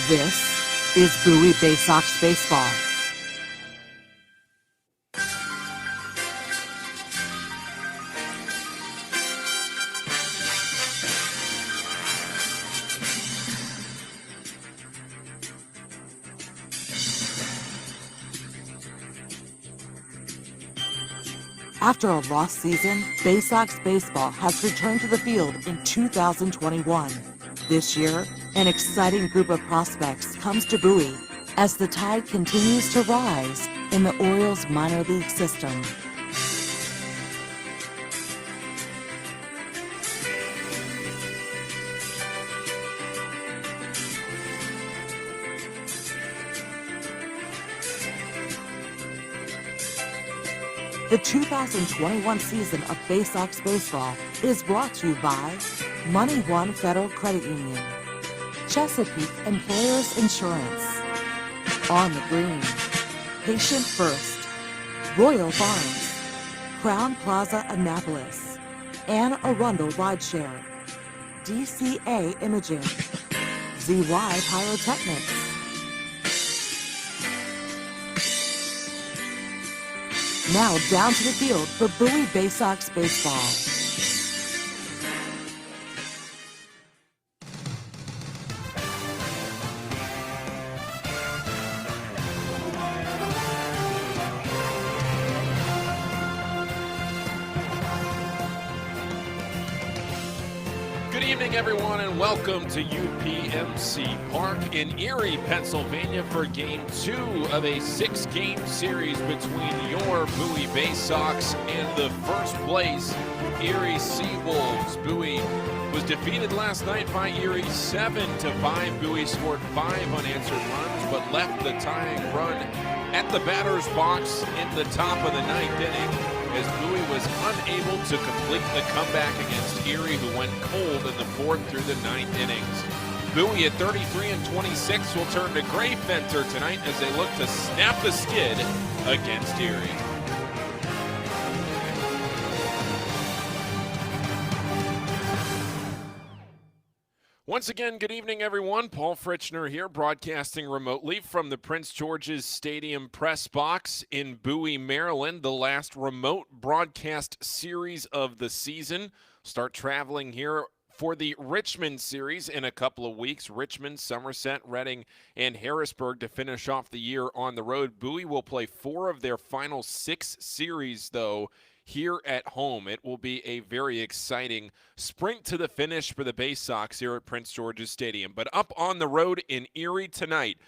This is Bowie Baysox Baseball. After a lost season, Baysox Baseball has returned to the field in 2021. This year, an exciting group of prospects comes to Bowie as the tide continues to rise in the Orioles minor league system. The 2021 season of Baysox Baseball is brought to you by Money One Federal Credit Union, Chesapeake Employers Insurance, On the Green, Patient First, Royal Farms, Crown Plaza Annapolis, Anne Arundel Rideshare, DCA Imaging, ZY Pyrotechnics. Now down to the field for Bowie Baysox Baseball. Good evening, everyone, and welcome to UPMC Park in Erie, Pennsylvania for Game 2 of a 6-game series between your Bowie Baysox and the first place Erie Seawolves. Bowie was defeated last night by Erie 7-5. Bowie scored 5 unanswered runs, but left the tying run at the batter's box in the top of the 9th inning, as Bowie was unable to complete the comeback against Erie, who went cold in the 4th through the 9th innings. Bowie at 33-26 will turn to Gray Fenter tonight as they look to snap the skid against Erie. Once again, good evening, everyone. Paul Fritschner here, broadcasting remotely from the Prince George's Stadium press box in Bowie, Maryland. The last remote broadcast series of the season. Start traveling here for the Richmond series in a couple of weeks. Richmond, Somerset, Reading, and Harrisburg to finish off the year on the road. Bowie will play 4 of their final 6 series, though, here at home. It will be a very exciting sprint to the finish for the Baysox here at Prince George's Stadium. But up on the road in Erie tonight,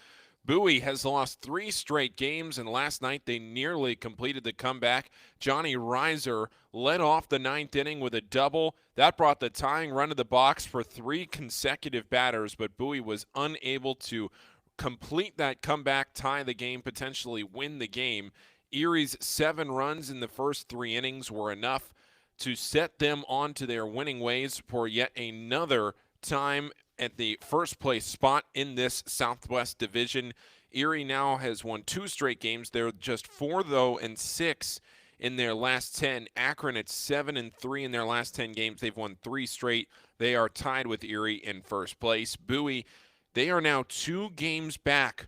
Bowie has lost 3 straight games, and last night they nearly completed the comeback. Johnny Reiser led off the 9th inning with a double. That brought the tying run to the box for 3 consecutive batters, but Bowie was unable to complete that comeback, tie the game, potentially win the game. Erie's 7 runs in the first 3 innings were enough to set them onto their winning ways for yet another time at the first place spot in this Southwest Division. Erie now has won 2 straight games. They're just 4, though, and 6 in their last 10. Akron at 7-3 in their last 10 games. They've won 3 straight. They are tied with Erie in first place. Bowie, they are now 2 games back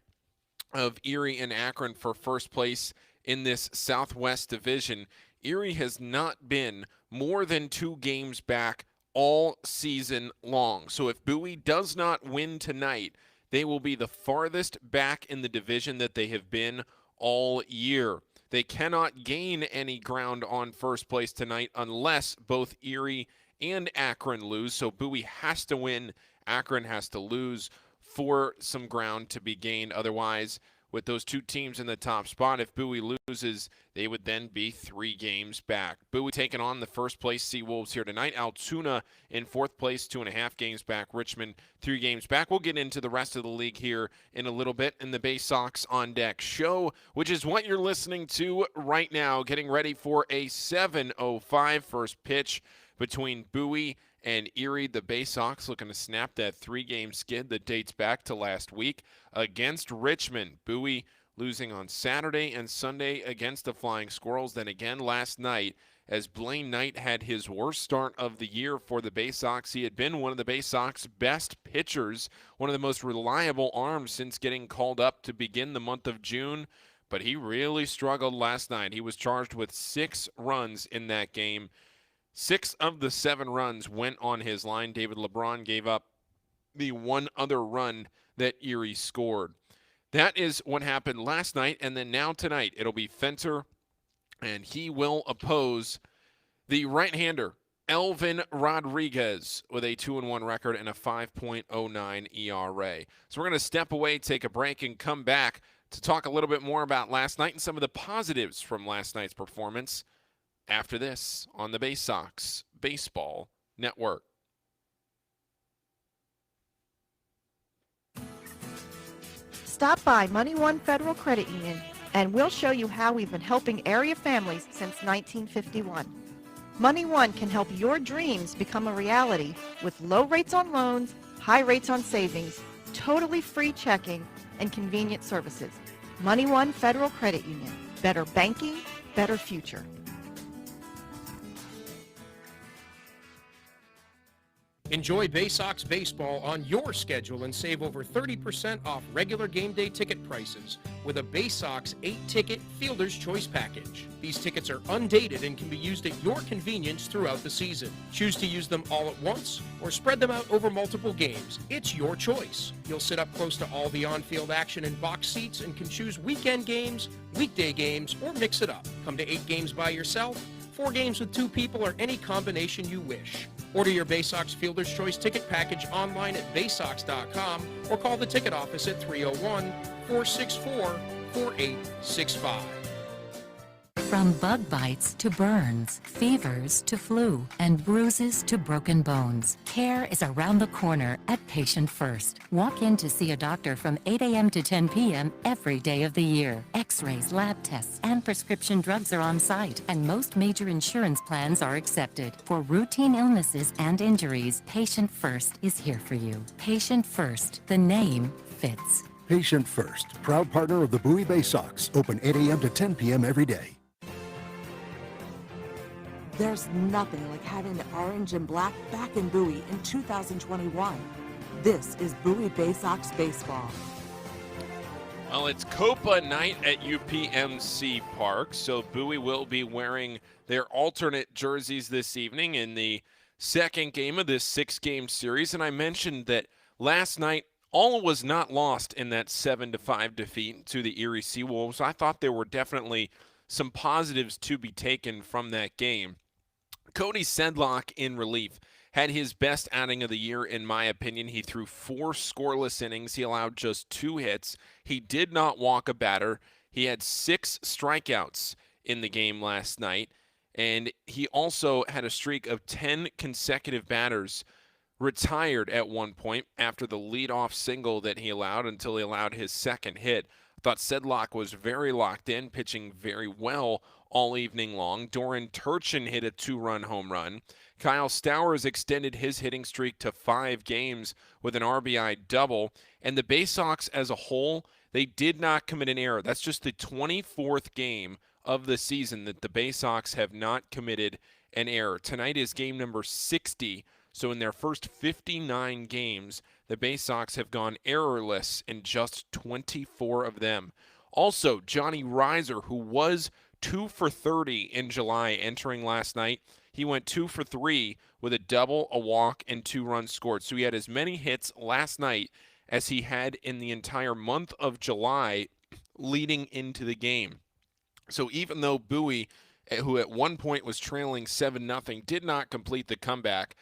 of Erie and Akron for first place in this Southwest Division. Erie has not been more than 2 games back all season long. So if Bowie does not win tonight, they will be the farthest back in the division that they have been all year. They cannot gain any ground on first place tonight unless both Erie and Akron lose. So Bowie has to win, Akron has to lose for some ground to be gained. Otherwise, with those 2 teams in the top spot, if Bowie loses, they would then be 3 games back. Bowie taking on the first place Seawolves here tonight. Altoona in 4th place, 2.5 games back. Richmond, 3 games back. We'll get into the rest of the league here in a little bit in the Baysox On Deck show, which is what you're listening to right now. Getting ready for a 7:05 first pitch between Bowie and Erie. The Baysox looking to snap that 3-game skid that dates back to last week against Richmond. Bowie losing on Saturday and Sunday against the Flying Squirrels, then again last night as Blaine Knight had his worst start of the year for the Baysox. He had been one of the Baysox best pitchers, one of the most reliable arms since getting called up to begin the month of June, but he really struggled last night. He was charged with 6 runs in that game. 6 of the 7 runs went on his line. David LeBron gave up the one other run that Erie scored. That is what happened last night, and then now tonight it'll be Fenter, and he will oppose the right-hander, Elvin Rodriguez, with a 2-1 record and a 5.09 ERA. So we're going to step away, take a break, and come back to talk a little bit more about last night and some of the positives from last night's performance after this on the Baysox Baseball Network. Stop by Money One Federal Credit Union and we'll show you how we've been helping area families since 1951. Money One can help your dreams become a reality with low rates on loans, high rates on savings, totally free checking, and convenient services. Money One Federal Credit Union. Better banking, better future. Enjoy Baysox baseball on your schedule and save over 30% off regular game day ticket prices with a Baysox 8-ticket Fielder's Choice package. These tickets are undated and can be used at your convenience throughout the season. Choose to use them all at once or spread them out over multiple games. It's your choice. You'll sit up close to all the on-field action in box seats and can choose weekend games, weekday games, or mix it up. Come to 8 games by yourself, 4 games with 2 people, or any combination you wish. Order your Baysox Fielder's Choice ticket package online at baysox.com or call the ticket office at 301-464-4865. From bug bites to burns, fevers to flu, and bruises to broken bones, care is around the corner at Patient First. Walk in to see a doctor from 8 a.m. to 10 p.m. every day of the year. X-rays, lab tests, and prescription drugs are on site, and most major insurance plans are accepted. For routine illnesses and injuries, Patient First is here for you. Patient First, the name fits. Patient First, proud partner of the Bowie Baysox, open 8 a.m. to 10 p.m. every day. There's nothing like having the orange and black back in Bowie in 2021. This is Bowie Baysox Baseball. Well, it's Copa night at UPMC Park, so Bowie will be wearing their alternate jerseys this evening in the second game of this 6-game series. And I mentioned that last night, all was not lost in that 7-5 defeat to the Erie Seawolves. I thought there were definitely some positives to be taken from that game. Cody Sedlock in relief had his best outing of the year, in my opinion. He threw 4 scoreless innings. He allowed just 2 hits. He did not walk a batter. He had 6 strikeouts in the game last night, and he also had a streak of 10 consecutive batters retired at one point after the leadoff single that he allowed until he allowed his second hit. I thought Sedlock was very locked in, pitching very well all evening long. Doran Turchin hit a 2-run home run. Kyle Stowers extended his hitting streak to 5 games with an RBI double. And the Baysox as a whole, they did not commit an error. That's just the 24th game of the season that the Baysox have not committed an error. Tonight is game number 60. So in their first 59 games, the Baysox have gone errorless in just 24 of them. Also, Johnny Reiser, who was 2 for 30 in July entering last night, he went 2 for 3 with a double, a walk, and 2 runs scored. So he had as many hits last night as he had in the entire month of July leading into the game. So even though Bowie, who at one point was trailing 7-0, did not complete the comeback,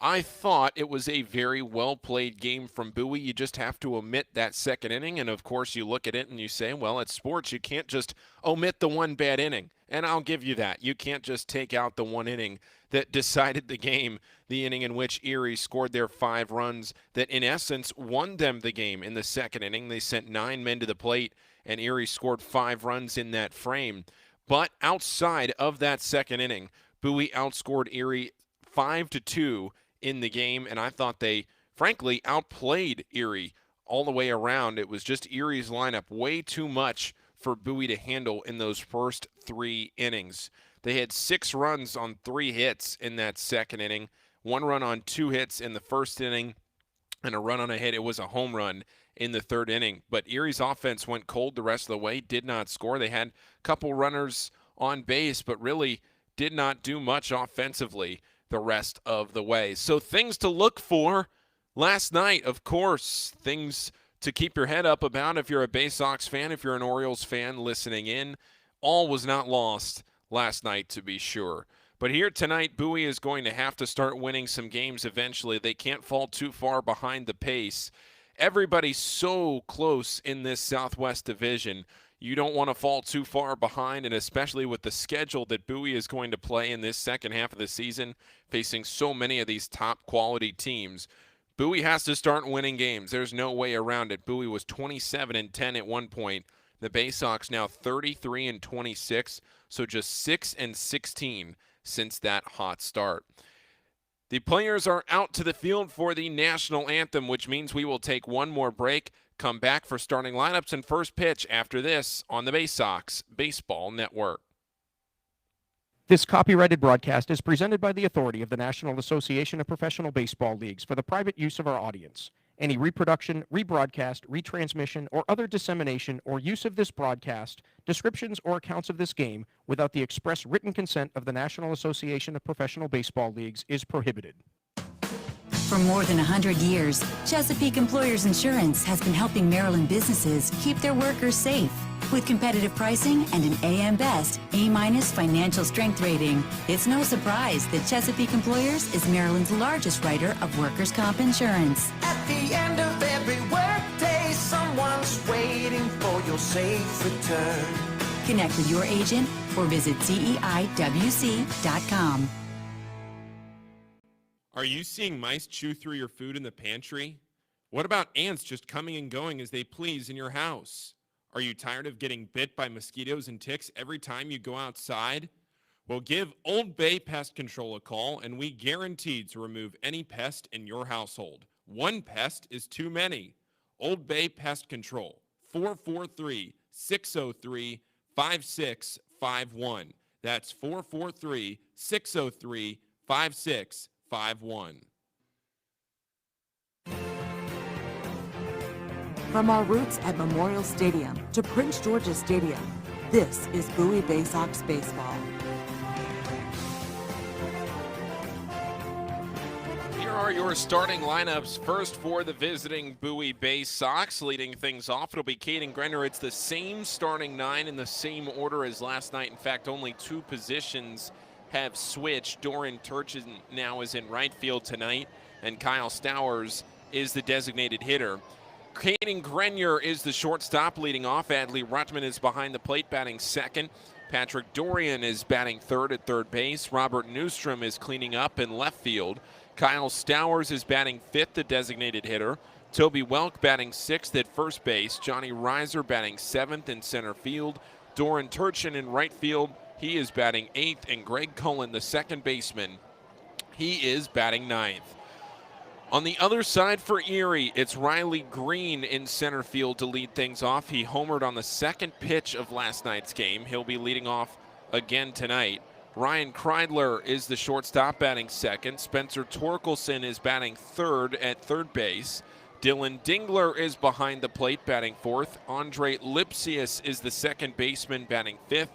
I thought it was a very well-played game from Bowie. You just have to omit that second inning, and of course you look at it and you say, well, it's sports. You can't just omit the one bad inning, and I'll give you that. You can't just take out the one inning that decided the game, the inning in which Erie scored their 5 runs that in essence won them the game in the second inning. They sent 9 men to the plate, and Erie scored 5 runs in that frame. But outside of that second inning, Bowie outscored Erie 5-2 in the game, and I thought they, frankly, outplayed Erie all the way around. It was just Erie's lineup way too much for Bowie to handle in those first 3 innings. They had 6 runs on 3 hits in that second inning, 1 run on 2 hits in the first inning, and a run on a hit. It was a home run in the third inning. But Erie's offense went cold the rest of the way, did not score. They had a couple runners on base, but really did not do much offensively the rest of the way. So things to look for last night, of course, things to keep your head up about if you're a Baysox fan, if you're an Orioles fan listening in. All was not lost last night, to be sure. But here tonight, Bowie is going to have to start winning some games eventually. They can't fall too far behind the pace. Everybody's so close in this Southwest Division. You don't want to fall too far behind, and especially with the schedule that Bowie is going to play in this second half of the season, facing so many of these top-quality teams. Bowie has to start winning games. There's no way around it. Bowie was 27-10 at one point. The Baysox now 33-26, so just 6-16 since that hot start. The players are out to the field for the national anthem, which means we will take one more break, come back for starting lineups and first pitch after this on the Baysox Baseball Network. This copyrighted broadcast is presented by the authority of the National Association of Professional Baseball Leagues for the private use of our audience. Any reproduction, rebroadcast, retransmission, or other dissemination or use of this broadcast, descriptions, or accounts of this game without the express written consent of the National Association of Professional Baseball Leagues is prohibited. For more than 100 years, Chesapeake Employers Insurance has been helping Maryland businesses keep their workers safe. With competitive pricing and an AM Best A- financial strength rating, it's no surprise that Chesapeake Employers is Maryland's largest writer of workers' comp insurance. At the end of every workday, someone's waiting for your safe return. Connect with your agent or visit CEIWC.com. Are you seeing mice chew through your food in the pantry? What about ants just coming and going as they please in your house? Are you tired of getting bit by mosquitoes and ticks every time you go outside? Well, give Old Bay Pest Control a call, and we guarantee to remove any pest in your household. One pest is too many. Old Bay Pest Control, 443-603-5651. That's 443-603-5651. From our roots at Memorial Stadium to Prince George's Stadium, this is Bowie Baysox Baseball. Here are your starting lineups. First for the visiting Bowie Baysox. Leading things off, it'll be Caden Grenner. It's the same starting 9 in the same order as last night. In fact, only 2 positions have switched. Doran Turchin now is in right field tonight, and Kyle Stowers is the designated hitter. Caden Grenyer is the shortstop leading off. Adley Rutman is behind the plate batting second. Patrick Dorian is batting third at third base. Robert Newstrom is cleaning up in left field. Kyle Stowers is batting fifth, the designated hitter. Toby Welk batting sixth at first base. Johnny Reiser batting seventh in center field. Doran Turchin in right field. He is batting eighth. And Greg Cullen, the second baseman, he is batting ninth. On the other side for Erie, it's Riley Green in center field to lead things off. He homered on the second pitch of last night's game. He'll be leading off again tonight. Ryan Kreidler is the shortstop batting second. Spencer Torkelson is batting third at third base. Dylan Dingler is behind the plate batting fourth. Andre Lipsius is the second baseman batting fifth.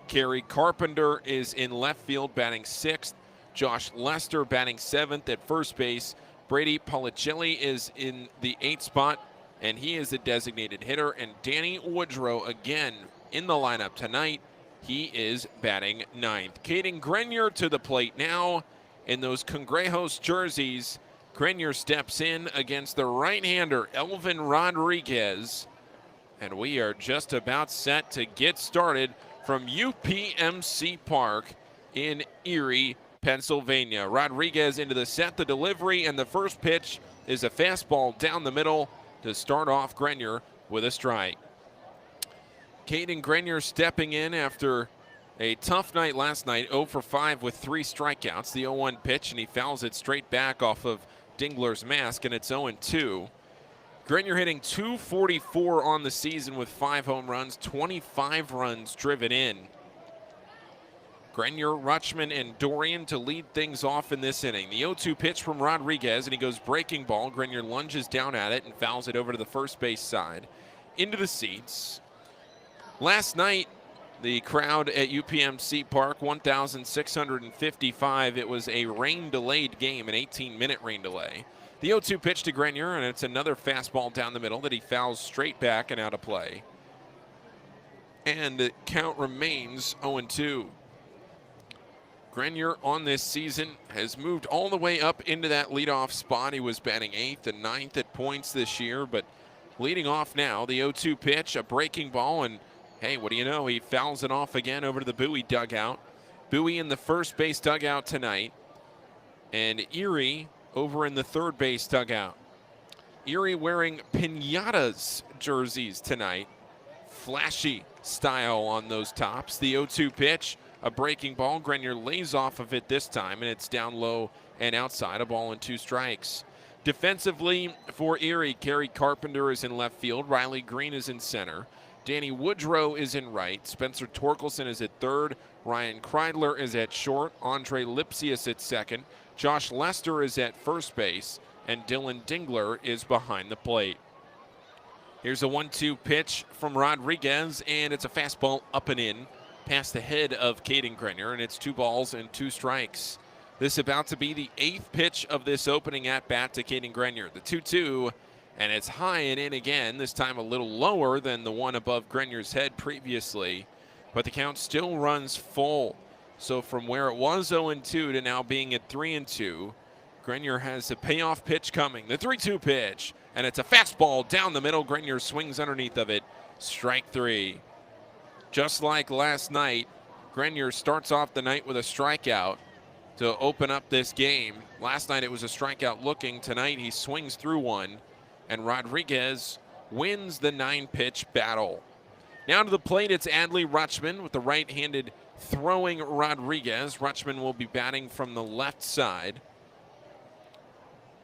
Kerry Carpenter is in left field batting sixth. Josh Lester batting seventh at first base. Brady Policelli is in the 8th spot, and he is the designated hitter. And Danny Woodrow again in the lineup tonight. He is batting ninth. Caden Grenyer to the plate now in those Congrejos jerseys. Grenyer steps in against the right-hander, Elvin Rodriguez. And we are just about set to get started from UPMC Park in Erie, Pennsylvania. Rodriguez into the set, the delivery, and the first pitch is a fastball down the middle to start off Grenyer with a strike. Caden Grenyer stepping in after a tough night last night, 0 for 5 with 3 strikeouts. The 0-1 pitch, and he fouls it straight back off of Dingler's mask, and it's 0-2. Grenyer hitting .244 on the season with 5 home runs, 25 runs driven in. Grenier, Rutschman, and Dorian to lead things off in this inning. The 0-2 pitch from Rodriguez, and he goes breaking ball. Grenier lunges down at it and fouls it over to the first base side. Into the seats. Last night, the crowd at UPMC Park, 1,655. It was a rain-delayed game, an 18-minute rain delay. The 0-2 pitch to Grenier, and it's another fastball down the middle that he fouls straight back and out of play. And the count remains 0-2. Grenier on this season has moved all the way up into that leadoff spot. He was batting 8th and 9th at points this year, but leading off now, the 0-2 pitch, a breaking ball, and hey, what do you know? He fouls it off again over to the Bowie dugout. Bowie in the first base dugout tonight, and Erie over in the third base dugout. Erie wearing Piñatas jerseys tonight. Flashy style on those tops. The 0-2 pitch, a breaking ball. Grenier lays off of it this time, and it's down low and outside. A ball and 2 strikes. Defensively for Erie, Kerry Carpenter is in left field. Riley Green is in center. Danny Woodrow is in right. Spencer Torkelson is at third. Ryan Kreidler is at short. Andre Lipsius at second. Josh Lester is at first base. And Dylan Dingler is behind the plate. Here's a 1-2 pitch from Rodriguez, and it's a fastball up and in past the head of Caden Grenier, and it's 2 balls and 2 strikes. This is about to be the 8th pitch of this opening at-bat to Caden Grenier. The 2-2, and it's high and in again, this time a little lower than the one above Grenier's head previously, but the count still runs full. So from where it was 0-2 to now being at 3-2, Grenier has a payoff pitch coming. The 3-2 pitch, and it's a fastball down the middle. Grenier swings underneath of it. Strike 3. Just like last night, Grenier starts off the night with a strikeout to open up this game. Last night it was a strikeout looking. Tonight he swings through one, and Rodriguez wins the 9-pitch battle. Now to the plate, it's Adley Rutschman with the right-handed throwing Rodriguez. Rutschman will be batting from the left side.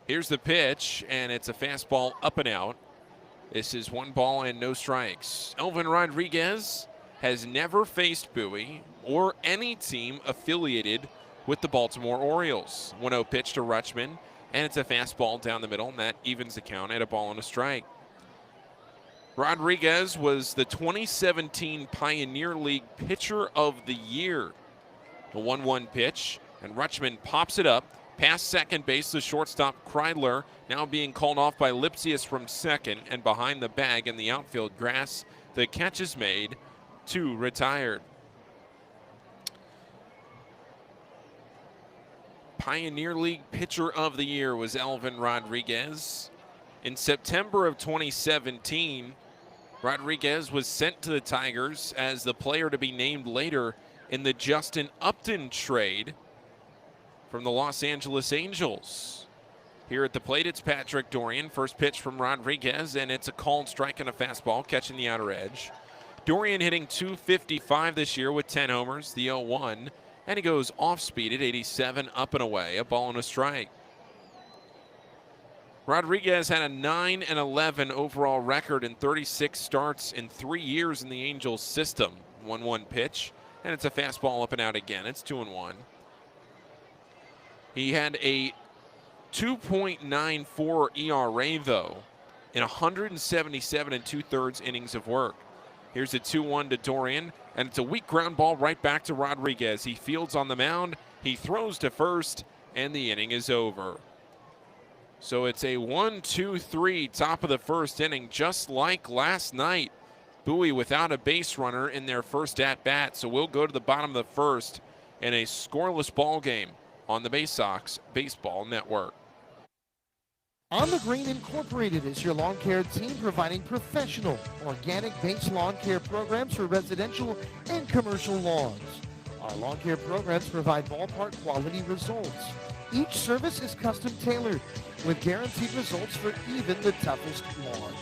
Here's the pitch, and it's a fastball up and out. This is 1 ball and no strikes. Elvin Rodriguez has never faced Bowie or any team affiliated with the Baltimore Orioles. 1-0 pitch to Rutschman, and it's a fastball down the middle, and that evens the count at a ball and a strike. Rodriguez was the 2017 Pioneer League Pitcher of the Year. The 1-1 pitch, and Rutschman pops it up past second base. The shortstop Kreidler now being called off by Lipsius from second, and behind the bag in the outfield grass, the catch is made. 2 retired. Pioneer League Pitcher of the Year was Elvin Rodriguez. In September of 2017, Rodriguez was sent to the Tigers as the player to be named later in the Justin Upton trade from the Los Angeles Angels. Here at the plate, it's Patrick Dorian. First pitch from Rodriguez, and it's a called strike and a fastball, catching the outer edge. Dorian hitting .255 this year with 10 homers, the 0-1, and he goes off speed at 87, up and away, a ball and a strike. Rodriguez had a 9-11 overall record in 36 starts in 3 years in the Angels system. 1-1 pitch, and it's a fastball up and out again. It's 2-1. He had a 2.94 ERA, though, in 177 2/3 innings of work. Here's a 2-1 to Dorian, and it's a weak ground ball right back to Rodriguez. He fields on the mound, he throws to first, and the inning is over. So it's a 1-2-3 top of the first inning, just like last night. Bowie without a base runner in their first at-bat, so we'll go to the bottom of the first in a scoreless ball game on the Baysox Baseball Network. On the Green Incorporated is your lawn care team providing professional, organic-based lawn care programs for residential and commercial lawns. Our lawn care programs provide ballpark quality results. Each service is custom tailored with guaranteed results for even the toughest lawns.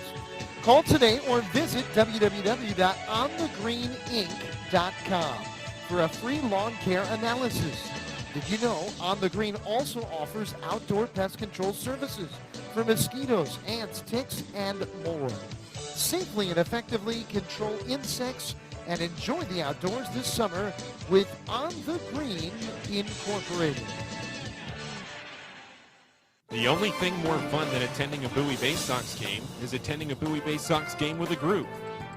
Call today or visit www.onthegreeninc.com for a free lawn care analysis. Did you know On the Green also offers outdoor pest control services for mosquitoes, ants, ticks, and more? Safely and effectively control insects and enjoy the outdoors this summer with On the Green Incorporated. The only thing more fun than attending a Bowie Baysox game is attending a Bowie Baysox game with a group.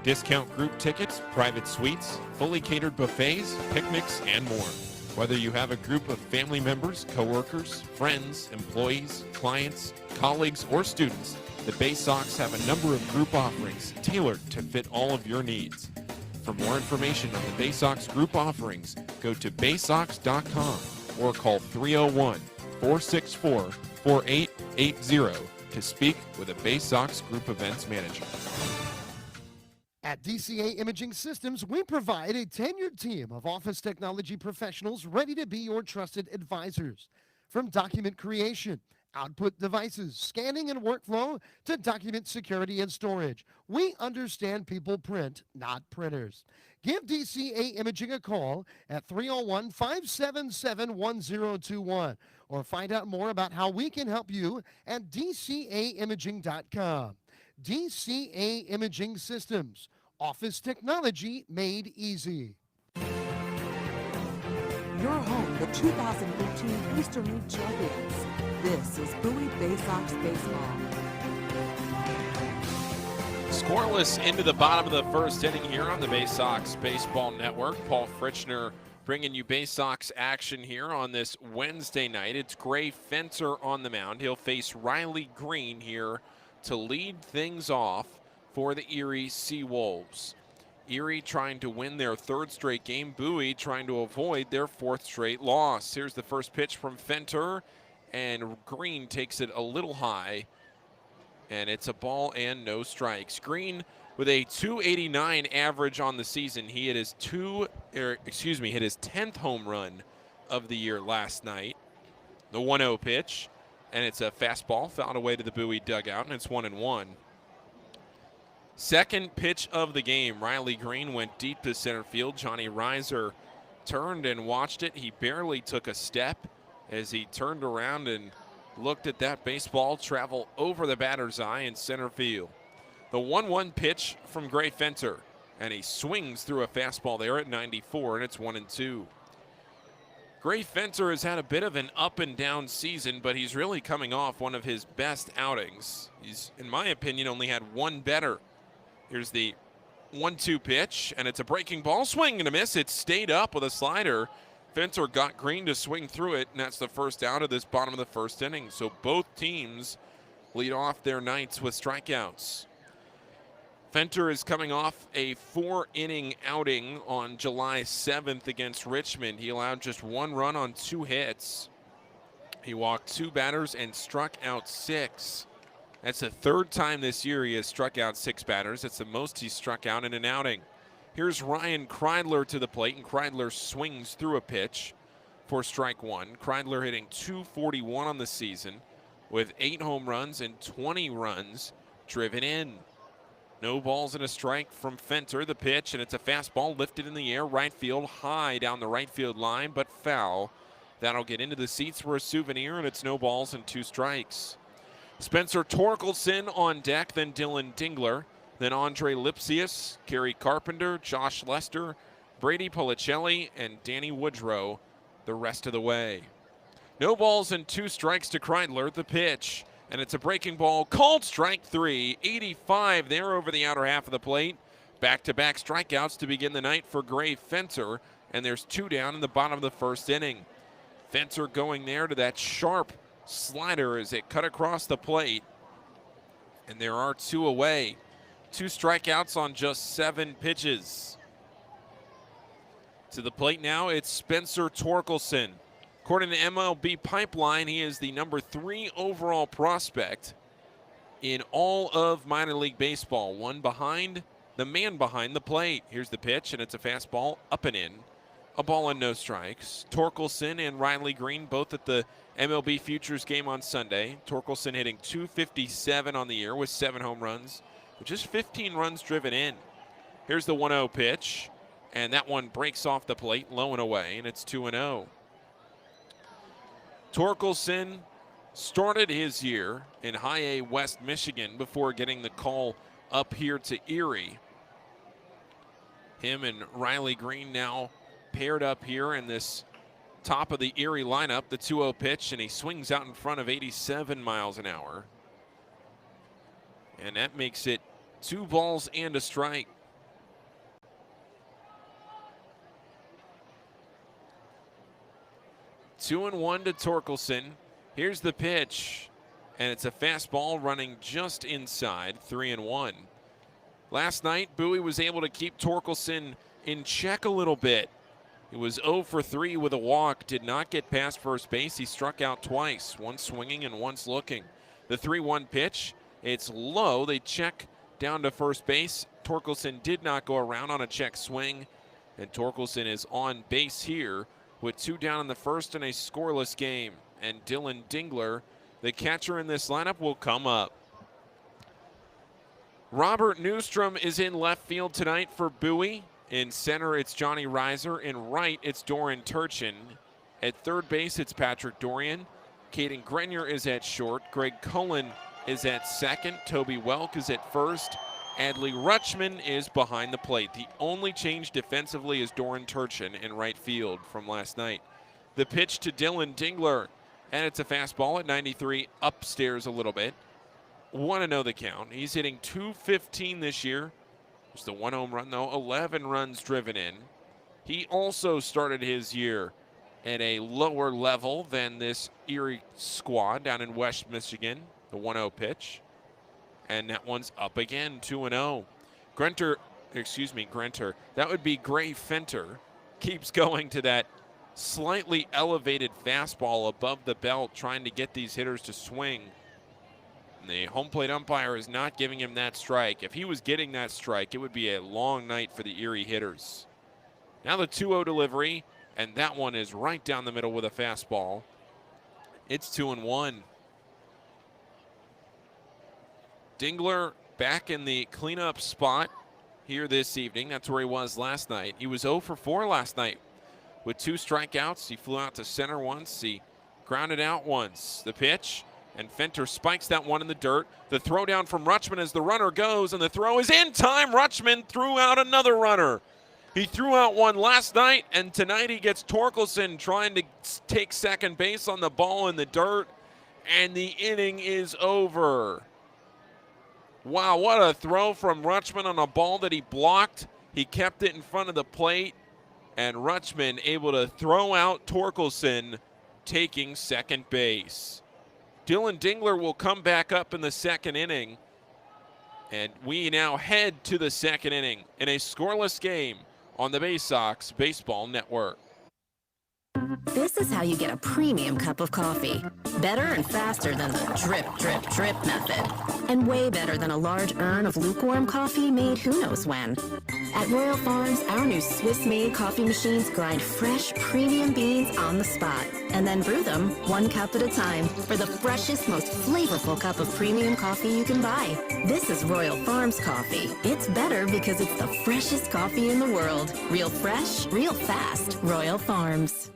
Discount group tickets, private suites, fully catered buffets, picnics, and more. Whether you have a group of family members, coworkers, friends, employees, clients, colleagues, or students, the Baysox have a number of group offerings tailored to fit all of your needs. For more information on the Baysox group offerings, go to baysox.com or call 301-464-4880 to speak with a Baysox Group Events Manager. At DCA Imaging Systems, we provide a tenured team of office technology professionals ready to be your trusted advisors. From document creation, output devices, scanning and workflow, to document security and storage, we understand people print, not printers. Give DCA Imaging a call at 301-577-1021 or find out more about how we can help you at dcaimaging.com. DCA Imaging Systems, office technology made easy. Your home, the 2015 Eastern League champions. This is Bowie Baysox Baseball. Scoreless into the bottom of the first inning here on the Baysox Baseball Network. Paul Fritschner bringing you Baysox action here on this Wednesday night. It's Gray Fenter on the mound. He'll face Riley Green here to lead things off for the Erie Seawolves. Erie trying to win their third straight game. Bowie trying to avoid their fourth straight loss. Here's the first pitch from Fenter, and Green takes it a little high, and it's a ball and no strikes. Green with a 289 average on the season. He hit his 10th home run of the year last night. The 1-0 pitch, and it's a fastball fouled away to the Bowie dugout, and it's 1-1. Second pitch of the game, Riley Green went deep to center field. Johnny Reiser turned and watched it. He barely took a step as he turned around and looked at that baseball travel over the batter's eye in center field. The 1-1 pitch from Gray Fenter, and he swings through a fastball there at 94, and it's 1-2. Gray Fenter has had a bit of an up and down season, but he's really coming off one of his best outings. He's, in my opinion, only had one better. Here's the 1-2 pitch, and it's a breaking ball. Swing and a miss. It stayed up with a slider. Fenter got Green to swing through it, and that's the first out of this bottom of the first inning. So both teams lead off their nights with strikeouts. Fenter is coming off a 4-inning outing on July 7th against Richmond. He allowed just one run on 2 hits. He walked 2 batters and struck out 6. That's the third time this year he has struck out 6 batters. It's the most he's struck out in an outing. Here's Ryan Kreidler to the plate, and Kreidler swings through a pitch for strike 1. Kreidler hitting .241 on the season with 8 home runs and 20 runs driven in. No balls and a strike from Fenter. The pitch, and it's a fastball lifted in the air, right field, high down the right field line, but foul. That'll get into the seats for a souvenir, and it's no balls and 2 strikes. Spencer Torkelson on deck, then Dylan Dingler, then Andre Lipsius, Kerry Carpenter, Josh Lester, Brady Policelli, and Danny Woodrow the rest of the way. No balls and 2 strikes to Kreidler. The pitch, and it's a breaking ball, called strike 3, 85 there over the outer half of the plate. Back-to-back strikeouts to begin the night for Gray Fenter, and there's 2 down in the bottom of the first inning. Fenter going there to that sharp slider as it cut across the plate, and there are 2 away. 2 strikeouts on just 7 pitches. To the plate now, it's Spencer Torkelson. According to MLB Pipeline, he is the number 3 overall prospect in all of minor league baseball. One behind the man behind the plate. Here's the pitch, and it's a fastball up and in. A ball and no strikes. Torkelson and Riley Green both at the MLB Futures game on Sunday. Torkelson hitting .257 on the year with 7 home runs, with just 15 runs driven in. Here's the 1-0 pitch, and that one breaks off the plate, low and away, and it's 2-0. Torkelson started his year in High A West Michigan before getting the call up here to Erie. Him and Riley Green now paired up here in this top of the Erie lineup, the 2-0 pitch, and he swings out in front of 87 miles an hour. And that makes it 2 balls and a strike. Two and one to Torkelson. Here's the pitch, and it's a fastball running just inside, 3-1. Last night, Bowie was able to keep Torkelson in check a little bit. He was 0 for 3 with a walk, did not get past first base. He struck out twice, once swinging and once looking. The 3-1 pitch, it's low. They check down to first base. Torkelson did not go around on a check swing, and Torkelson is on base here with 2 down in the first in a scoreless game. And Dylan Dingler, the catcher in this lineup, will come up. Robert Newstrom is in left field tonight for Bowie. In center, it's Johnny Reiser. In right, it's Doran Turchin. At third base, it's Patrick Dorian. Caden Grenier is at short. Greg Cullen is at second. Toby Welk is at first. Adley Rutschman is behind the plate. The only change defensively is Doran Turchin in right field from last night. The pitch to Dylan Dingler, and it's a fastball at 93, upstairs a little bit. 1-0 the count. He's hitting .215 this year. Just the 1 home run, though. 11 runs driven in. He also started his year at a lower level than this Erie squad down in West Michigan. The 1-0 pitch. And that one's up again, 2-0. Grenter. That would be Gray Fenter. Keeps going to that slightly elevated fastball above the belt, trying to get these hitters to swing. And the home plate umpire is not giving him that strike. If he was getting that strike, it would be a long night for the Erie hitters. Now the 2-0 delivery, and that one is right down the middle with a fastball. It's 2-1. Dingler back in the cleanup spot here this evening. That's where he was last night. He was 0 for 4 last night with 2 strikeouts. He flew out to center once. He grounded out once. The pitch, and Fenter spikes that one in the dirt. The throw down from Rutschman as the runner goes, and the throw is in time. Rutschman threw out another runner. He threw out one last night, and tonight he gets Torkelson trying to take second base on the ball in the dirt, and the inning is over. Wow, what a throw from Rutschman on a ball that he blocked. He kept it in front of the plate, and Rutschman able to throw out Torkelson, taking second base. Dylan Dingler will come back up in the second inning, and we now head to the second inning in a scoreless game on the Baysox Baseball Network. This is how you get a premium cup of coffee. Better and faster than the drip, drip, drip method. And way better than a large urn of lukewarm coffee made who knows when. At Royal Farms, our new Swiss-made coffee machines grind fresh, premium beans on the spot and then brew them 1 cup at a time for the freshest, most flavorful cup of premium coffee you can buy. This is Royal Farms coffee. It's better because it's the freshest coffee in the world. Real fresh, real fast. Royal Farms.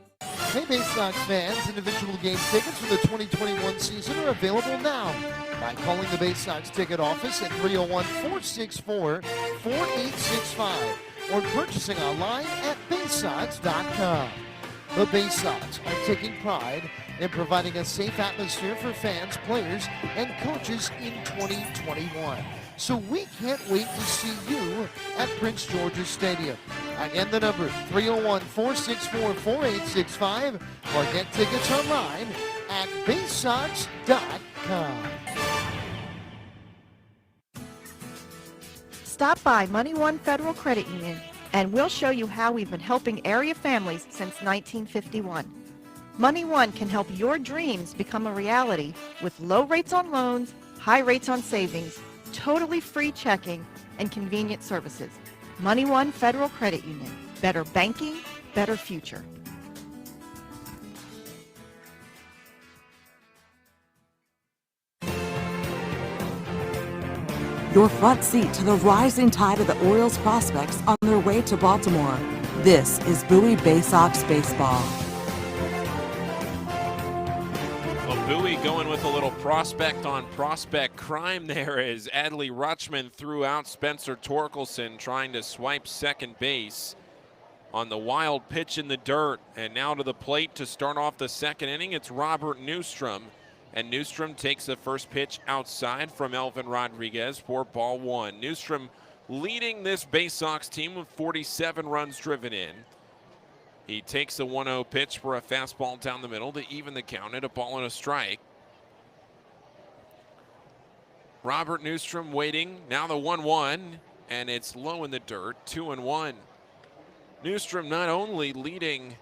Hey, Baysox fans, individual game tickets for the 2021 season are available now by calling the Baysox ticket office at 301-464-4865 or purchasing online at Baysox.com. The Baysox are taking pride in providing a safe atmosphere for fans, players, and coaches in 2021. So we can't wait to see you at Prince George's Stadium. Again, the number 301-464-4865 or get tickets online at Baysox.com. Stop by Money One Federal Credit Union and we'll show you how we've been helping area families since 1951. Money One can help your dreams become a reality with low rates on loans, high rates on savings, totally free checking, and convenient services. Money One Federal Credit Union. Better banking, better future. Your front seat to the rising tide of the Orioles prospects on their way to Baltimore. This is Bowie Baysox Baseball. Well, Bowie going with a little prospect on prospect crime there as Adley Rutschman threw out Spencer Torkelson trying to swipe second base on the wild pitch in the dirt. And now to the plate to start off the second inning, it's Robert Newstrom. And Newstrom takes the first pitch outside from Elvin Rodriguez for ball one. Newstrom leading this Baysox team with 47 runs driven in. He takes the 1-0 pitch for a fastball down the middle to even the count at a ball and a strike. Robert Newstrom waiting. Now the 1-1, and it's low in the dirt, 2-1. Newstrom not only leading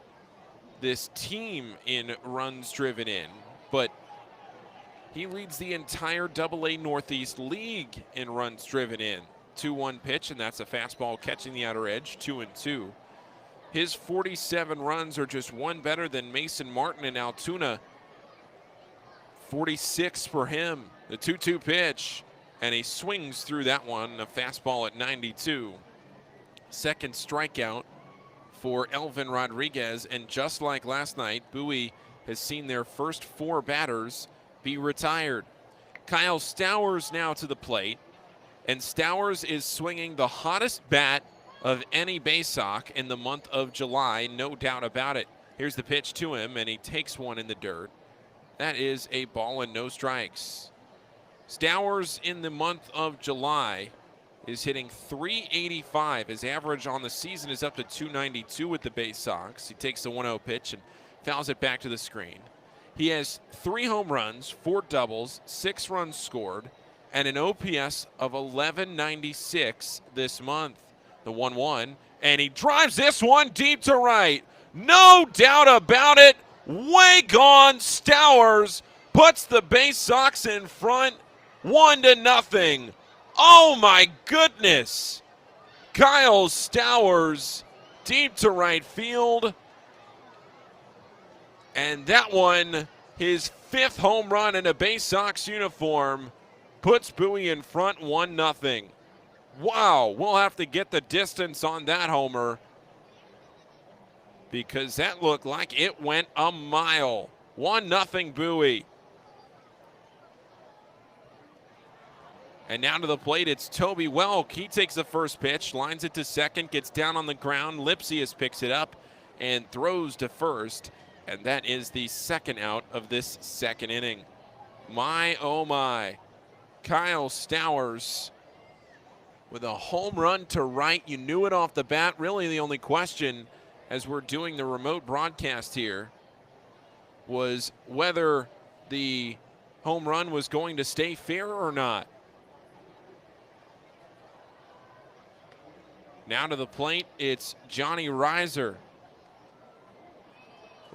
this team in runs driven in, but he leads the entire AA Northeast League in runs driven in. 2-1 pitch, and that's a fastball catching the outer edge, 2-2. His 47 runs are just one better than Mason Martin in Altoona. 46 for him. The 2-2 pitch, and he swings through that one. A fastball at 92. Second strikeout for Elvin Rodriguez, and just like last night, Bowie has seen their first 4 batters be retired. Kyle Stowers now to the plate, and Stowers is swinging the hottest bat of any Baysox in the month of July, no doubt about it. Here's the pitch to him, and he takes one in the dirt. That is a ball and no strikes. Stowers in the month of July is hitting .385. His average on the season is up to .292 with the Baysox. He takes the 1-0 pitch and fouls it back to the screen. He has 3 home runs, 4 doubles, 6 runs scored, and an OPS of 1196 this month. The 1-1, and he drives this one deep to right. No doubt about it. Way gone. Stowers puts the Baysox in front, 1-0. Oh my goodness. Kyle Stowers deep to right field. And that one, his 5th home run in a Baysox uniform, puts Bowie in front 1-0. Wow, we'll have to get the distance on that homer because that looked like it went a mile. 1-0 Bowie. And now to the plate, it's Toby Welk. He takes the first pitch, lines it to second, gets down on the ground. Lipsius picks it up and throws to first. And that is the second out of this second inning. My, oh my. Kyle Stowers with a home run to right. You knew it off the bat. Really the only question as we're doing the remote broadcast here was whether the home run was going to stay fair or not. Now to the plate, it's Johnny Reiser.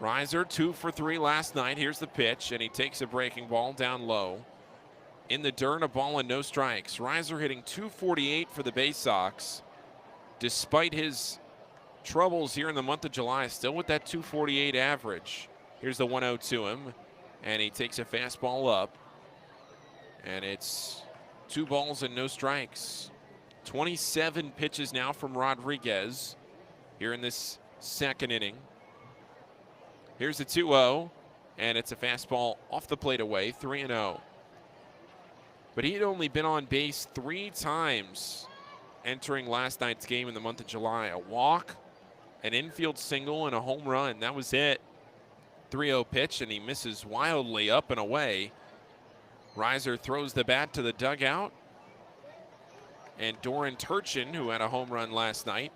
Reiser 2 for 3 last night. Here's the pitch, and he takes a breaking ball down low. In the dirt, a ball and no strikes. Reiser hitting .248 for the Baysox. Despite his troubles here in the month of July, still with that .248 average. Here's the 1-0 to him, and he takes a fastball up. And it's 2 balls and no strikes. 27 pitches now from Rodriguez here in this second inning. Here's the 2-0, and it's a fastball off the plate away, 3-0. But he had only been on base 3 times entering last night's game in the month of July. A walk, an infield single, and a home run. That was it. 3-0 pitch, and he misses wildly up and away. Reiser throws the bat to the dugout. And Doran Turchin, who had a home run last night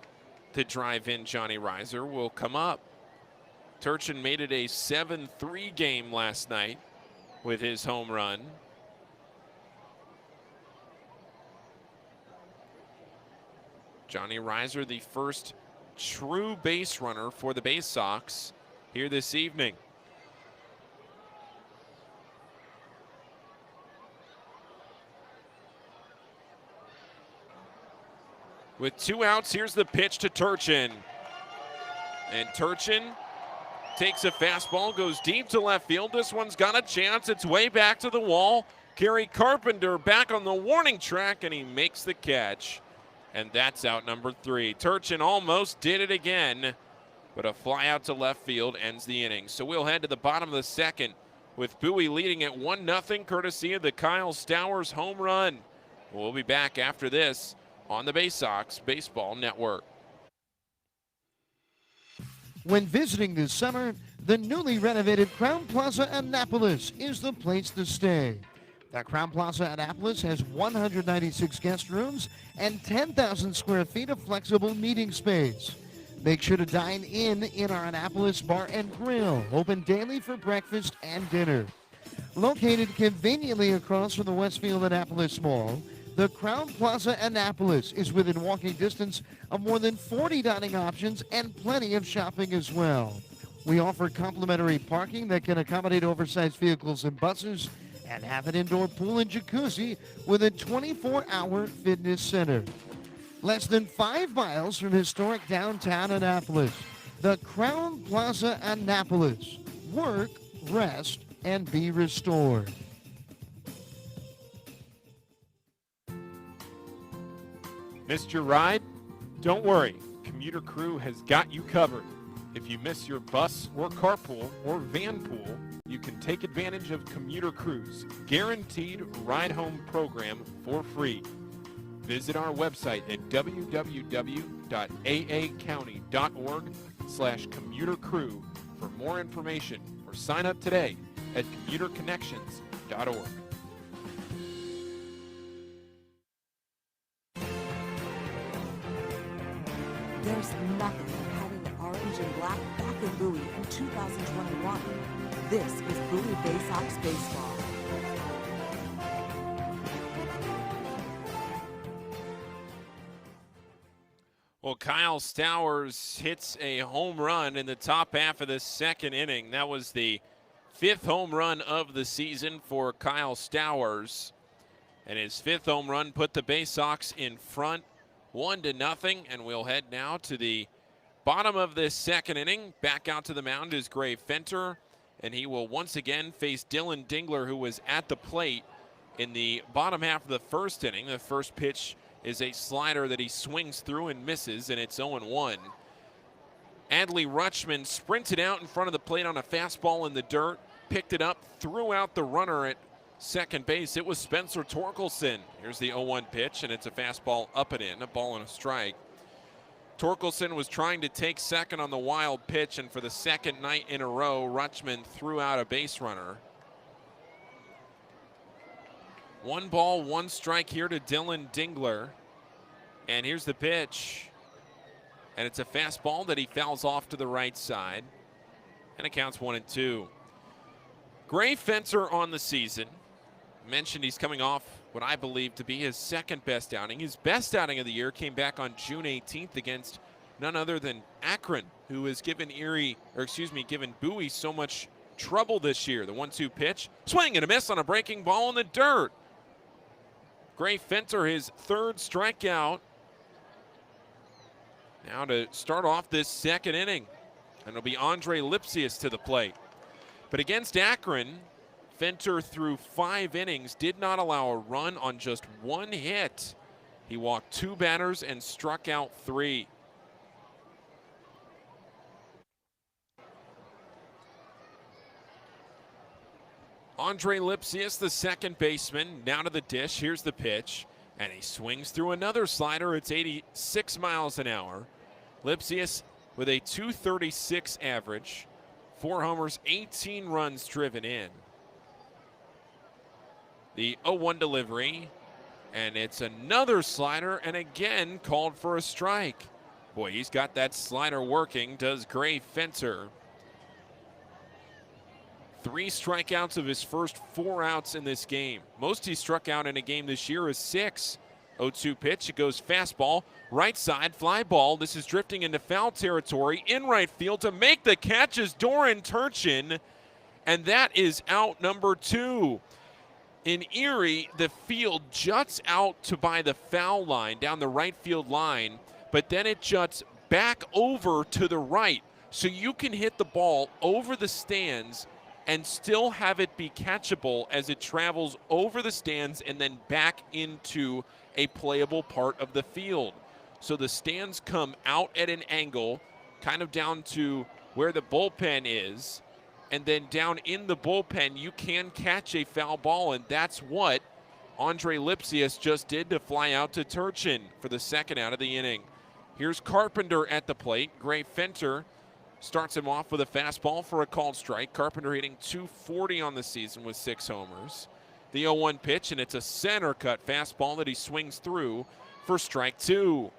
to drive in Johnny Reiser, will come up. Turchin made it a 7-3 game last night with his home run. Johnny Reiser, the first true base runner for the Baysox here this evening. With 2 outs, here's the pitch to Turchin. And Turchin takes a fastball, goes deep to left field. This one's got a chance. It's way back to the wall. Kerry Carpenter back on the warning track, and he makes the catch. And that's out number 3. Turchin almost did it again, but a fly out to left field ends the inning. So we'll head to the bottom of the second with Bowie leading at 1-0 courtesy of the Kyle Stowers home run. We'll be back after this on the Baysox Baseball Network. When visiting this summer, the newly renovated Crown Plaza Annapolis is the place to stay. The Crown Plaza Annapolis has 196 guest rooms and 10,000 square feet of flexible meeting space. Make sure to dine in our Annapolis Bar and Grill, open daily for breakfast and dinner. Located conveniently across from the Westfield Annapolis Mall, the Crown Plaza Annapolis is within walking distance of more than 40 dining options and plenty of shopping as well. We offer complimentary parking that can accommodate oversized vehicles and buses, and have an indoor pool and jacuzzi with a 24-hour fitness center. Less than 5 miles from historic downtown Annapolis, the Crown Plaza Annapolis. Work, rest, and be restored. Missed your ride? Don't worry, Commuter Crew has got you covered. If you miss your bus or carpool or van pool, you can take advantage of Commuter Crew's guaranteed ride home program for free. Visit our website at www.aacounty.org/commutercrew for more information, or sign up today at commuterconnections.org. There's nothing like having the orange and black back in Bowie in 2021. This is Bowie Baysox Baseball. Well, Kyle Stowers hits a home run in the top half of the second inning. That was the 5th home run of the season for Kyle Stowers. And his 5th home run put the Baysox in front 1-0, and we'll head now to the bottom of this second inning. Back out to the mound is Gray Fenter, and he will once again face Dylan Dingler, who was at the plate in the bottom half of the first inning. The first pitch is a slider that he swings through and misses, and it's 0-1. Adley Rutschman sprinted out in front of the plate on a fastball in the dirt, picked it up, threw out the runner at second base. It was Spencer Torkelson. Here's the 0-1 pitch, and it's a fastball up and in, a ball and a strike. Torkelson was trying to take second on the wild pitch, and for the second night in a row, Rutschman threw out a base runner. 1 ball, 1 strike here to Dylan Dingler. And here's the pitch. And it's a fastball that he fouls off to the right side. And it counts 1-2. Gray Fenter on the season. Mentioned he's coming off what I believe to be his second best outing. His best outing of the year came back on June 18th against none other than Akron, who has given given Bowie so much trouble this year. The 1-2 pitch, swing and a miss on a breaking ball in the dirt. Gray Fenter, his 3rd strikeout. Now to start off this second inning, and it'll be Andre Lipsius to the plate. But against Akron, Fenter through 5 innings did not allow a run on just 1 hit. He walked 2 batters and struck out 3. Andre Lipsius, the second baseman, now to the dish. Here's the pitch, and he swings through another slider. It's 86 miles an hour. Lipsius with a .236 average, 4 homers, 18 runs driven in. The 0-1 delivery, and it's another slider, and again called for a strike. Boy, he's got that slider working, does Gray Fenter. 3 strikeouts of his first 4 outs in this game. Most he struck out in a game this year is 6. 0-2 pitch, it goes fastball, right side, fly ball. This is drifting into foul territory in right field. To make the catch is Doran Turchin, and that is out number 2. In Erie, the field juts out to by the foul line, down the right field line, but then it juts back over to the right. So you can hit the ball over the stands and still have it be catchable as it travels over the stands and then back into a playable part of the field. So the stands come out at an angle, kind of down to where the bullpen is, and then down in the bullpen, you can catch a foul ball, and that's what Andre Lipsius just did to fly out to Turchin for the second out of the inning. Here's Carpenter at the plate. Gray Fenter starts him off with a fastball for a called strike. Carpenter hitting .240 on the season with 6 homers. The 0-1 pitch, and it's a center cut fastball that he swings through for strike 2.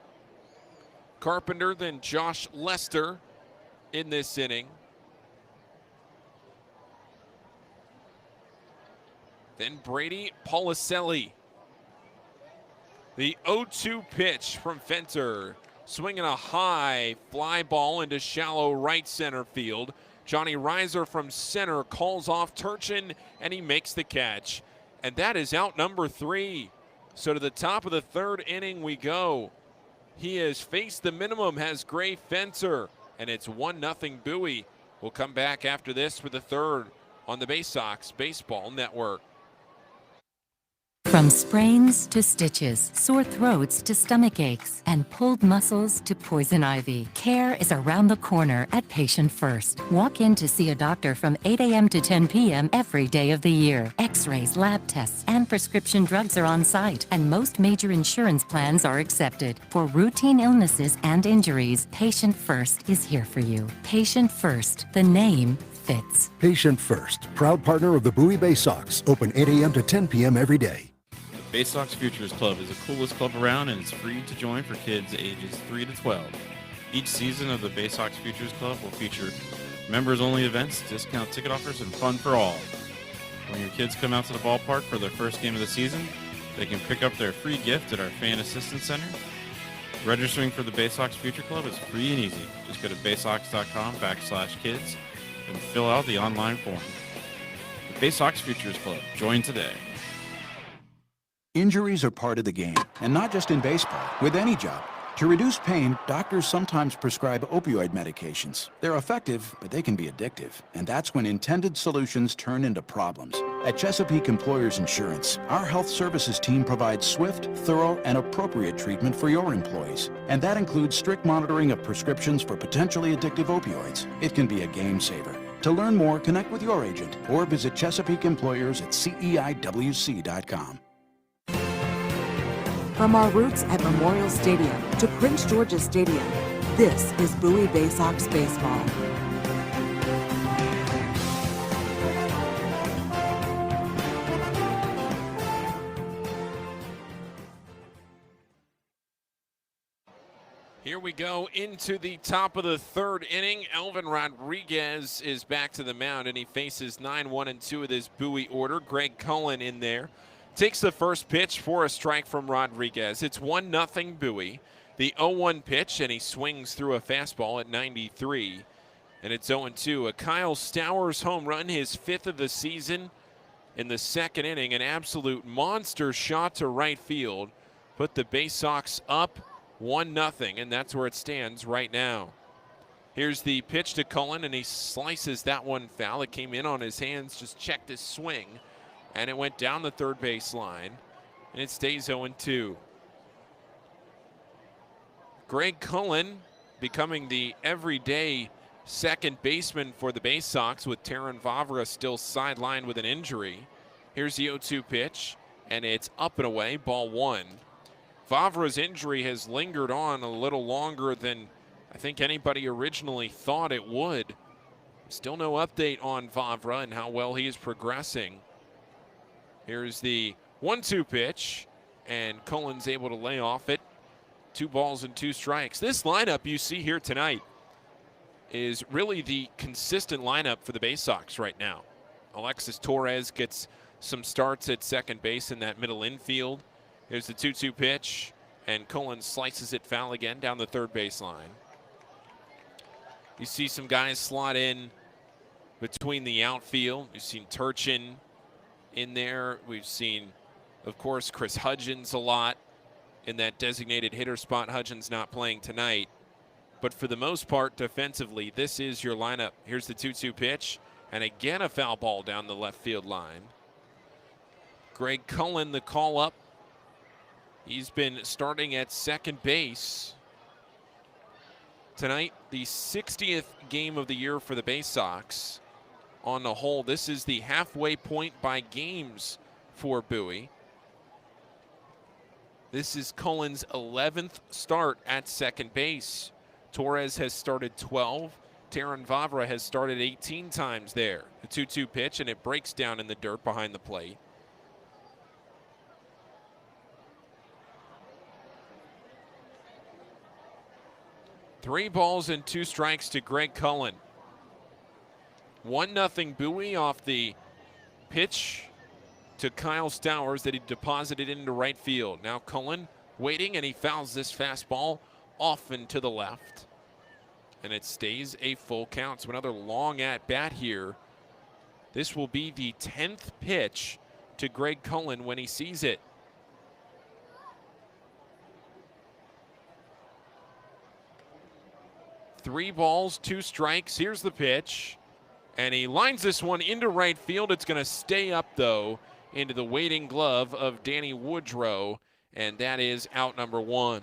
Carpenter, then Josh Lester in this inning. Then Brady Policelli. The 0-2 pitch from Fenter. Swinging a high fly ball into shallow right center field. Johnny Reiser from center calls off Turchin, and he makes the catch. And that is out number 3. So to the top of the 3rd inning we go. He has faced the minimum, has Gray Fenter, and it's 1-0 Bowie. We'll come back after this for the 3rd on the Baysox Baseball Network. From sprains to stitches, sore throats to stomach aches, and pulled muscles to poison ivy, care is around the corner at Patient First. Walk in to see a doctor from 8 a.m. to 10 p.m. every day of the year. X-rays, lab tests, and prescription drugs are on site, and most major insurance plans are accepted. For routine illnesses and injuries, Patient First is here for you. Patient First, the name fits. Patient First, proud partner of the Bowie Baysox. Open 8 a.m. to 10 p.m. every day. Baysox Futures Club is the coolest club around, and it's free to join for kids ages 3 to 12. Each season of the Baysox Futures Club will feature members-only events, discount ticket offers, and fun for all. When your kids come out to the ballpark for their first game of the season, they can pick up their free gift at our Fan Assistance Center. Registering for the Baysox Future Club is free and easy. Just go to baysox.com/kids and fill out the online form. The Baysox Futures Club. Join today. Injuries are part of the game, and not just in baseball, with any job. To reduce pain, doctors sometimes prescribe opioid medications. They're effective, but they can be addictive, and that's when intended solutions turn into problems. At Chesapeake Employers Insurance, our health services team provides swift, thorough, and appropriate treatment for your employees. And that includes strict monitoring of prescriptions for potentially addictive opioids. It can be a game saver. To learn more, connect with your agent or visit Chesapeake Employers at CEIWC.com. From our roots at Memorial Stadium to Prince George's Stadium, this is Bowie Baysox Baseball. Here we go into the top of the 3rd inning. Elvin Rodriguez is back to the mound, and he faces 9-1-2 with his Bowie order. Greg Cullen in there. Takes the first pitch for a strike from Rodriguez. It's 1-0 Bowie. The 0-1 pitch, and he swings through a fastball at 93. And it's 0-2. A Kyle Stowers home run, his 5th of the season in the 2nd inning. An absolute monster shot to right field. Put the Baysox up 1-0, and that's where it stands right now. Here's the pitch to Cullen, and he slices that one foul. It came in on his hands, just checked his swing. And it went down the 3rd base line, and it stays 0-2. Greg Cullen becoming the everyday second baseman for the Baysox, with Terran Vavra still sidelined with an injury. Here's the 0-2 pitch, and it's up and away, ball 1. Vavra's injury has lingered on a little longer than I think anybody originally thought it would. Still no update on Vavra and how well he is progressing. Here's the 1-2 pitch, and Cullen's able to lay off it. 2 balls and 2 strikes. This lineup you see here tonight is really the consistent lineup for the Baysox right now. Alexis Torres gets some starts at second base in that middle infield. Here's the 2-2 pitch, and Cullen slices it foul again down the 3rd base line. You see some guys slot in between the outfield. You've seen Turchin in there. We've seen, of course, Chris Hudgens a lot in that designated hitter spot. Hudgens not playing tonight. But for the most part, defensively, this is your lineup. Here's the 2-2 pitch, and again a foul ball down the left field line. Greg Cullen, the call up. He's been starting at second base. Tonight, the 60th game of the year for the Baysox. on the whole. This is the halfway point by games for Bowie. This is Cullen's 11th start at second base. Torres has started 12. Taron Vavra has started 18 times there. The 2-2 pitch, and it breaks down in the dirt behind the plate. Three balls and 2 strikes to Greg Cullen. 1-0 Bowie off the pitch to Kyle Stowers that he deposited into right field. Now Cullen waiting, and he fouls this fastball off and to the left. And it stays a full count. So another long at bat here. This will be the 10th pitch to Greg Cullen when he sees it. Three balls, 2 strikes. Here's the pitch. And he lines this one into right field. It's going to stay up, though, into the waiting glove of Danny Woodrow. And that is out number 1.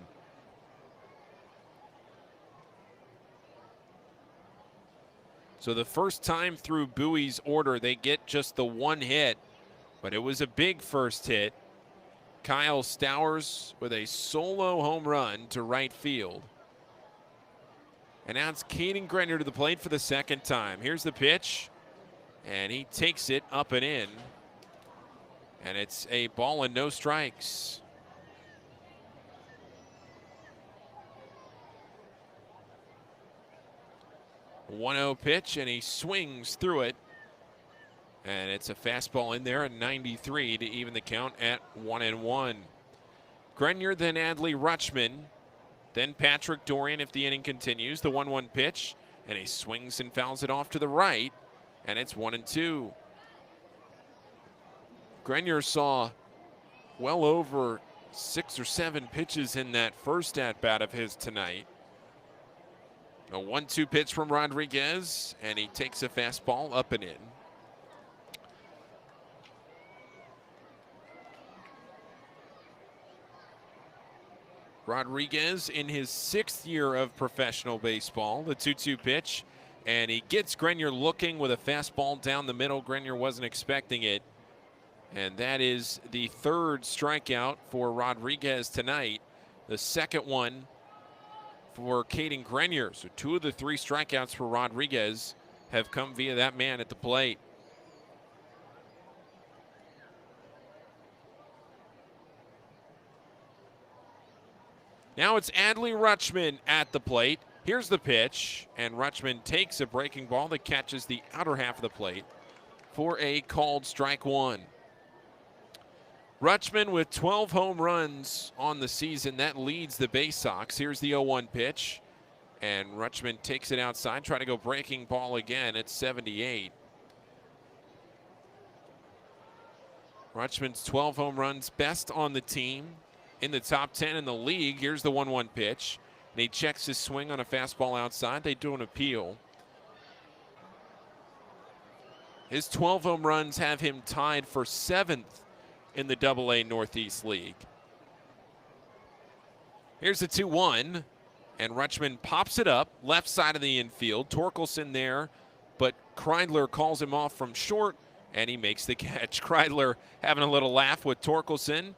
So the first time through Bowie's order, they get just the 1 hit. But it was a big first hit. Kyle Stowers with a solo home run to right field. And now it's Caden Grenier to the plate for the second time. Here's the pitch, and he takes it up and in. And it's a ball and no strikes. A 1-0 pitch, and he swings through it. And it's a fastball in there, a 93 to even the count at 1-1. Grenier, then Adley Rutschman. Then Patrick Dorian if the inning continues. The 1-1 pitch, and he swings and fouls it off to the right, and it's 1-2. Grenier saw well over 6 or 7 pitches in that first at-bat of his tonight. A 1-2 pitch from Rodriguez, and he takes a fastball up and in. Rodriguez in his 6th year of professional baseball. The 2-2 pitch, and he gets Grenier looking with a fastball down the middle. Grenier wasn't expecting it, and that is the 3rd strikeout for Rodriguez tonight. The 2nd one for Caden Grenier. So 2 of the 3 strikeouts for Rodriguez have come via that man at the plate. Now it's Adley Rutschman at the plate. Here's the pitch, and Rutschman takes a breaking ball that catches the outer half of the plate for a called strike 1. Rutschman with 12 home runs on the season. That leads the Baysox. Here's the 0-1 pitch, and Rutschman takes it outside, trying to go breaking ball again at 78. Rutschman's 12 home runs, best on the team. In the top 10 in the league. Here's the 1-1 pitch. And he checks his swing on a fastball outside. They do an appeal. His 12 home runs have him tied for 7th in the AA Northeast League. Here's the 2-1. And Rutschman pops it up, left side of the infield. Torkelson there, but Kreidler calls him off from short, and he makes the catch. Kreidler having a little laugh with Torkelson.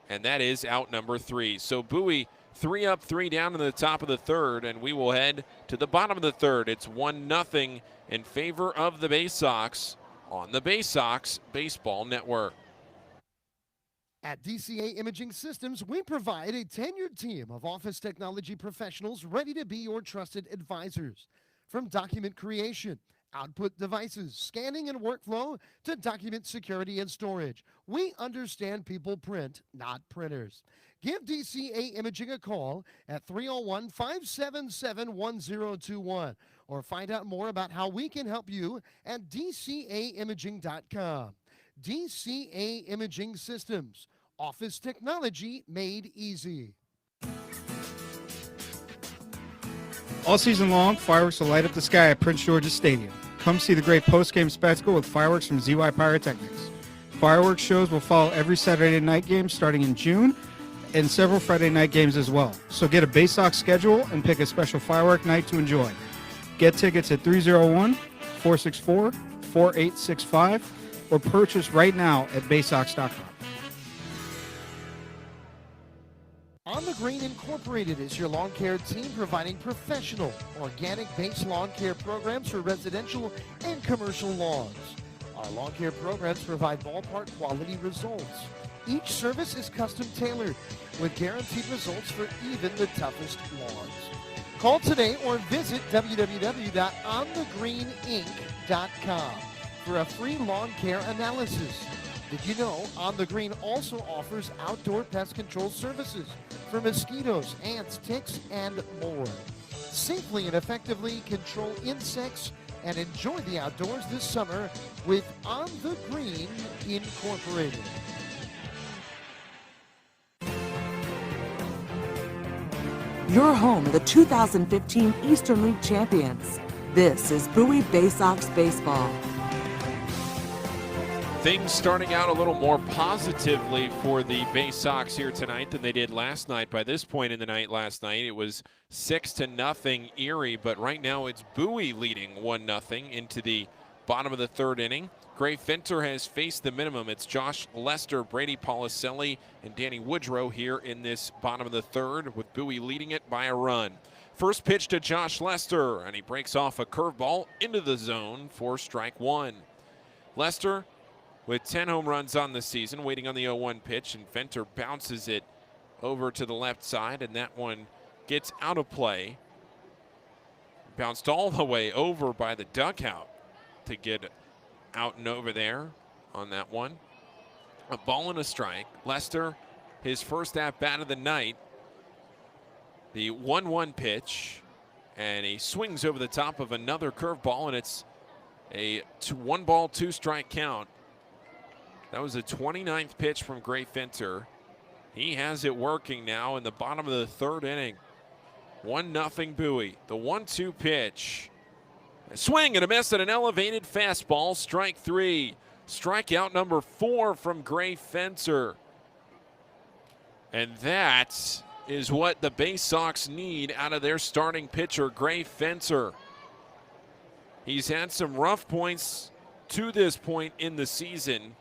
And that is out number 3. So Bowie 3 up, 3 down in the top of the 3rd, and we will head to the bottom of the 3rd. It's 1-0 in favor of the Baysox on the Baysox Baseball Network. At DCA Imaging Systems, we provide a tenured team of office technology professionals ready to be your trusted advisors. From document creation, output devices, scanning and workflow, to document security and storage, we understand people print, not printers. Give DCA Imaging a call at 301-577-1021 or find out more about how we can help you at DCAimaging.com. DCA Imaging Systems, office technology made easy. All season long, fireworks will light up the sky at Prince George's Stadium. Come see the great post-game spectacle with fireworks from ZY Pyrotechnics. Fireworks shows will follow every Saturday night game starting in June and several Friday night games as well. So get a Baysox schedule and pick a special firework night to enjoy. Get tickets at 301-464 888-244-4865 or purchase right now at Baysox.com. On the Green Incorporated is your lawn care team providing professional, organic-based lawn care programs for residential and commercial lawns. Our lawn care programs provide ballpark quality results. Each service is custom tailored with guaranteed results for even the toughest lawns. Call today or visit www.onthegreeninc.com for a free lawn care analysis. Did you know On the Green also offers outdoor pest control services for mosquitoes, ants, ticks, and more? Safely and effectively control insects and enjoy the outdoors this summer with On the Green Incorporated. You're home of the 2015 Eastern League champions. This is Bowie Baysox Baseball. Things starting out a little more positively for the Baysox here tonight than they did last night. By this point in the night last night, it was 6-0 Erie, but right now it's Bowie leading 1-0 into the bottom of the third inning. Gray Fenter has faced the minimum. It's Josh Lester, Brady Policelli, and Danny Woodrow here in this bottom of the third, with Bowie leading it by a run. First pitch to Josh Lester, and he breaks off a curveball into the zone for strike one. Lester with 10 home runs on the season, waiting on the 0-1 pitch, and Fenter bounces it over to the left side, and that one gets out of play. Bounced all the way over by the dugout to get out and over there on that one. A ball and a strike. Lester, his first at-bat of the night. The 1-1 pitch, and he swings over the top of another curveball, and it's a 1-ball, 2-strike count. That was the 29th pitch from Gray Fenter. He has it working now in the bottom of the third inning. 1-0 Bowie. The 1-2 pitch. A swing and a miss at an elevated fastball. Strike three. Strikeout number 4 from Gray Fenter. And that is what the Baysox need out of their starting pitcher, Gray Fenter. He's had some rough points to this point in the season,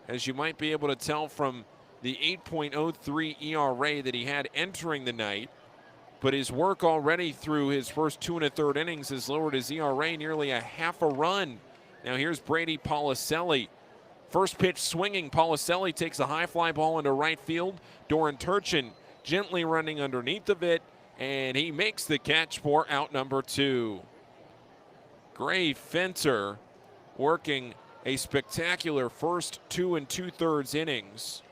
as you might be able to tell from the 8.03 ERA that he had entering the night. But his work already through his first 2 1/3 innings has lowered his ERA nearly a half a run. Now here's Brady Policelli. First pitch swinging. Policelli takes a high fly ball into right field. Doran Turchin gently running underneath of it, and he makes the catch for out number 2. Gray Fenter working a spectacular first 2 2/3 innings.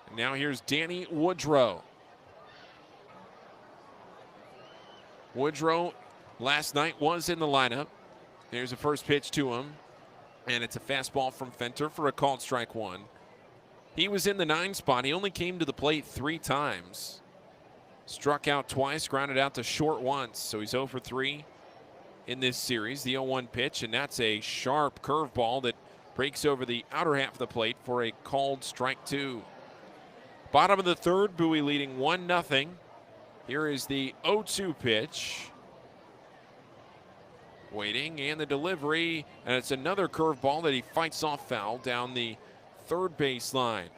And now here's Danny Woodrow. Woodrow last night was in the lineup. There's a first pitch to him, and it's a fastball from Fenter for a called strike one. He was in the 9 spot. He only came to the plate 3 times. Struck out twice, grounded out to short once, so he's 0 for 3 in this series. The 0-1 pitch, and that's a sharp curveball that breaks over the outer half of the plate for a called strike 2. Bottom of the third, Bowie leading 1-0. Here is the 0-2 pitch. Waiting, and the delivery, and it's another curveball that he fights off foul down the third base line.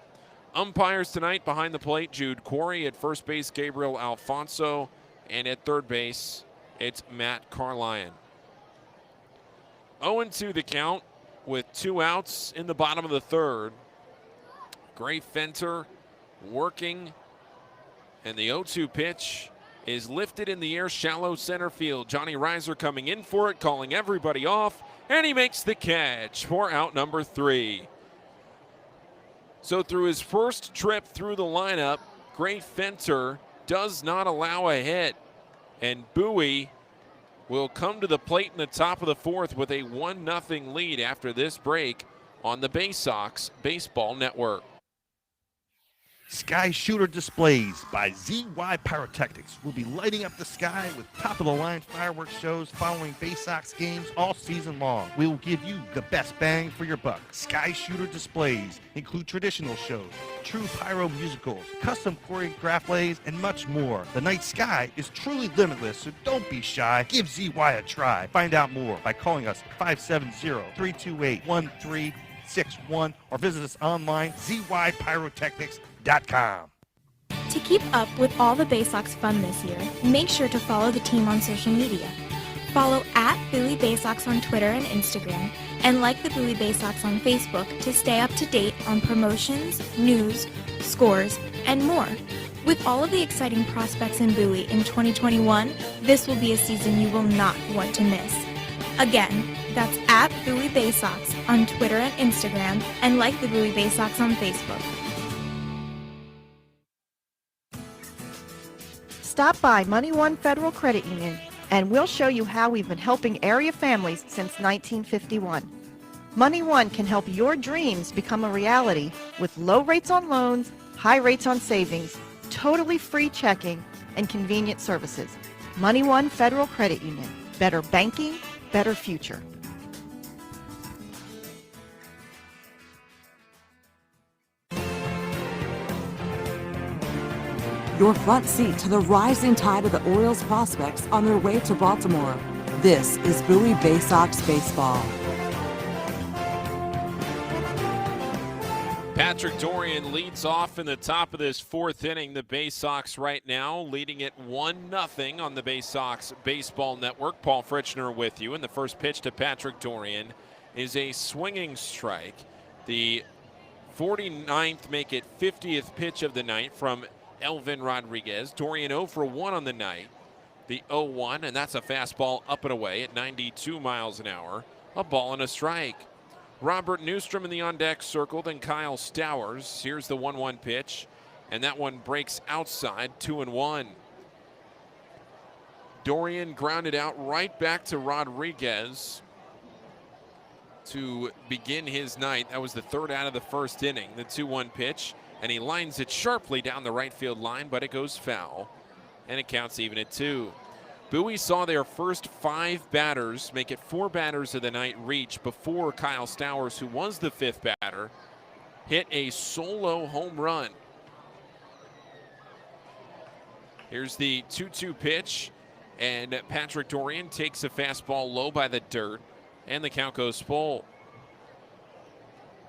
Umpires tonight behind the plate: Jude Quarry. At first base, Gabriel Alfonso, and at third base, it's Matt Carlion. 0-2 the count with 2 outs in the bottom of the third. Gray Fenter working, and the 0-2 pitch is lifted in the air, shallow center field. Johnny Reiser coming in for it, calling everybody off, and he makes the catch for out number 3. So through his first trip through the lineup, Gray Fenter does not allow a hit, and Bowie will come to the plate in the top of the fourth with a 1-0 lead after this break on the Baysox Baseball Network. Sky Shooter Displays by ZY Pyrotechnics will be lighting up the sky with top-of-the-line fireworks shows following Baysox games all season long. We will give you the best bang for your buck. Sky Shooter Displays include traditional shows, true pyro musicals, custom choreographed plays, and much more. The night sky is truly limitless, so don't be shy. Give ZY a try. Find out more by calling us at 570-328-1361 or visit us online, zypyrotechnics.com. To keep up with all the Baysox fun this year, make sure to follow the team on social media. Follow at Bowie Baysox on Twitter and Instagram, and like the Bowie Baysox on Facebook to stay up to date on promotions, news, scores, and more. With all of the exciting prospects in Bowie in 2021, this will be a season you will not want to miss. Again, that's at Bowie Baysox on Twitter and Instagram, and like the Bowie Baysox on Facebook. Stop by Money One Federal Credit Union and we'll show you how we've been helping area families since 1951. Money One can help your dreams become a reality with low rates on loans, high rates on savings, totally free checking, and convenient services. Money One Federal Credit Union. Better banking, better future. Your front seat to the rising tide of the Orioles prospects on their way to Baltimore. This is Bowie Baysox Baseball. Patrick Dorian leads off in the top of this fourth inning. The Baysox right now leading it 1-0 on the Baysox Baseball Network. Paul Fritschner with you. And the first pitch to Patrick Dorian is a swinging strike. The 49th, make it 50th pitch of the night from Elvin Rodriguez. Dorian 0 for 1 on the night. The 0-1, and that's a fastball up and away at 92 miles an hour. A ball and a strike. Robert Newstrom in the on-deck circle, then Kyle Stowers. Here's the 1-1 pitch, and that one breaks outside, 2-1. Dorian grounded out right back to Rodriguez to begin his night. That was the third out of the first inning. The 2-1 pitch, and he lines it sharply down the right field line, but it goes foul, and it counts even at 2. Bowie saw their first 5 batters make it 4 batters of the night reach before Kyle Stowers, who was the 5th batter, hit a solo home run. Here's the 2-2 pitch, and Patrick Dorian takes a fastball low by the dirt, and the count goes full.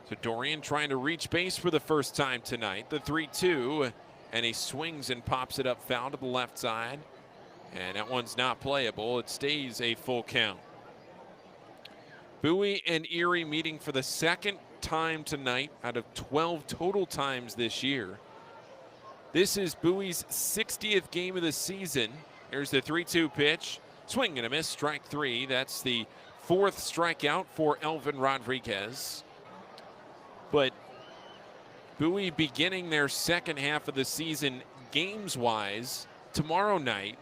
So Dorian trying to reach base for the first time tonight. The 3-2, and he swings and pops it up foul to the left side. And that one's not playable. It stays a full count. Bowie and Erie meeting for the second time tonight out of 12 total times this year. This is Bowie's 60th game of the season. Here's the 3-2 pitch. Swing and a miss, strike 3. That's the 4th strikeout for Elvin Rodriguez. But Bowie beginning their second half of the season games-wise tomorrow night.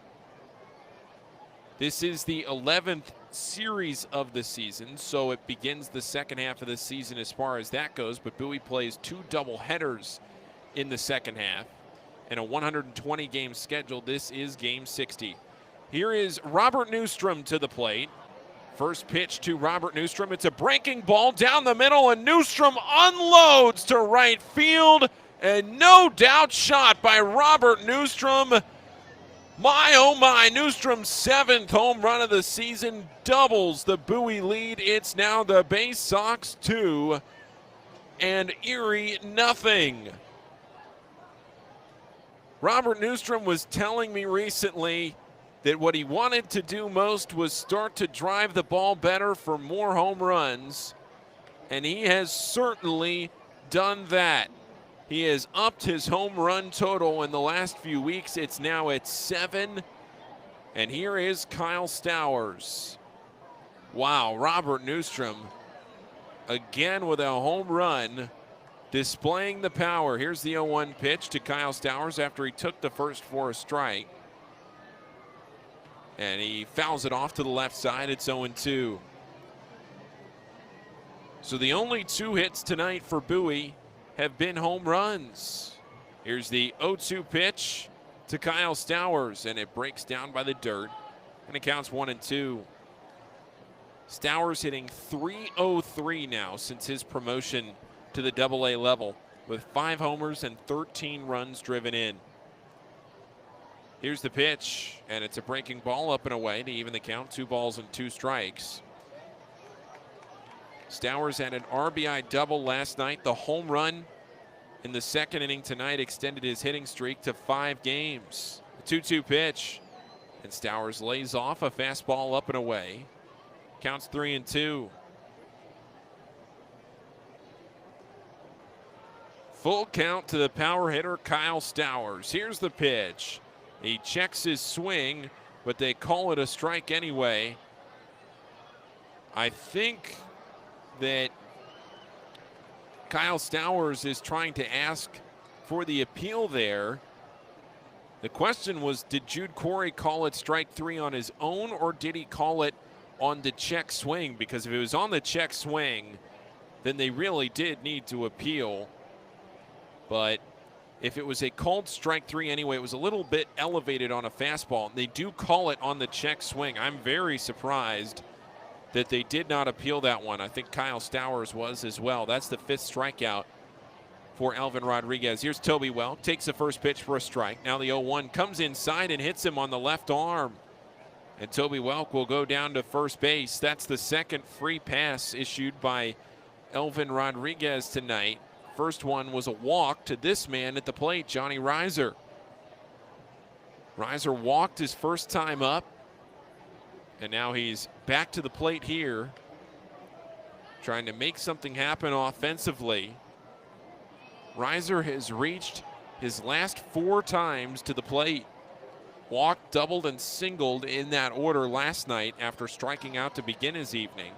This is the 11th series of the season, so it begins the second half of the season as far as that goes, but Bowie plays 2 doubleheaders in the second half. And a 120-game schedule. This is game 60. Here is Robert Newstrom to the plate. First pitch to Robert Newstrom. It's a breaking ball down the middle, and Newstrom unloads to right field. And no doubt shot by Robert Newstrom. My, oh my, Newstrom's 7th home run of the season doubles the Bowie lead. It's now the Baysox 2 and Erie nothing. Robert Newstrom was telling me recently that what he wanted to do most was start to drive the ball better for more home runs, and he has certainly done that. He has upped his home run total in the last few weeks. It's now at 7, and here is Kyle Stowers. Wow, Robert Newstrom again with a home run, displaying the power. Here's the 0-1 pitch to Kyle Stowers after he took the first for a strike. And he fouls it off to the left side. It's 0-2. So the only 2 hits tonight for Bowie have been home runs. Here's the 0-2 pitch to Kyle Stowers, and it breaks down by the dirt, and it counts 1-2. Stowers hitting .303 now since his promotion to the AA level, with 5 homers and 13 runs driven in. Here's the pitch, and it's a breaking ball up and away to even the count, 2 balls and 2 strikes. Stowers had an RBI double last night. The home run in the second inning tonight extended his hitting streak to 5 games. The 2-2 pitch, and Stowers lays off a fastball up and away. Counts 3-2. Full count to the power hitter Kyle Stowers. Here's the pitch. He checks his swing, but they call it a strike anyway. I think that Kyle Stowers is trying to ask for the appeal there. The question was, did Jude Corey call it strike 3 on his own, or did he call it on the check swing? Because if it was on the check swing, then they really did need to appeal. But if it was a called strike 3 anyway, it was a little bit elevated on a fastball. They do call it on the check swing. I'm very surprised that they did not appeal that one. I think Kyle Stowers was as well. That's the 5th strikeout for Alvin Rodriguez. Here's Toby Welk, takes the first pitch for a strike. Now the 0-1 comes inside and hits him on the left arm. And Toby Welk will go down to first base. That's the second free pass issued by Alvin Rodriguez tonight. First one was a walk to this man at the plate, Johnny Reiser. Reiser walked his first time up, and now he's back to the plate here, trying to make something happen offensively. Reiser has reached his last 4 times to the plate. Walked, doubled, and singled in that order last night after striking out to begin his evening.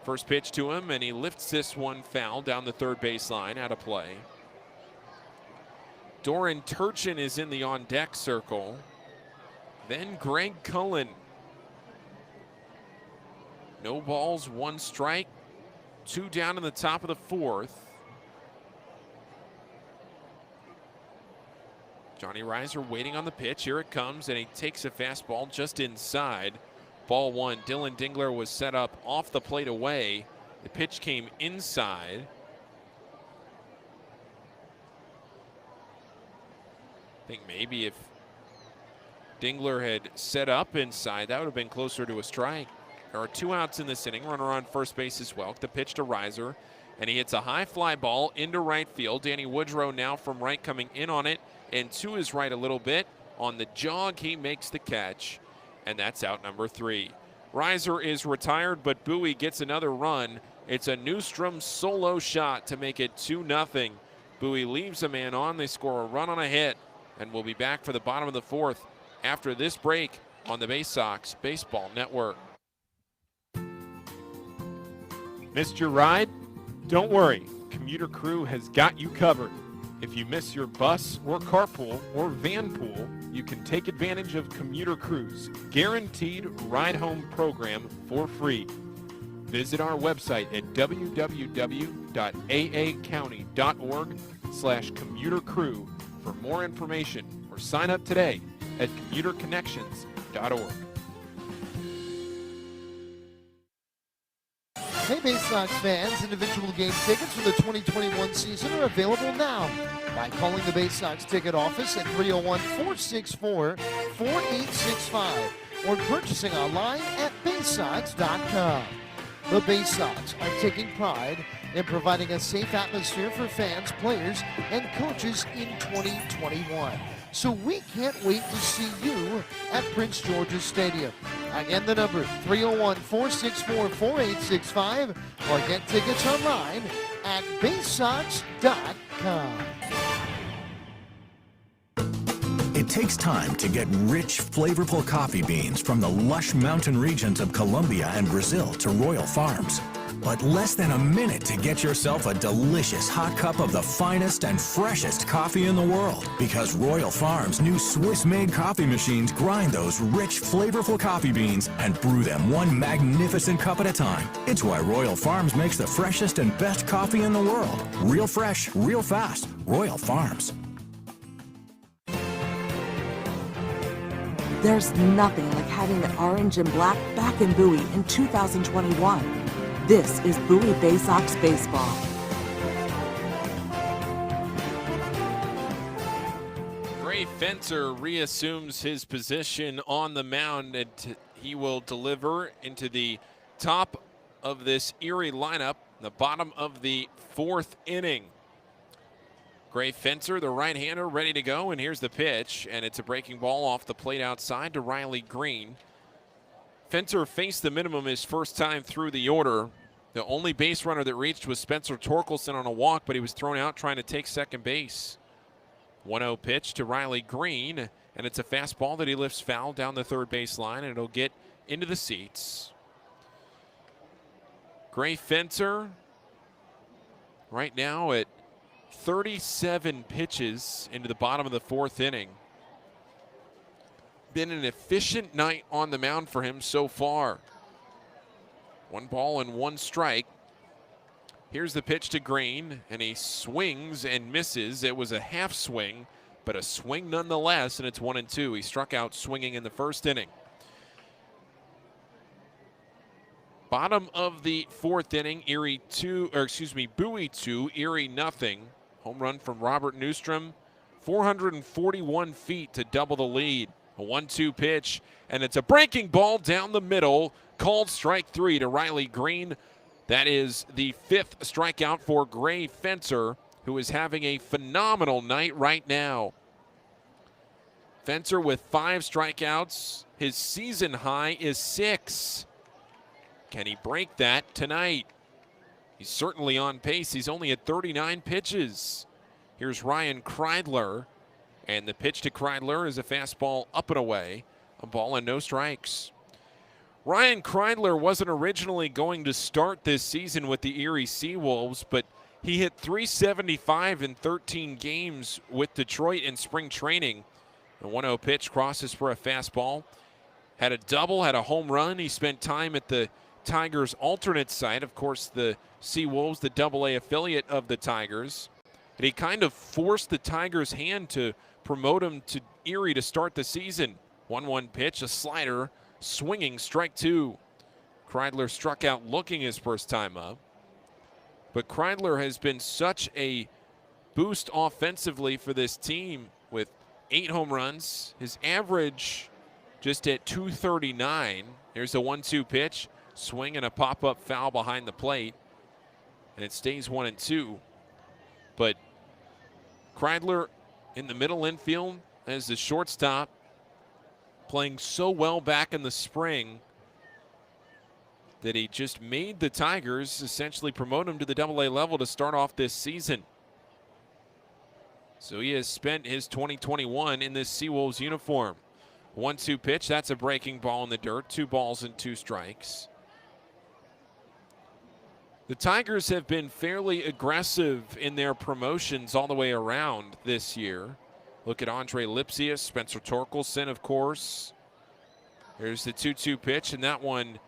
First pitch to him, and he lifts this one foul down the third baseline, out of play. Doran Turchin is in the on-deck circle. Then Greg Cullen. No balls, 1 strike, 2 down in the top of the 4th. Johnny Reiser waiting on the pitch. Here it comes, and he takes a fastball just inside. Ball 1. Dylan Dingler was set up off the plate away. The pitch came inside. I think maybe if Dingler had set up inside, that would have been closer to a strike. There are 2 outs in this inning. Runner on first base is Welk. The pitch to Reiser, and he hits a high fly ball into right field. Danny Woodrow now from right coming in on it, and to his right a little bit. On the jog, he makes the catch, and that's out number 3. Reiser is retired, but Bowie gets another run. It's a Newstrom solo shot to make it 2-0. Bowie leaves a man on. They score a run on a hit, and we'll be back for the bottom of the 4th after this break on the Baysox Baseball Network. Missed your ride? Don't worry, Commuter Crew has got you covered. If you miss your bus or carpool or van pool, you can take advantage of Commuter Crew's guaranteed ride-home program for free. Visit our website at www.aacounty.org/commutercrew for more information, or sign up today at commuterconnections.org. Hey Baysox fans, individual game tickets for the 2021 season are available now by calling the Baysox ticket office at 301-464-4865 or purchasing online at baysox.com. The Baysox are taking pride in providing a safe atmosphere for fans, players, and coaches in 2021. So we can't wait to see you at Prince George's Stadium. Again, the number 301-464-4865 or get tickets online at baysox.com. It takes time to get rich, flavorful coffee beans from the lush mountain regions of Colombia and Brazil to Royal Farms. But less than a minute to get yourself a delicious hot cup of the finest and freshest coffee in the world. Because Royal Farms' new Swiss-made coffee machines grind those rich, flavorful coffee beans and brew them one magnificent cup at a time. It's why Royal Farms makes the freshest and best coffee in the world. Real fresh, real fast. Royal Farms. There's nothing like having the orange and black back in Bowie in 2021. This is Bowie Baysox Baseball. Gray Fenter reassumes his position on the mound, and he will deliver into the top of this Erie lineup, the bottom of the 4th inning. Gray Fenter, the right-hander, ready to go, and here's the pitch, and it's a breaking ball off the plate outside to Riley Green. Fenter faced the minimum his first time through the order. The only base runner that reached was Spencer Torkelson on a walk, but he was thrown out trying to take second base. 1-0 pitch to Riley Green, and it's a fastball that he lifts foul down the third base line, and it'll get into the seats. Gray Fenter right now at 37 pitches into the bottom of the 4th inning. Been an efficient night on the mound for him so far. 1 ball and 1 strike. Here's the pitch to Green, and he swings and misses. It was a half swing, but a swing nonetheless, and it's 1-2. He struck out swinging in the 1st inning. Bottom of the 4th inning, Bowie 2, Erie nothing. Home run from Robert Newstrom, 441 feet to double the lead. A 1-2 pitch, and it's a breaking ball down the middle, called strike 3 to Riley Green. That is the 5th strikeout for Gray Fenter, who is having a phenomenal night right now. Fenter with 5 strikeouts. His season high is 6. Can he break that tonight? He's certainly on pace. He's only at 39 pitches. Here's Ryan Kreidler, and the pitch to Kreidler is a fastball up and away, a ball and no strikes. Ryan Kreidler wasn't originally going to start this season with the Erie Seawolves, but he hit .375 in 13 games with Detroit in spring training. The 1-0 pitch crosses for a fastball. Had a double, had a home run. He spent time at the Tigers' alternate site. Of course, the Seawolves, the AA affiliate of the Tigers. And he kind of forced the Tigers' hand to promote him to Erie to start the season. 1-1 pitch, a slider, swinging, strike 2. Kreidler struck out looking his first time up. But Kreidler has been such a boost offensively for this team with 8 home runs. His average just at .239. There's a 1-2 pitch, swing and a pop-up foul behind the plate. And it stays 1-2. But Kreidler in the middle infield as the shortstop, playing so well back in the spring that he just made the Tigers essentially promote him to the AA level to start off this season. So he has spent his 2021 in this Seawolves uniform. 1-2 pitch, that's a breaking ball in the dirt. 2 balls and 2 strikes. The Tigers have been fairly aggressive in their promotions all the way around this year. Look at Andre Lipsius, Spencer Torkelson, of course. Here's the 2-2 pitch, and that one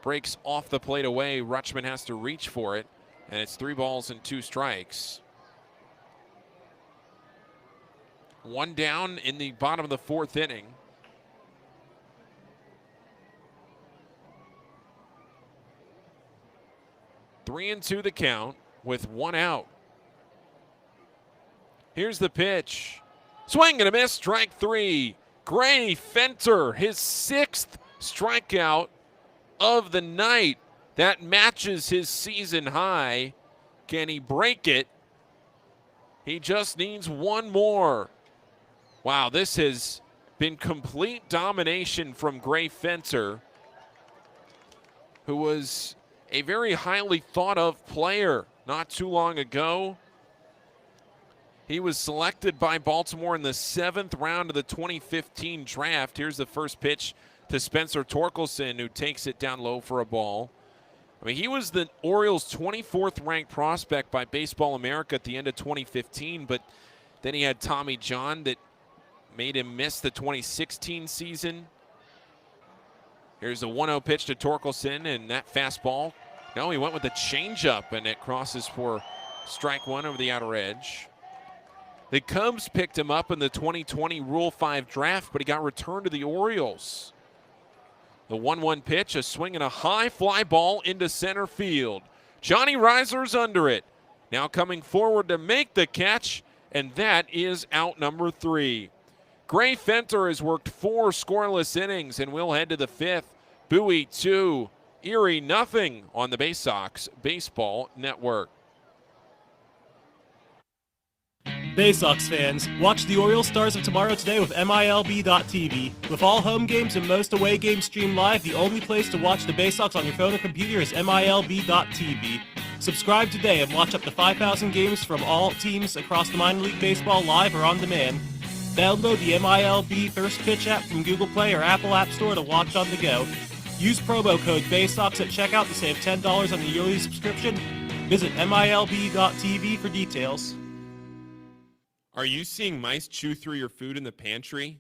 breaks off the plate away. Rutschman has to reach for it, and it's 3 balls and 2 strikes. 1 down in the bottom of the 4th inning. Three and 2 the count with 1 out. Here's the pitch. Swing and a miss, strike 3. Gray Fenter, his 6th strikeout of the night. That matches his season high. Can he break it? He just needs 1 more. Wow, this has been complete domination from Gray Fenter, who was a very highly thought of player not too long ago. He was selected by Baltimore in the 7th round of the 2015 draft. Here's the first pitch to Spencer Torkelson, who takes it down low for a ball. I mean, he was the Orioles' 24th ranked prospect by Baseball America at the end of 2015, but then he had Tommy John that made him miss the 2016 season. Here's a 1-0 pitch to Torkelson, and that fastball. No, he went with the changeup, and it crosses for strike 1 over the outer edge. The Cubs picked him up in the 2020 Rule 5 draft, but he got returned to the Orioles. The 1-1 pitch, a swing and a high fly ball into center field. Johnny Reiser's under it. Now coming forward to make the catch, and that is out number 3. Gray Fenter has worked 4 scoreless innings, and we'll head to the 5th. Bowie 2, Erie nothing on the Baysox Baseball Network. Baysox fans, watch the Orioles Stars of Tomorrow today with MILB.TV. With all home games and most away games streamed live, the only place to watch the Baysox on your phone or computer is MILB.TV. Subscribe today and watch up to 5,000 games from all teams across the minor league baseball live or on demand. Download the MILB First Pitch app from Google Play or Apple App Store to watch on the go. Use promo code Baysox at checkout to save $10 on the yearly subscription. Visit MILB.TV for details. Are you seeing mice chew through your food in the pantry?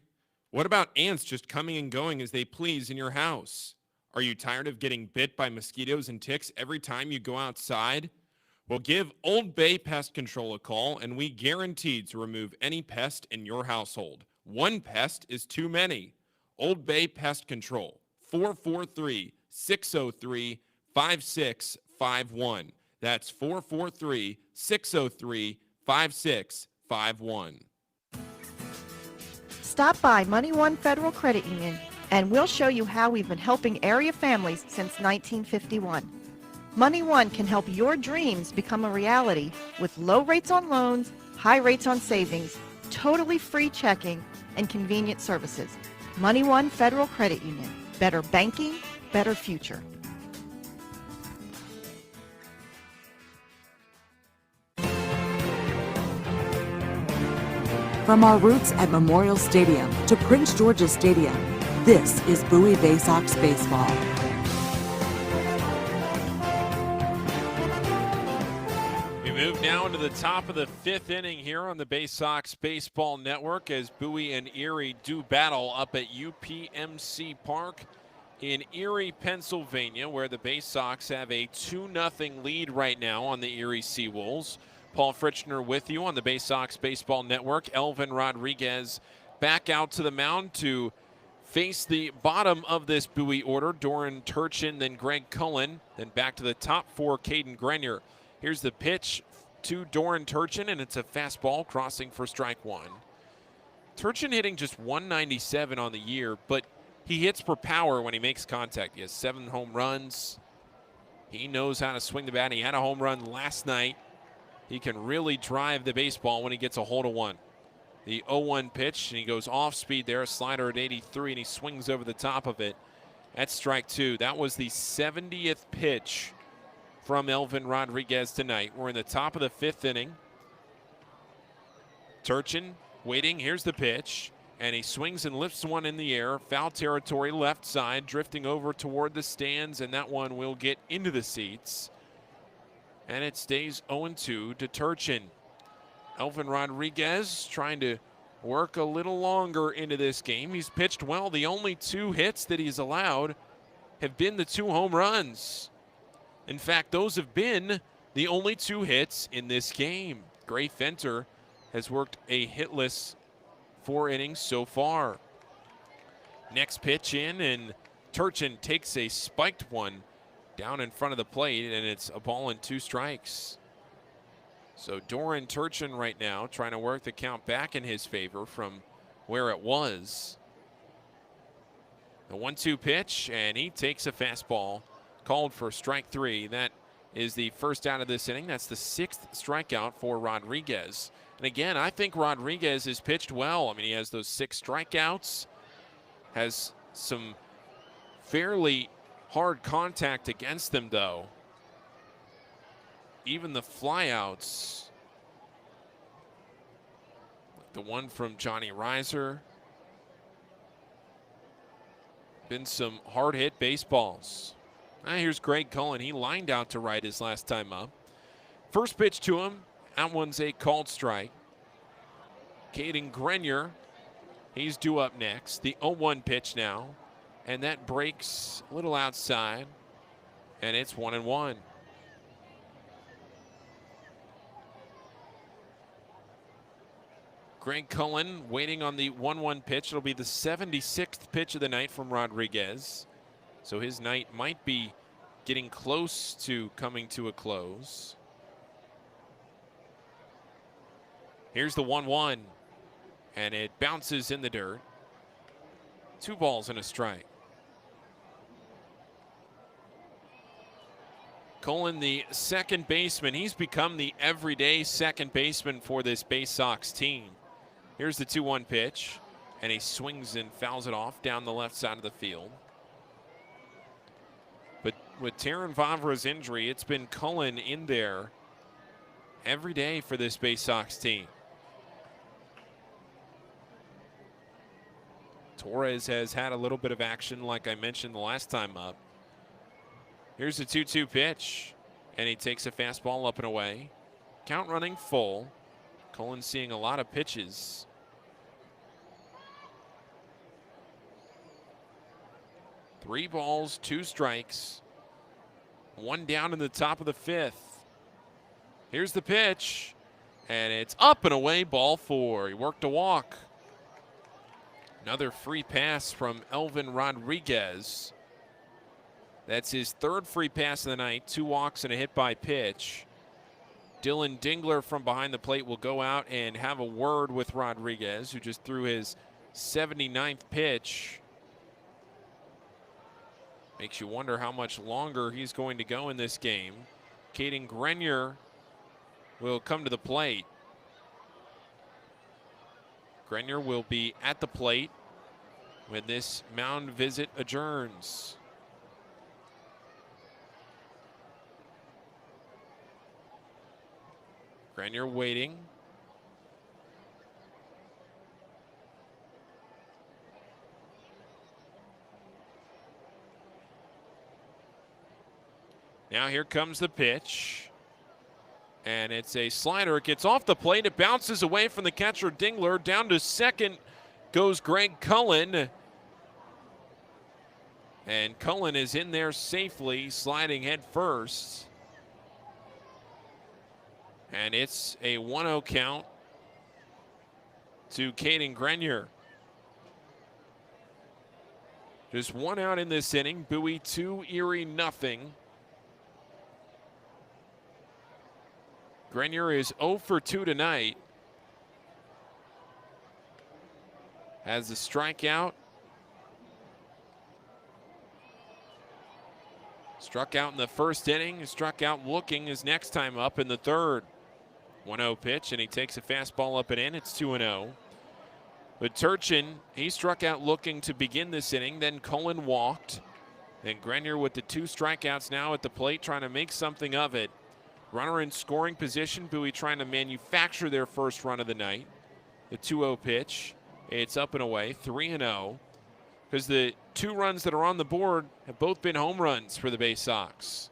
What about ants just coming and going as they please in your house? Are you tired of getting bit by mosquitoes and ticks every time you go outside? Well, give Old Bay Pest Control a call, and we guarantee to remove any pest in your household. One pest is too many. Old Bay Pest Control, 443-603-5651. That's 443-603-5651. Stop by Money One Federal Credit Union and we'll show you how we've been helping area families since 1951. Money One can help your dreams become a reality with low rates on loans, high rates on savings, totally free checking, and convenient services. Money One Federal Credit Union. Better banking, better future. From our roots at Memorial Stadium to Prince George's Stadium, this is Bowie Baysox Baseball. We move now into the top of the 5th inning here on the Baysox Baseball Network as Bowie and Erie do battle up at UPMC Park in Erie, Pennsylvania, where the Baysox have a 2-0 lead right now on the Erie Seawolves. Paul Fritschner with you on the Baysox Baseball Network. Elvin Rodriguez back out to the mound to face the bottom of this Bowie order. Doran Turchin, then Greg Cullen, then back to the top 4, Caden Grenier. Here's the pitch to Doran Turchin, and it's a fastball crossing for strike 1. Turchin hitting just 197 on the year, but he hits for power when he makes contact. He has 7 home runs. He knows how to swing the bat. He had a home run last night. He can really drive the baseball when he gets a hold of one. The 0-1 pitch, and he goes off speed there, a slider at 83, and he swings over the top of it. That's strike 2. That was the 70th pitch from Elvin Rodriguez tonight. We're in the top of the 5th inning. Turchin waiting. Here's the pitch, and he swings and lifts one in the air. Foul territory left side, drifting over toward the stands, and that one will get into the seats. And it stays 0-2 to Turchin. Elvin Rodriguez trying to work a little longer into this game. He's pitched well. The only 2 hits that he's allowed have been the 2 home runs. In fact, those have been the only 2 hits in this game. Gray Fenter has worked a hitless 4 innings so far. Next pitch in, and Turchin takes a spiked one down in front of the plate, and it's a ball and 2 strikes. So Doran Turchin right now trying to work the count back in his favor from where it was. The 1-2 pitch, and he takes a fastball called for strike 3. That is the first out of this inning. That's the 6th strikeout for Rodriguez. And again, I think Rodriguez has pitched well. I mean, he has those 6 strikeouts, has some fairly hard contact against them, though. Even the flyouts, like the one from Johnny Reiser, been some hard hit baseballs. Here's Greg Cullen. He lined out to right his last time up. First pitch to him. That one's a called strike. Caden Grenier, he's due up next. The 0-1 pitch now. And that breaks a little outside, and it's 1-1. Greg Cullen waiting on the 1-1 pitch. It'll be the 76th pitch of the night from Rodriguez. So his night might be getting close to coming to a close. Here's the 1-1, and it bounces in the dirt. 2 balls and a strike. Cullen, the second baseman, he's become the everyday second baseman for this Baysox team. Here's the 2-1 pitch, and he swings and fouls it off down the left side of the field. But with Taron Vavra's injury, it's been Cullen in there every day for this Baysox team. Torres has had a little bit of action, like I mentioned the last time up. Here's the 2-2 pitch, and he takes a fastball up and away. Count running full. Cullen seeing a lot of pitches. Three balls, 2 strikes. 1 down in the top of the 5th. Here's the pitch, and it's up and away, ball 4. He worked a walk. Another free pass from Elvin Rodriguez. That's his 3rd free pass of the night. 2 walks and a hit by pitch. Dylan Dingler from behind the plate will go out and have a word with Rodriguez, who just threw his 79th pitch. Makes you wonder how much longer he's going to go in this game. Caden Grenier will come to the plate. Grenier will be at the plate when this mound visit adjourns. Grenier waiting. Now here comes the pitch. And it's a slider. It gets off the plate. It bounces away from the catcher Dingler. Down to second goes Greg Cullen. And Cullen is in there safely, sliding head first. And it's a 1-0 count to Caden Grenier. Just 1 out in this inning. Bowie 2, Erie nothing. Grenier is 0 for 2 tonight. Has the strikeout. Struck out in the first inning. Struck out looking his next time up in the 3rd. 1-0 pitch, and he takes a fastball up and in. It's 2-0. But Turchin, he struck out looking to begin this inning. Then Cullen walked. Then Grenier with the 2 strikeouts now at the plate, trying to make something of it. Runner in scoring position. Bowie trying to manufacture their first run of the night. The 2-0 pitch. It's up and away. 3-0. Because the 2 runs that are on the board have both been home runs for the Baysox.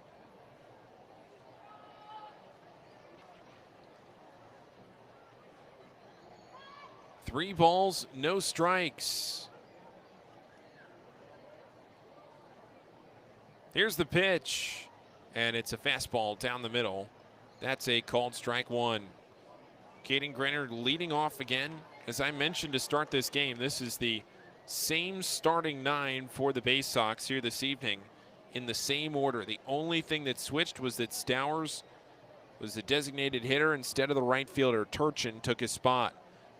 Three balls, no strikes. Here's the pitch, and it's a fastball down the middle. That's a called strike 1. Caden Grenier leading off again. As I mentioned to start this game, this is the same starting 9 for the Baysox here this evening in the same order. The only thing that switched was that Stowers was the designated hitter instead of the right fielder. Turchin took his spot.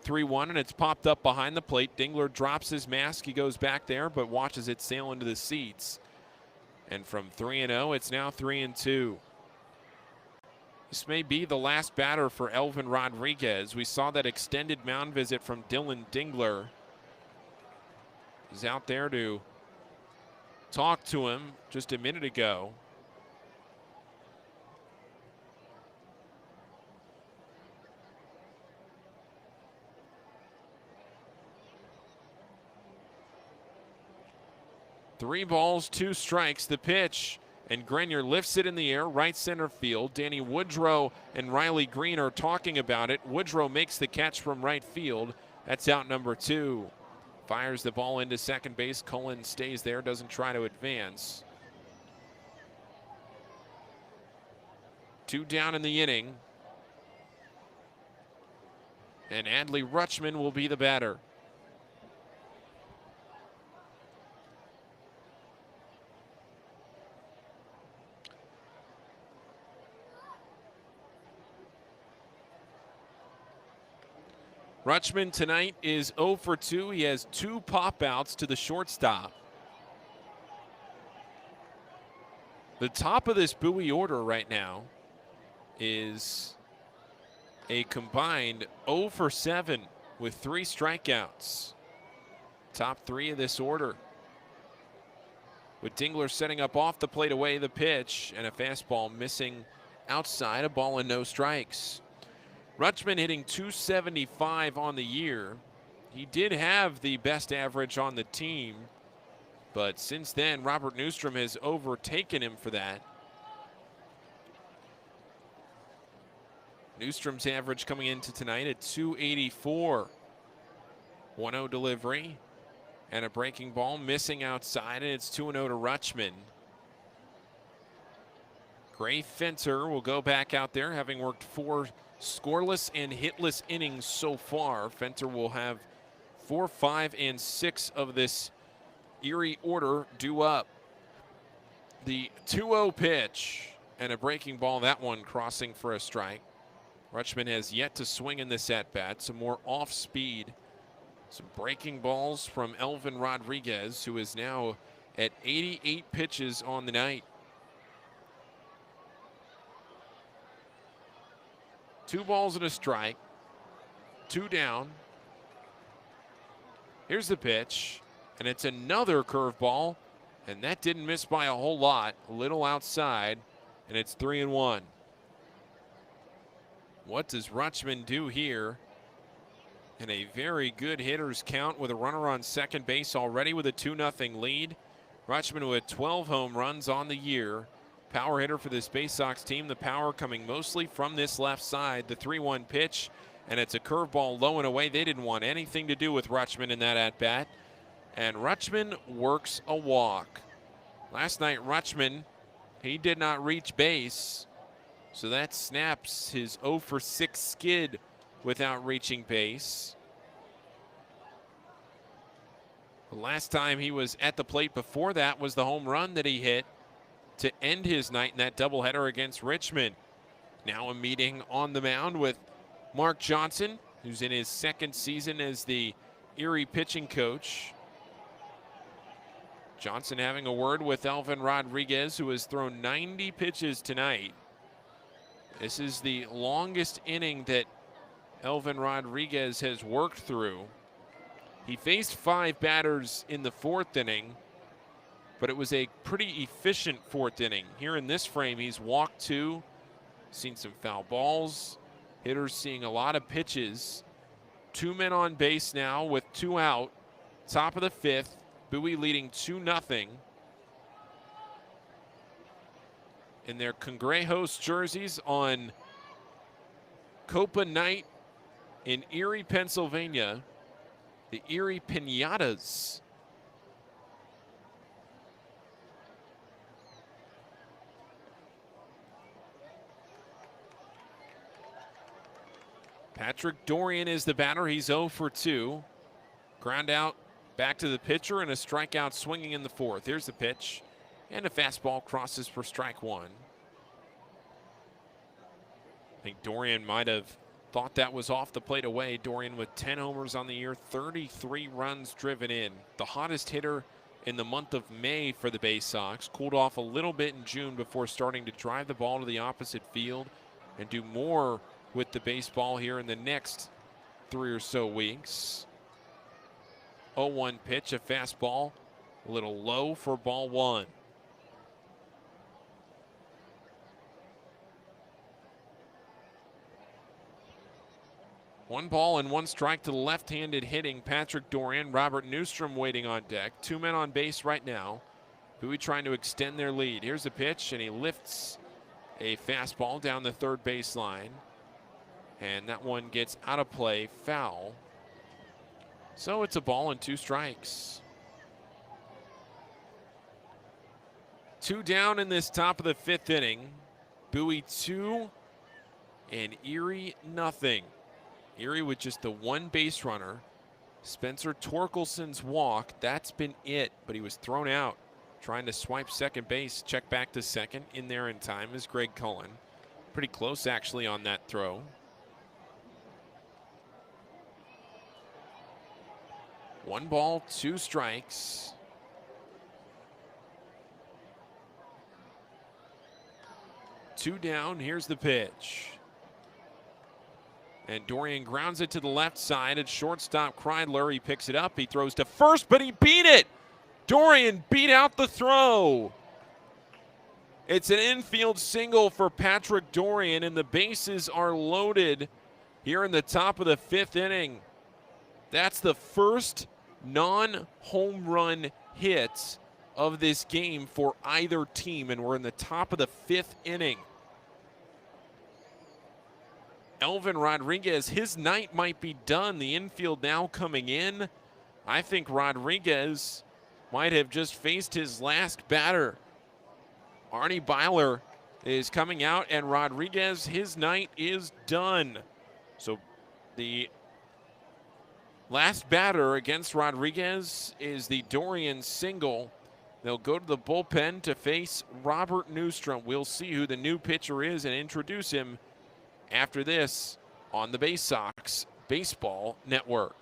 3-1, and it's popped up behind the plate. Dingler drops his mask. He goes back there, but watches it sail into the seats. And from 3-0, it's now 3-2. This may be the last batter for Elvin Rodriguez. We saw that extended mound visit from Dylan Dingler. He's out there to talk to him just a minute ago. Three balls, 2 strikes. The pitch, and Grenier lifts it in the air, right center field. Danny Woodrow and Riley Green are talking about it. Woodrow makes the catch from right field. That's out number 2. Fires the ball into second base. Cullen stays there, doesn't try to advance. 2 down in the inning. And Adley Rutschman will be the batter. Rutschman tonight is 0 for 2. He has 2 pop-outs to the shortstop. The top of this Bowie order right now is a combined 0 for 7 with 3 strikeouts. Top 3 of this order. With Dingler setting up off the plate away the pitch and a fastball missing outside, a ball and no strikes. Rutschman hitting .275 on the year. He did have the best average on the team, but since then, Robert Newstrom has overtaken him for that. Newstrom's average coming into tonight at .284. 1-0 delivery and a breaking ball missing outside, and it's 2-0 to Rutschman. Gray Fenter will go back out there, having worked 4 scoreless and hitless innings so far. Fenter will have 4, 5, and 6 of this Erie order due up. The 2-0 pitch and a breaking ball, that one crossing for a strike. Rutschman has yet to swing in this at-bat. Some more off-speed. Some breaking balls from Elvin Rodriguez, who is now at 88 pitches on the night. 2 balls and a strike. 2 down. Here's the pitch, and it's another curveball, and that didn't miss by a whole lot. A little outside, and it's 3-1. What does Rutschman do here? And a very good hitter's count with a runner on second base already with a 2-0 lead. Rutschman with 12 home runs on the year. Power hitter for this Baysox team. The power coming mostly from this left side. The 3-1 pitch, and it's a curveball low and away. They didn't want anything to do with Rutschman in that at-bat. And Rutschman works a walk. Last night, Rutschman, he did not reach base. So that snaps his 0 for 6 skid without reaching base. The last time he was at the plate before that was the home run that he hit to end his night in that doubleheader against Richmond. Now a meeting on the mound with Mark Johnson, who's in his 2nd season as the Erie pitching coach. Johnson having a word with Elvin Rodriguez, who has thrown 90 pitches tonight. This is the longest inning that Elvin Rodriguez has worked through. He faced 5 batters in the 4th inning, but it was a pretty efficient 4th inning. Here in this frame, he's walked 2, seen some foul balls, hitters seeing a lot of pitches. 2 men on base now with 2 out. Top of the 5th, Bowie leading 2-0. In their Congrejos jerseys on Copa night in Erie, Pennsylvania, the Erie Piñatas. Patrick Dorian is the batter. He's 0 for 2. Ground out back to the pitcher and a strikeout swinging in the 4th. Here's the pitch. And a fastball crosses for strike 1. I think Dorian might have thought that was off the plate away. Dorian with 10 homers on the year, 33 runs driven in. The hottest hitter in the month of May for the Baysox. Cooled off a little bit in June before starting to drive the ball to the opposite field and do more with the baseball here in the next 3 or so weeks. 0-1 pitch, a fastball, a little low for ball 1. One ball and 1 strike to the left-handed hitting Patrick Dorian. Robert Newstrom waiting on deck. 2 men on base right now. Bowie trying to extend their lead. Here's a pitch, and he lifts a fastball down the 3rd baseline. And that one gets out of play, foul. So it's a ball and 2 strikes. 2 down in this top of the 5th inning. Bowie 2 and Erie nothing. Erie with just the one base runner. Spencer Torkelson's walk, that's been it, but he was thrown out trying to swipe second base. Check back to second. In there in time is Greg Cullen. Pretty close actually on that throw. One ball, two strikes. Two down, here's the pitch. And Dorian grounds it to the left side at shortstop Kreidler. He picks it up, he throws to first, but he beat it. Dorian beat out the throw. It's an infield single for Patrick Dorian, and the bases are loaded here in the top of the fifth inning. That's the first non-home run hit of this game for either team, and we're in the top of the fifth inning. Elvin Rodriguez, his night might be done. The infield now coming in. I think Rodriguez might have just faced his last batter. Arnie Byler is coming out, and Rodriguez, his night is done. So the last batter against Rodriguez is the Dorian single. They'll go to the bullpen to face Robert Newstrom. We'll see who the new pitcher is and introduce him after this on the Baysox Baseball Network.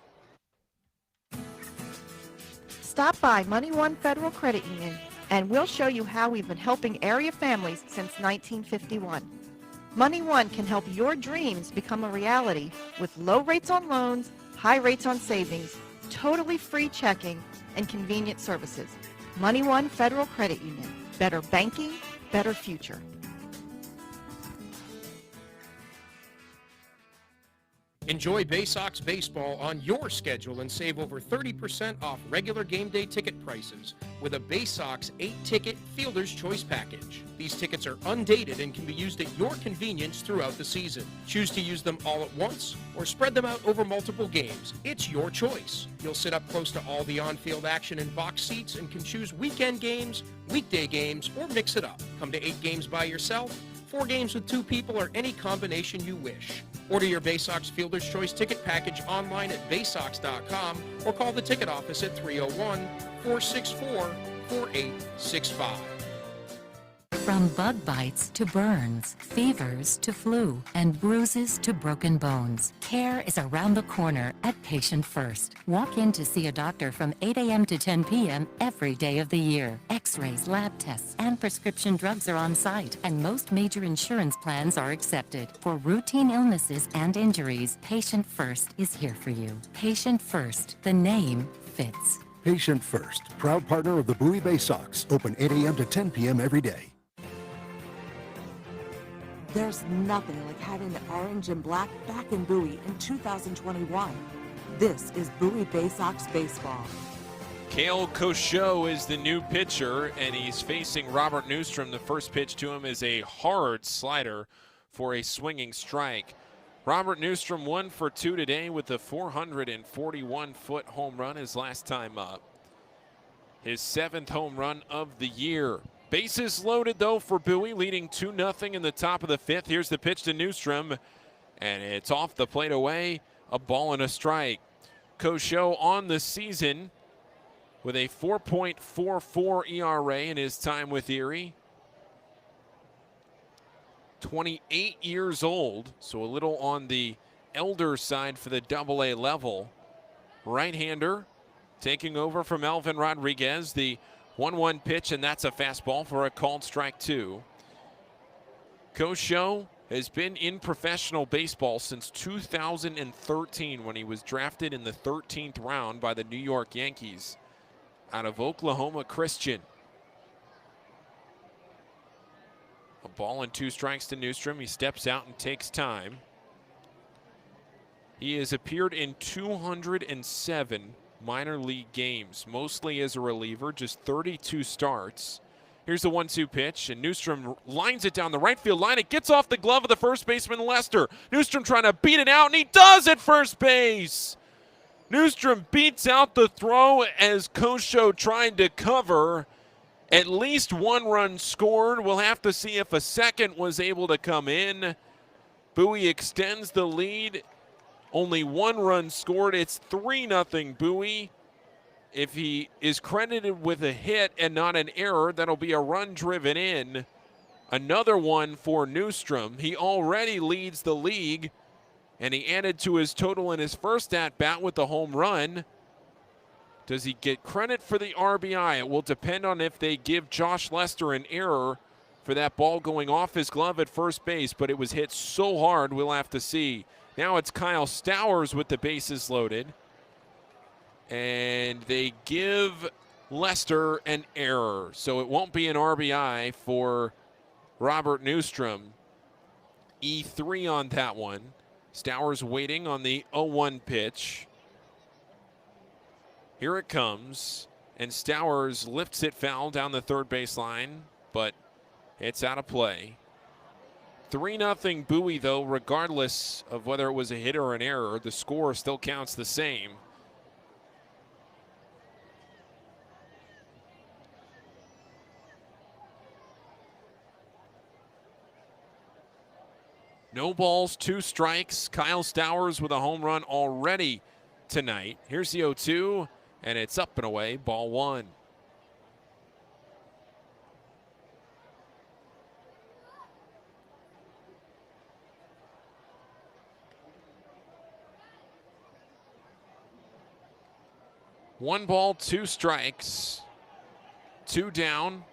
Stop by Money One Federal Credit Union and we'll show you how we've been helping area families since 1951. Money One can help your dreams become a reality with low rates on loans, high rates on savings, totally free checking, and convenient services. Money One Federal Credit Union. Better banking, better future. Enjoy Baysox baseball on your schedule and save over 30% off regular game day ticket prices with a Baysox 8-ticket Fielder's Choice package. These tickets are undated and can be used at your convenience throughout the season. Choose to use them all at once or spread them out over multiple games. It's your choice. You'll sit up close to all the on-field action in box seats and can choose weekend games, weekday games, or mix it up. Come to 8 games by yourself, 4 games with 2 people, or any combination you wish. Order your Baysox Fielder's Choice ticket package online at baysox.com or call the ticket office at 301-464-4865. From bug bites to burns, fevers to flu, and bruises to broken bones, care is around the corner at Patient First. Walk in to see a doctor from 8 a.m. to 10 p.m. every day of the year. X-rays, lab tests, and prescription drugs are on site, and most major insurance plans are accepted. For routine illnesses and injuries, Patient First is here for you. Patient First, the name fits. Patient First, proud partner of the Bowie Baysox. Open 8 a.m. to 10 p.m. every day. There's nothing like having the orange and black back in Bowie in 2021. This is Bowie Baysox Baseball. Kale Cochot is the new pitcher, and he's facing Robert Newstrom. The first pitch to him is a hard slider for a swinging strike. Robert Newstrom 1 for 2 today with a 441-foot home run his last time up. His 7th home run of the year. Bases loaded, though, for Bowie, leading 2-0 in the top of the 5th. Here's the pitch to Newstrom, and it's off the plate away. A ball and a strike. Cochot on the season with a 4.44 ERA in his time with Erie. 28 years old, so a little on the elder side for the AA level. Right-hander taking over from Elvin Rodriguez. The 1-1 pitch, and that's a fastball for a called strike 2. Cochot has been in professional baseball since 2013 when he was drafted in the 13th round by the New York Yankees out of Oklahoma Christian. A ball and 2 strikes to Newstrom. He steps out and takes time. He has appeared in 207 minor league games, mostly as a reliever, just 32 starts. Here's the 1-2 pitch, and Newstrom lines it down the right field line. It gets off the glove of the first baseman, Lester. Newstrom trying to beat it out, and he does at first base. Newstrom beats out the throw as Cochot tried to cover. At least 1 run scored. We'll have to see if a second was able to come in. Bowie extends the lead Only 1 run scored. It's 3-0 Bowie. If he is credited with a hit and not an error, that'll be a run driven in. Another one for Newstrom. He already leads the league, and he added to his total in his first at-bat with the home run. Does he get credit for the RBI? It will depend on if they give Josh Lester an error for that ball going off his glove at first base, but it was hit so hard, we'll have to see. Now it's Kyle Stowers with the bases loaded. And they give Lester an error, so it won't be an RBI for Robert Newstrom. E3 on that one. Stowers waiting on the 0-1 pitch. Here it comes, and Stowers lifts it foul down the third baseline, but it's out of play. 3-0 Bowie, though, regardless of whether it was a hit or an error, the score still counts the same. No balls, 2 strikes. Kyle Stowers with a home run already tonight. Here's the 0-2, and it's up and away, ball 1. One ball, 2 strikes, 2 down.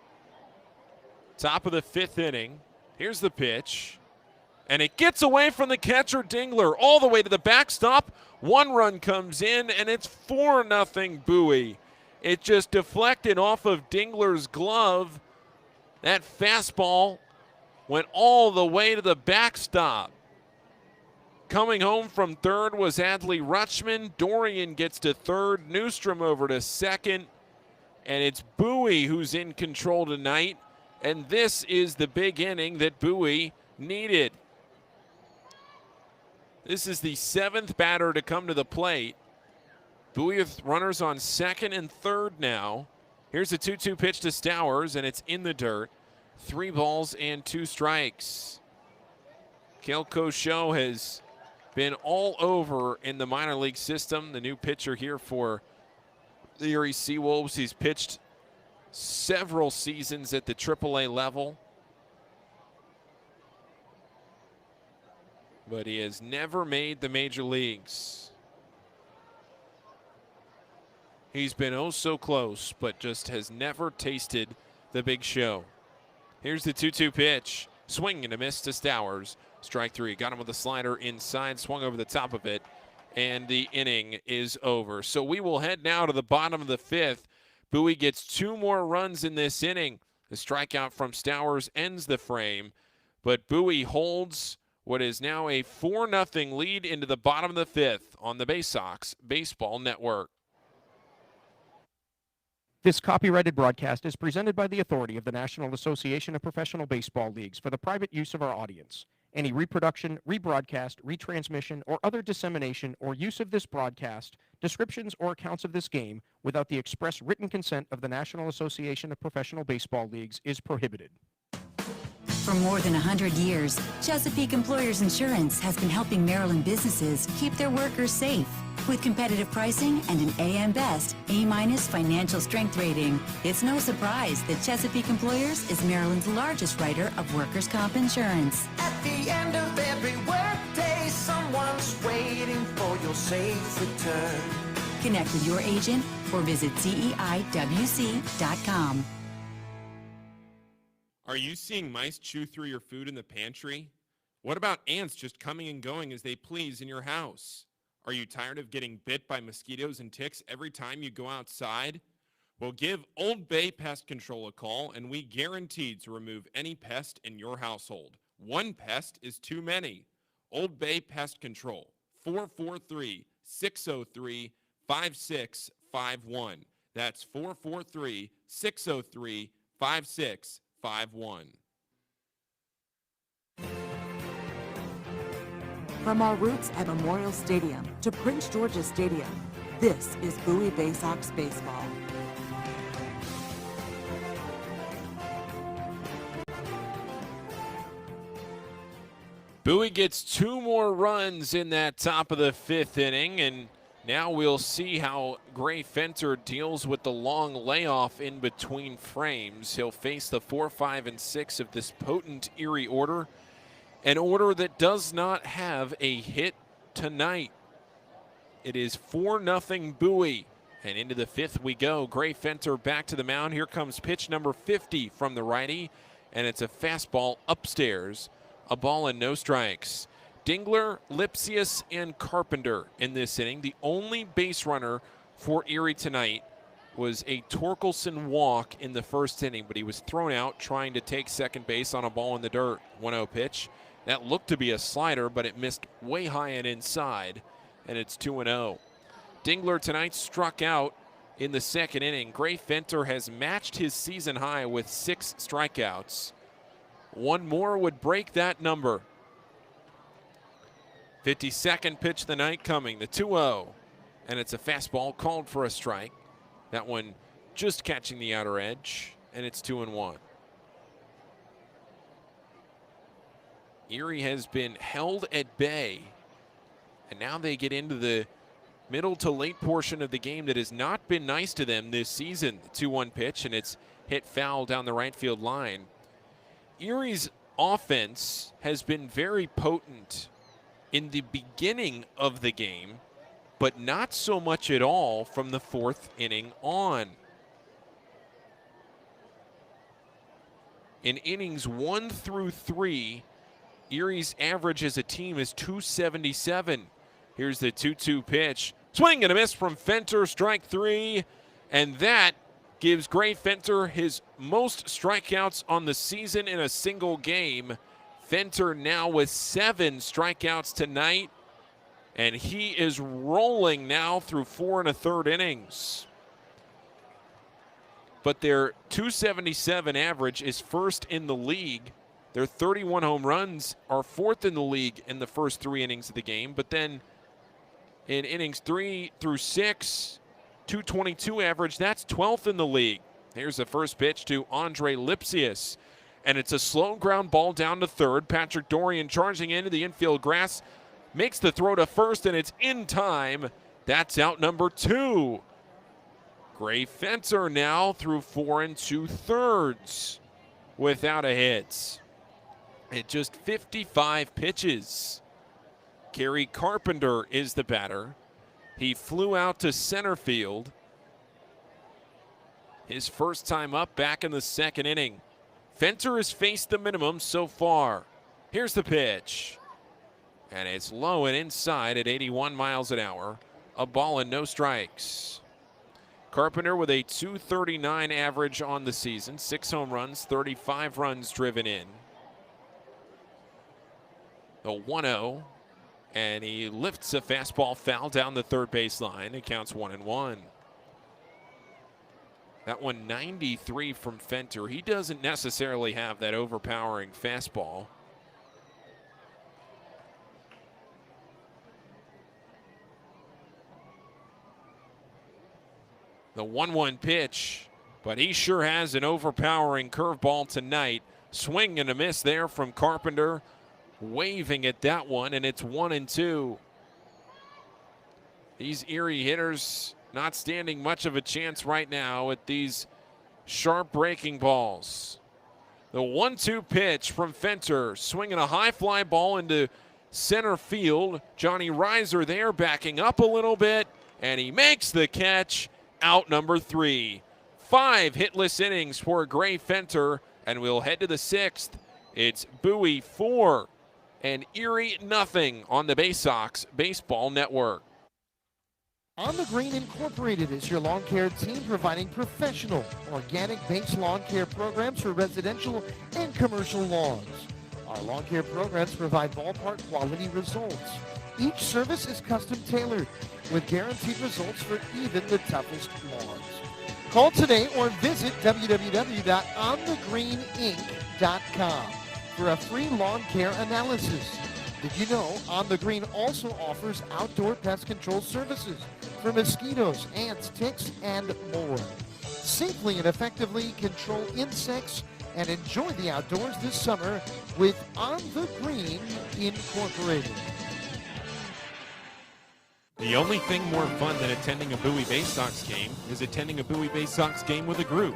Top of the 5th inning. Here's the pitch. And it gets away from the catcher Dingler all the way to the backstop. 1 run comes in, and it's 4-0 Bowie. It just deflected off of Dingler's glove. That fastball went all the way to the backstop. Coming home from third was Adley Rutschman. Dorian gets to third. Newstrom over to second. And it's Bowie who's in control tonight. And this is the big inning that Bowie needed. This is the 7th batter to come to the plate. Bowie with runners on second and third now. Here's a 2-2 pitch to Stowers, and it's in the dirt. 3 balls and 2 strikes. Cale Cochot has been all over in the minor league system. The new pitcher here for the Erie Seawolves. He's pitched several seasons at the AAA level, but he has never made the major leagues. He's been oh so close, but just has never tasted the big show. Here's the 2-2 pitch. Swing and a miss to Stowers. Strike 3. Got him with a slider inside, swung over the top of it, and the inning is over. So we will head now to the bottom of the 5th. Bowie gets 2 more runs in this inning. The strikeout from Stowers ends the frame, but Bowie holds what is now a 4-0 lead into the bottom of the 5th on the Baysox Baseball Network. This copyrighted broadcast is presented by the authority of the National Association of Professional Baseball Leagues for the private use of our audience. Any reproduction, rebroadcast, retransmission, or other dissemination or use of this broadcast, descriptions, or accounts of this game without the express written consent of the National Association of Professional Baseball Leagues is prohibited. For more than 100 years, Chesapeake Employers Insurance has been helping Maryland businesses keep their workers safe. With competitive pricing and an AM Best A- financial strength rating, it's no surprise that Chesapeake Employers is Maryland's largest writer of workers' comp insurance. At the end of every workday, someone's waiting for your safe return. Connect with your agent or visit CEIWC.com. Are you seeing mice chew through your food in the pantry? What about ants just coming and going as they please in your house? Are you tired of getting bit by mosquitoes and ticks every time you go outside? Well, give Old Bay Pest Control a call, and we guarantee to remove any pest in your household. One pest is too many. Old Bay Pest Control, 443-603-5651. That's 443-603-5651. From our roots at Memorial Stadium to Prince George's Stadium, this is Bowie Baysox Baseball. Bowie gets 2 more runs in that top of the 5th inning, and now we'll see how Gray Fenter deals with the long layoff in between frames. He'll face the 4, 5, and 6 of this potent Erie order, an order that does not have a hit tonight. It is 4-0 Bowie, and into the 5th we go. Gray Fenter back to the mound. Here comes pitch number 50 from the righty, and it's a fastball upstairs. A ball and no strikes. Dingler, Lipsius, and Carpenter in this inning. The only base runner for Erie tonight was a Torkelson walk in the 1st inning, but he was thrown out trying to take second base on a ball in the dirt. 1-0 pitch. That looked to be a slider, but it missed way high and inside, and it's 2-0. Dingler tonight struck out in the 2nd inning. Gray Fenter has matched his season high with 6 strikeouts. One more would break that number. 52nd pitch of the night coming, the 2-0. And it's a fastball called for a strike. That one just catching the outer edge, and it's 2-1. Erie has been held at bay, and now they get into the middle to late portion of the game that has not been nice to them this season. The 2-1 pitch, and it's hit foul down the right field line. Erie's offense has been very potent in the beginning of the game, but not so much at all from the 4th inning on. In innings 1 through 3, Erie's average as a team is .277. Here's the 2-2 pitch. Swing and a miss from Fenter, strike 3, and that gives Gray Fenter his most strikeouts on the season in a single game. Fenter now with 7 strikeouts tonight, and he is rolling now through 4 1/3 innings. But their .277 average is 1st in the league. Their 31 home runs are 4th in the league in the first 3 innings of the game, but then in innings 3 through 6, .222 average, that's 12th in the league. Here's the first pitch to Andre Lipsius, and it's a slow ground ball down to 3rd. Patrick Dorian charging into the infield grass, makes the throw to 1st, and it's in time. That's out number 2. Gray Fenter now through 4 2/3 without a hit. At just 55 pitches. Kerry Carpenter is the batter. He flew out to center field. His first time up back in the 2nd inning. Fenter has faced the minimum so far. Here's the pitch. And it's low and inside at 81 miles an hour. A ball and no strikes. Carpenter with a .239 average on the season. 6 home runs, 35 runs driven in. The 1-0. And he lifts a fastball foul down the 3rd baseline. It counts 1-1. That one 93 from Fenter. He doesn't necessarily have that overpowering fastball. The 1-1 pitch, but he sure has an overpowering curveball tonight. Swing and a miss there from Carpenter. Waving at that one, and it's 1-2. These Erie hitters not standing much of a chance right now with these sharp breaking balls. The 1-2 pitch from Fenter, swinging a high fly ball into center field. Johnny Reiser there backing up a little bit, and he makes the catch. Out number 3. 5 hitless innings for Gray Fenter, and we'll head to the 6th. It's Bowie 4. And Erie nothing on the Baysox Baseball Network. On the Green Incorporated is your lawn care team providing professional, organic-based lawn care programs for residential and commercial lawns. Our lawn care programs provide ballpark quality results. Each service is custom tailored with guaranteed results for even the toughest lawns. Call today or visit www.onthegreeninc.com for a free lawn care analysis. Did you know On the Green also offers outdoor pest control services for mosquitoes, ants, ticks, and more? Safely and effectively control insects and enjoy the outdoors this summer with On the Green Incorporated. The only thing more fun than attending a Bowie Baysox game is attending a Bowie Baysox game with a group.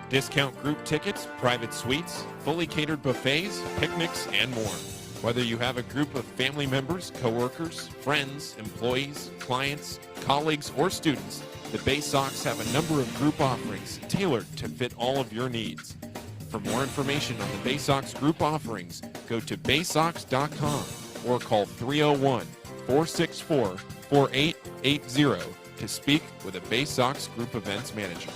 Discount group tickets, private suites, fully catered buffets, picnics, and more. Whether you have a group of family members, coworkers, friends, employees, clients, colleagues, or students, the Baysox have a number of group offerings tailored to fit all of your needs. For more information on the Baysox group offerings, go to baysox.com or call 301-464-4880 to speak with a Baysox Group Events Manager.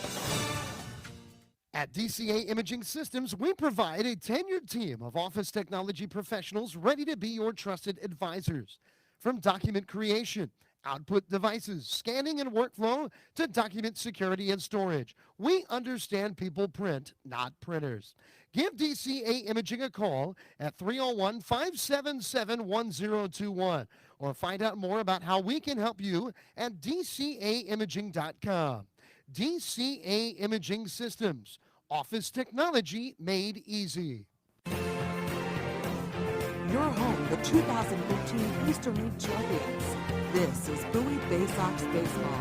At DCA Imaging Systems, we provide a tenured team of office technology professionals ready to be your trusted advisors. From document creation, output devices, scanning and workflow, to document security and storage, we understand people print, not printers. Give DCA Imaging a call at 301-577-1021 or find out more about how we can help you at dcaimaging.com. DCA Imaging Systems, office technology made easy. Your home, the 2015 Eastern League champions. This is Bowie Baysox Baseball.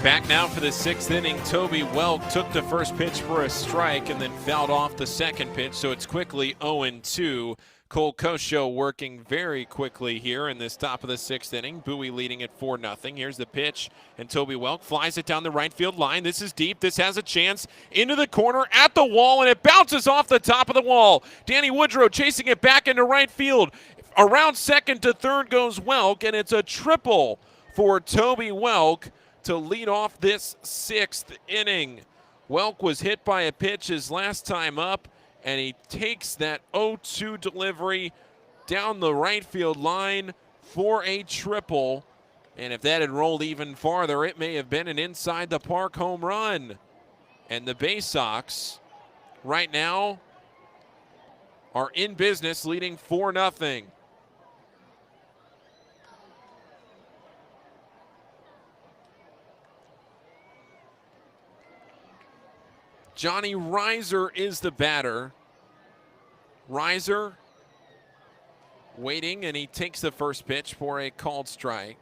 Back now for the sixth inning. Toby Welk took the first pitch for a strike and then fouled off the second pitch, so it's quickly 0-2. Cole Kosho working very quickly here in this top of the sixth inning. Bowie leading it 4-0. Here's the pitch, and Toby Welk flies it down the right field line. This is deep. This has a chance into the corner at the wall, and it bounces off the top of the wall. Danny Woodrow chasing it back into right field. Around second to third goes Welk, and it's a triple for Toby Welk to lead off this sixth inning. Welk was hit by a pitch his last time up, and he takes that 0-2 delivery down the right field line for a triple. And if that had rolled even farther, it may have been an inside the park home run. And the Baysox right now are in business, leading 4-0. Johnny Reiser is the batter. Reiser waiting, and he takes the first pitch for a called strike.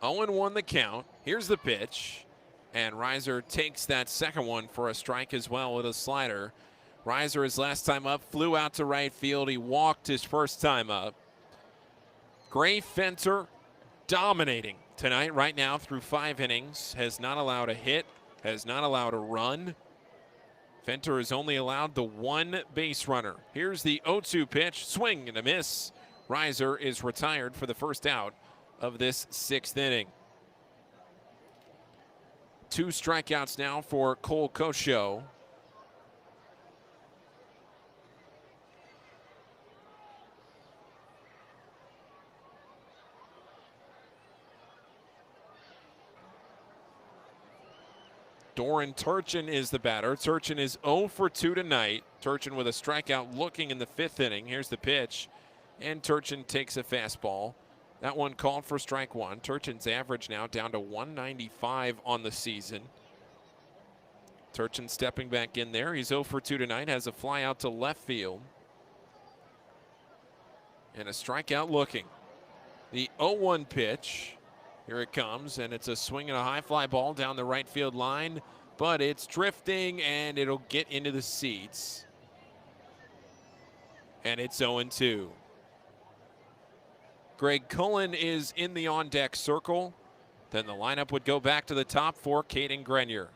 Oh, and 1 the count. Here's the pitch, and Reiser takes that second one for a strike as well with a slider. Reiser, his last time up, flew out to right field. He walked his first time up. Gray Fenter dominating tonight right now through 5 innings. Has not allowed a hit, has not allowed a run. Fenter has only allowed the 1 base runner. Here's the 0-2 pitch, swing and a miss. Reiser is retired for the first out of this 6th inning. 2 strikeouts now for Cole Kosho. Doran Turchin is the batter. Turchin is 0 for 2 tonight. Turchin with a strikeout looking in the 5th inning. Here's the pitch, and Turchin takes a fastball. That one called for strike 1. Turchin's average now down to 195 on the season. Turchin stepping back in there. He's 0 for 2 tonight, has a fly out to left field. And a strikeout looking. The 0-1 pitch. Here it comes, and it's a swing and a high fly ball down the right field line, but it's drifting, and it'll get into the seats. And it's 0-2. Greg Cullen is in the on-deck circle. Then the lineup would go back to the top for Caden Grenier.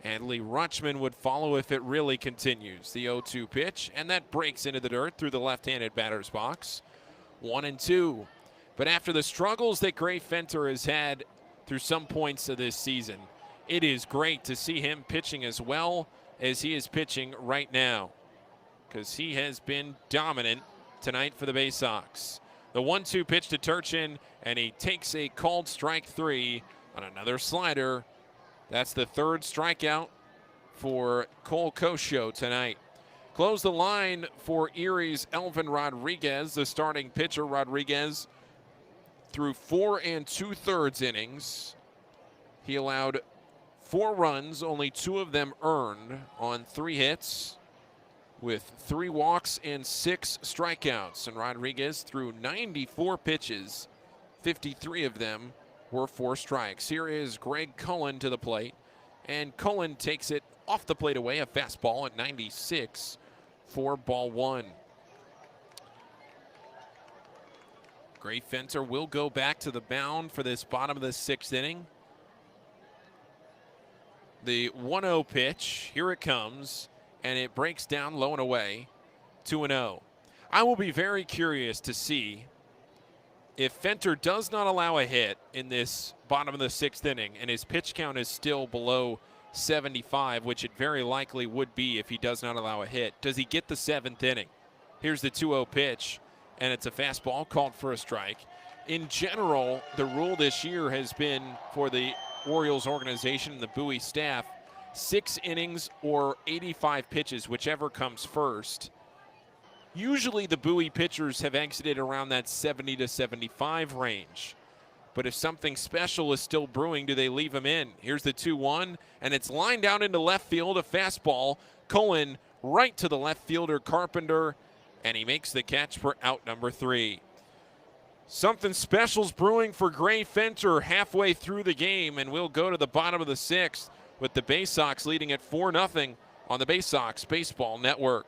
And Lee Rutschman would follow if it really continues. The 0-2 pitch, and that breaks into the dirt through the left-handed batter's box. 1-2. But after the struggles that Gray Fenter has had through some points of this season, it is great to see him pitching as well as he is pitching right now, because he has been dominant tonight for the Baysox. The 1-2 pitch to Turchin, and he takes a called strike 3 on another slider. That's the 3rd strikeout for Cole Kosho tonight. Close the line for Erie's Elvin Rodriguez, the starting pitcher. Rodriguez through 4 2/3 innings. He allowed 4 runs, only 2 of them earned on 3 hits, with 3 walks and 6 strikeouts. And Rodriguez threw 94 pitches, 53 of them were 4 strikes. Here is Greg Cullen to the plate, and Cullen takes it off the plate away, a fastball at 96 for ball 1. Gray Fenter will go back to the mound for this bottom of the 6th inning. The 1-0 pitch, here it comes, and it breaks down low and away, 2-0. I will be very curious to see if Fenter does not allow a hit in this bottom of the 6th inning and his pitch count is still below 75, which it very likely would be if he does not allow a hit. Does he get the 7th inning? Here's the 2-0 pitch, and it's a fastball called for a strike. In general, the rule this year has been for the Orioles organization and the Bowie staff, 6 innings or 85 pitches, whichever comes first. Usually the Bowie pitchers have exited around that 70 to 75 range. But if something special is still brewing, do they leave him in? Here's the 2-1, and it's lined out into left field, a fastball. Cullen right to the left fielder, Carpenter, and he makes the catch for out number 3. Something special's brewing for Gray Fenter halfway through the game, and we'll go to the bottom of the 6th with the Baysox leading at 4-0 on the Baysox Baseball Network.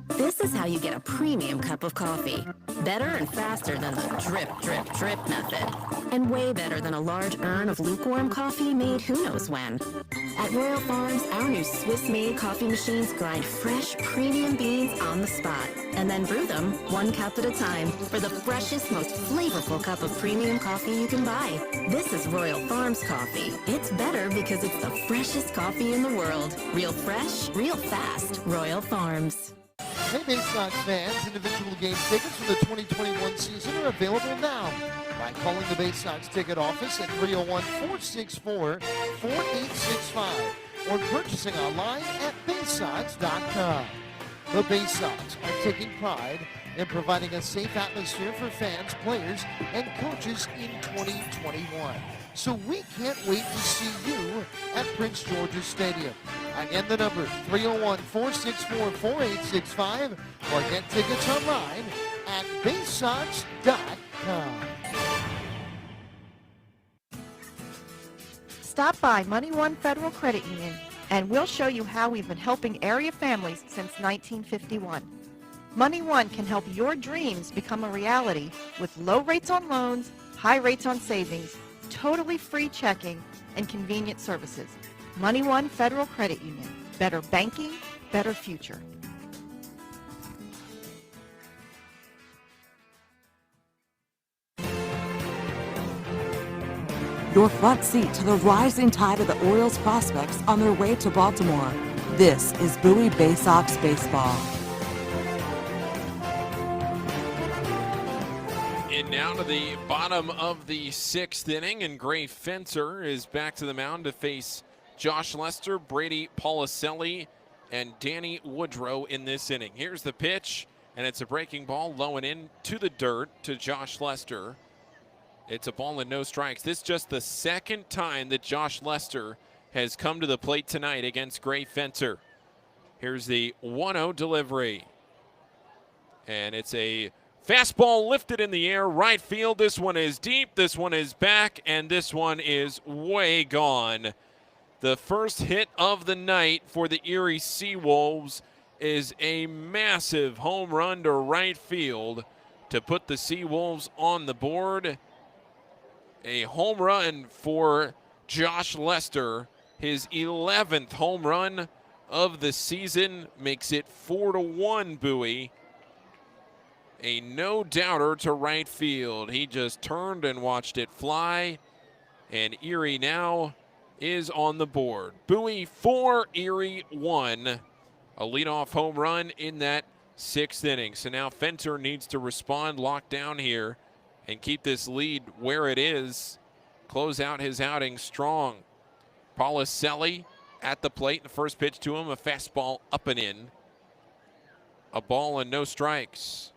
This is how you get a premium cup of coffee. Better and faster than the drip, drip, drip method. And way better than a large urn of lukewarm coffee made who knows when. At Royal Farms, our new Swiss-made coffee machines grind fresh, premium beans on the spot and then brew them 1 cup at a time for the freshest, most flavorful cup of premium coffee you can buy. This is Royal Farms coffee. It's better because it's the freshest coffee in the world. Real fresh, real fast. Royal Farms. Hey, Baysox fans, individual game tickets for the 2021 season are available now by calling the Baysox ticket office at 301-464-4865 or purchasing online at baysox.com. The Baysox are taking pride in providing a safe atmosphere for fans, players, and coaches in 2021. So we can't wait to see you at Prince George's Stadium. Again, the number 301-464-4865 or get tickets online at baysox.com. Stop by Money One Federal Credit Union and we'll show you how we've been helping area families since 1951. Money One can help your dreams become a reality with low rates on loans, high rates on savings, totally free checking, and convenient services. Money One Federal Credit Union. Better banking, better future. Your front seat to the rising tide of the Orioles prospects on their way to Baltimore. This is Bowie Baysox Baseball. And now to the bottom of the 6th inning, and Gray Fenter is back to the mound to face Josh Lester, Brady Policelli, and Danny Woodrow in this inning. Here's the pitch, and it's a breaking ball low and in to the dirt to Josh Lester. It's a ball and no strikes. This is just the 2nd time that Josh Lester has come to the plate tonight against Gray Fenter. Here's the 1-0 delivery. And it's a fastball lifted in the air, right field. This one is deep, this one is back, and this one is way gone. The first hit of the night for the Erie Seawolves is a massive home run to right field to put the Seawolves on the board. A home run for Josh Lester. His 11th home run of the season makes it 4-1 Bowie. A no-doubter to right field. He just turned and watched it fly, and Erie now is on the board. Bowie 4, Erie 1. A leadoff home run in that 6th inning. So now Fenter needs to respond, lock down here, and keep this lead where it is. Close out his outing strong. Policelli at the plate. The first pitch to him, a fastball up and in. A ball and no strikes.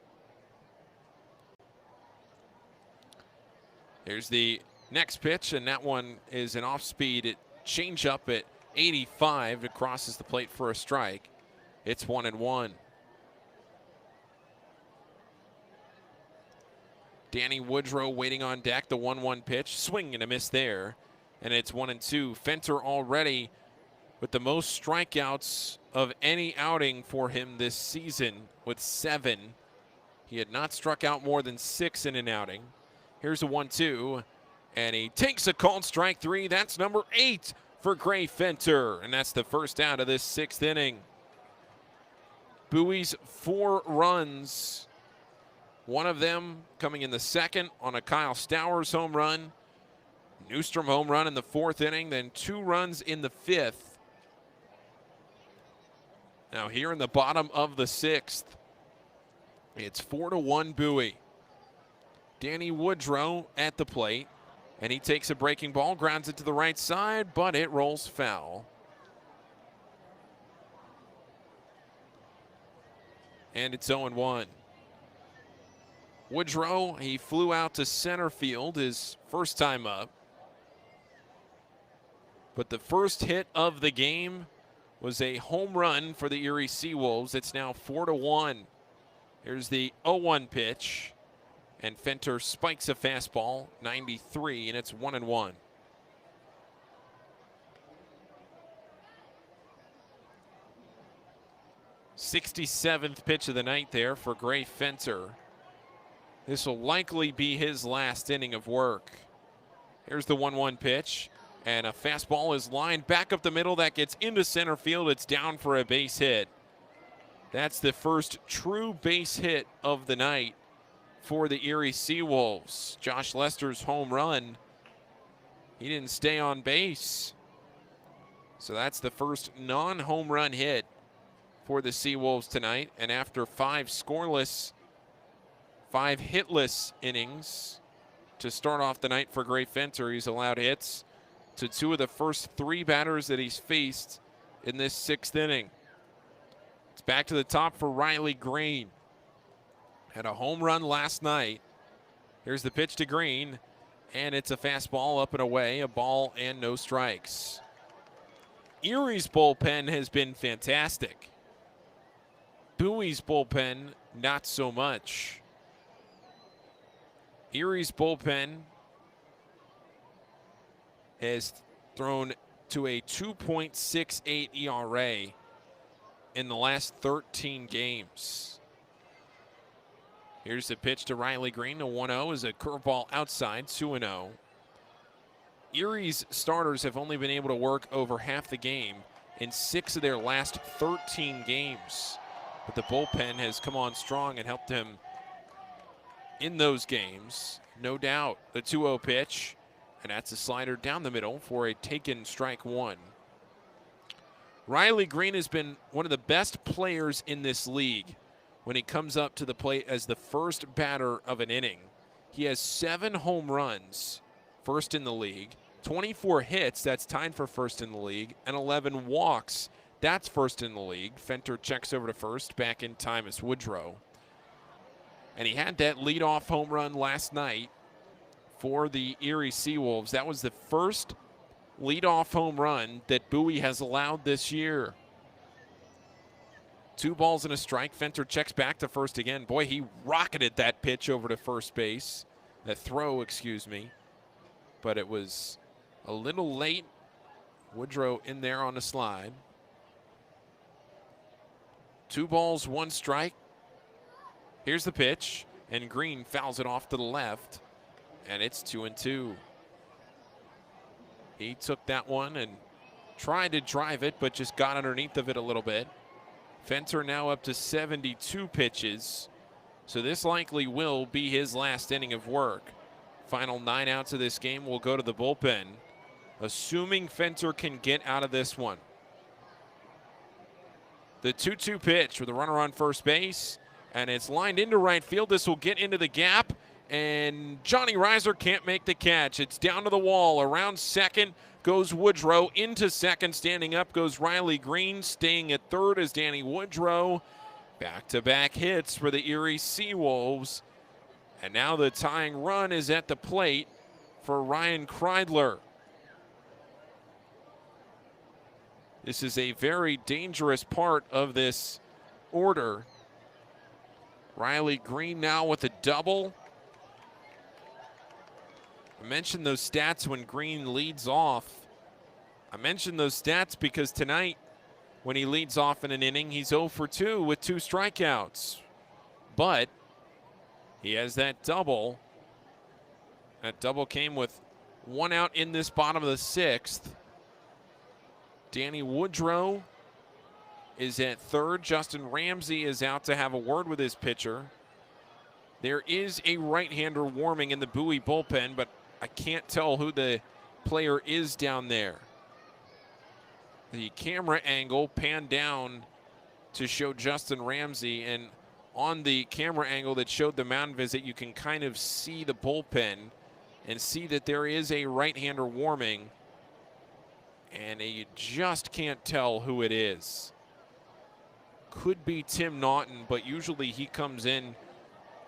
Here's the next pitch, and that one is an off-speed change-up at 85. It crosses the plate for a strike. It's 1-1. Danny Woodrow waiting on deck. The 1-1 pitch, swing and a miss there, and it's 1-2. Fenter already with the most strikeouts of any outing for him this season with 7. He had not struck out more than 6 in an outing. Here's a 1-2, and he takes a called strike 3. That's number 8 for Gray Fenter, and that's the first out of this 6th inning. Bowie's 4 runs, one of them coming in the 2nd on a Kyle Stowers home run. Newstrom home run in the 4th inning, then 2 runs in the 5th. Now here in the bottom of the 6th, it's 4-1 Bowie. Danny Woodrow at the plate, and he takes a breaking ball, grounds it to the right side, but it rolls foul. And it's 0-1. Woodrow, he flew out to center field his first time up. But the first hit of the game was a home run for the Erie Seawolves. It's now 4-1. Here's the 0-1 pitch. And Fenter spikes a fastball, 93, and it's 1-1. '67th pitch of the night there for Gray Fenter. This will likely be his last inning of work. Here's the 1-1 pitch, and a fastball is lined back up the middle. That gets into center field. It's down for a base hit. That's the first true base hit of the night for the Erie Seawolves. Josh Lester's home run, he didn't stay on base. So that's the first non-home run hit for the Seawolves tonight. And after 5 scoreless, 5 hitless innings to start off the night for Gray Fenter, he's allowed hits to 2 of the first 3 batters that he's faced in this 6th inning. It's back to the top for Riley Green. Had a home run last night. Here's the pitch to Green, and it's a fastball up and away, a ball and no strikes. Erie's bullpen has been fantastic. Bowie's bullpen, not so much. Erie's bullpen has thrown to a 2.68 ERA in the last 13 games. Here's the pitch to Riley Green. The 1-0 is a curveball outside, 2-0. Erie's starters have only been able to work over half the game in 6 of their last 13 games. But the bullpen has come on strong and helped him in those games, no doubt. The 2-0 pitch, and that's a slider down the middle for a taken strike 1. Riley Green has been one of the best players in this league when he comes up to the plate as the first batter of an inning. He has 7 home runs, first in the league, 24 hits, that's tied for first in the league, and 11 walks, that's first in the league. Fenter checks over to first, back in time as Woodrow. And he had that leadoff home run last night for the Erie Seawolves. That was the first leadoff home run that Bowie has allowed this year. 2 balls and a strike. Fenter checks back to first again. Boy, he rocketed that pitch over to first base. That throw, excuse me. But it was a little late. Woodrow in there on the slide. 2 balls, 1 strike. Here's the pitch, and Green fouls it off to the left, and it's 2-2. He took that one and tried to drive it, but just got underneath of it a little bit. Fenter now up to 72 pitches, so this likely will be his last inning of work. Final 9 outs of this game will go to the bullpen, assuming Fenter can get out of this one. The 2-2 pitch with a runner on first base, and it's lined into right field. This will get into the gap, and Johnny Reiser can't make the catch. It's down to the wall. Around second goes Woodrow. Into second, standing up goes Riley Green. Staying at third is Danny Woodrow. Back-to-back hits for the Erie Seawolves. And now the tying run is at the plate for Ryan Kreidler. This is a very dangerous part of this order. Riley Green now with a double. I mentioned those stats when Green leads off. I mentioned those stats because tonight, when he leads off in an inning, he's 0 for 2 with 2 strikeouts. But he has that double. That double came with 1 out in this bottom of the 6th. Danny Woodrow is at third. Justin Ramsey is out to have a word with his pitcher. There is a right-hander warming in the Bowie bullpen, but I can't tell who the player is down there. The camera angle panned down to show Justin Ramsey, and on the camera angle that showed the mound visit, you can kind of see the bullpen and see that there is a right-hander warming, and you just can't tell who it is. Could be Tim Naughton, but usually he comes in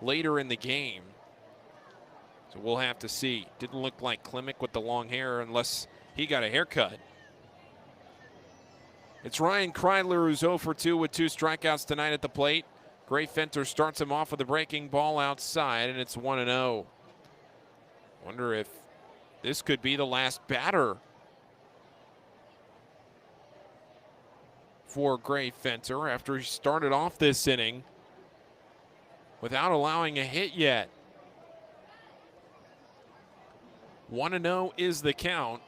later in the game. So we'll have to see. Didn't look like Klimek with the long hair unless he got a haircut. It's Ryan Kreidler who's 0 for 2 with 2 strikeouts tonight at the plate. Gray Fenter starts him off with a breaking ball outside, and it's 1-0. Wonder if this could be the last batter for Gray Fenter after he started off this inning without allowing a hit yet. 1-0 is the count.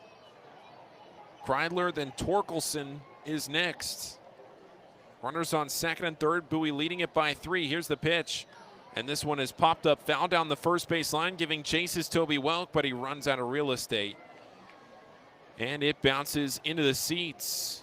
Kreidler, then Torkelson is next. Runners on second and third. Bowie leading it by 3. Here's the pitch. And this one is popped up foul down the first base line, giving chases Toby Welk, but he runs out of real estate. And it bounces into the seats.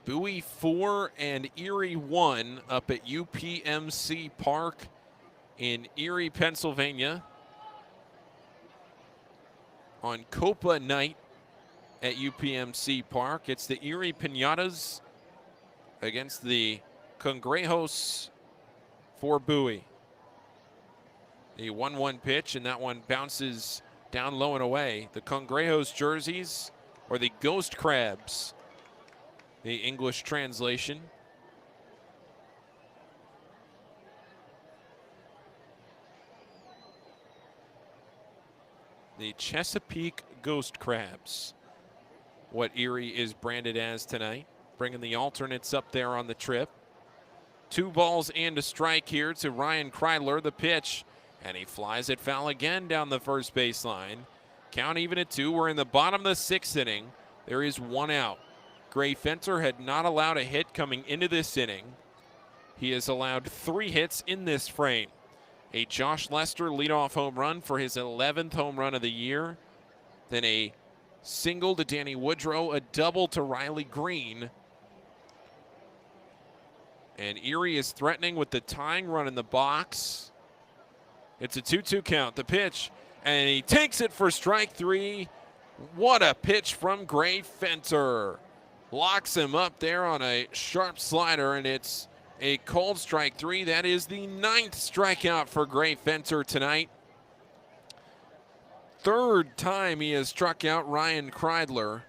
Bowie 4 and Erie 1 up at UPMC Park in Erie, Pennsylvania on Copa night at UPMC Park. It's the Erie Piñatas against the Congrejos for Bowie. The 1-1 pitch, and that one bounces down low and away. The Congrejos jerseys, or the Ghost Crabs, the English translation. The Chesapeake Ghost Crabs, what Erie is branded as tonight. Bringing the alternates up there on the trip. 2 balls and a strike here to Ryan Kreidler, the pitch. And he flies it foul again down the first baseline. Count even at 2. We're in the bottom of the 6th inning. There is 1 out. Gray Fenter had not allowed a hit coming into this inning. He has allowed 3 hits in this frame. A Josh Lester leadoff home run for his 11th home run of the year. Then a single to Danny Woodrow, a double to Riley Green. And Erie is threatening with the tying run in the box. It's a 2-2 count. The pitch, and he takes it for strike 3. What a pitch from Gray Fenter. Locks him up there on a sharp slider, and it's a called strike 3. That is the 9th strikeout for Gray Fenter tonight. 3rd time he has struck out Ryan Kreidler.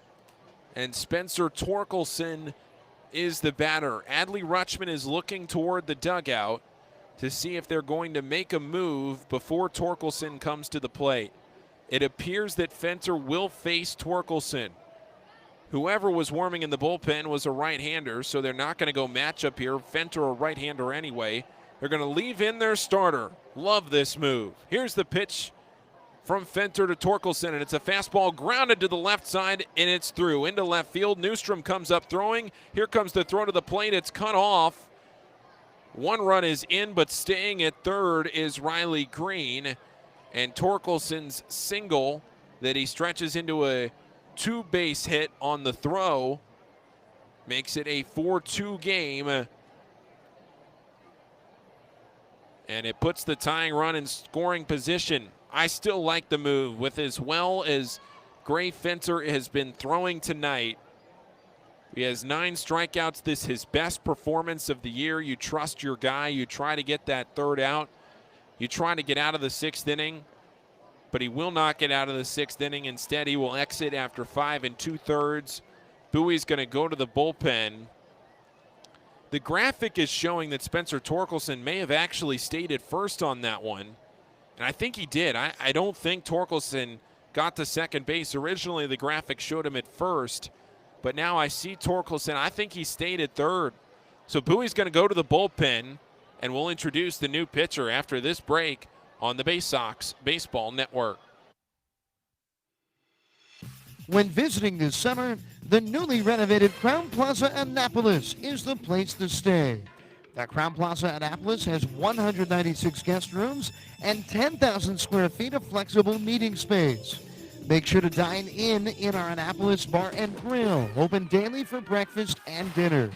And Spencer Torkelson is the batter. Adley Rutschman is looking toward the dugout to see if they're going to make a move before Torkelson comes to the plate. It appears that Fenter will face Torkelson. Whoever was warming in the bullpen was a right-hander, so they're not going to go matchup here. Fenter a right-hander anyway. They're going to leave in their starter. Love this move. Here's the pitch from Fenter to Torkelson, and it's a fastball grounded to the left side, and it's through into left field. Newstrom comes up throwing. Here comes the throw to the plate. It's cut off. 1 run is in, but staying at third is Riley Green, and Torkelson's single that he stretches into a 2-base hit on the throw makes it a 4-2 game. And it puts the tying run in scoring position. I still like the move with as well as Gray Fenter has been throwing tonight. He has 9 strikeouts. This is his best performance of the year. You trust your guy. You try to get that third out. You try to get out of the 6th inning, but he will not get out of the 6th inning. Instead, he will exit after 5 2/3. Bowie's going to go to the bullpen. The graphic is showing that Spencer Torkelson may have actually stayed at first on that one, and I think he did. I don't think Torkelson got to second base. Originally, the graphic showed him at first, but now I see Torkelson. I think he stayed at third. So Bowie's going to go to the bullpen, and we'll introduce the new pitcher after this break on the Baysox Baseball Network. When visiting this summer, the newly renovated Crown Plaza Annapolis is the place to stay. The Crown Plaza Annapolis has 196 guest rooms and 10,000 square feet of flexible meeting space. Make sure to dine in our Annapolis Bar and Grill, open daily for breakfast and dinner.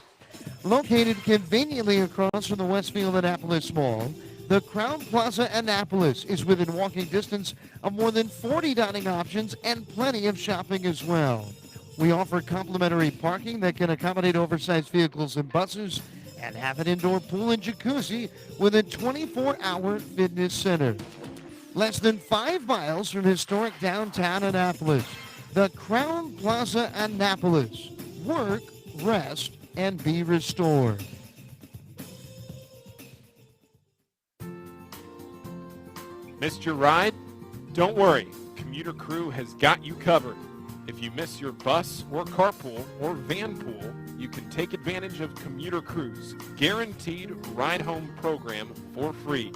Located conveniently across from the Westfield Annapolis Mall, the Crown Plaza Annapolis is within walking distance of more than 40 dining options and plenty of shopping as well. We offer complimentary parking that can accommodate oversized vehicles and buses and have an indoor pool and jacuzzi with a 24-hour fitness center. Less than 5 miles from historic downtown Annapolis, the Crown Plaza Annapolis. Work, rest, and be restored. Missed your ride? Don't worry, Commuter Crew has got you covered. If you miss your bus or carpool or van pool, you can take advantage of Commuter Crew's guaranteed ride-home program for free.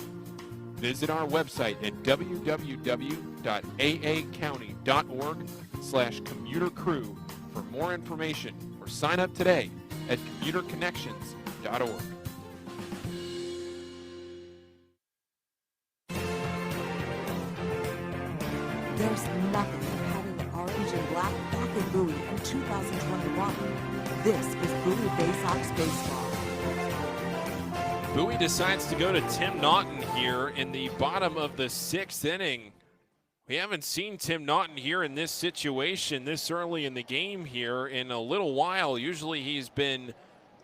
Visit our website at www.aacounty.org/commutercrew for more information or sign up today at commuterconnections.org. There's nothing like having the orange and black back in Bowie in 2021. This is Bowie Baysox Baseball. Bowie decides to go to Tim Naughton here in the bottom of the 6th inning. We haven't seen Tim Naughton here in this situation this early in the game here in a little while. Usually he's been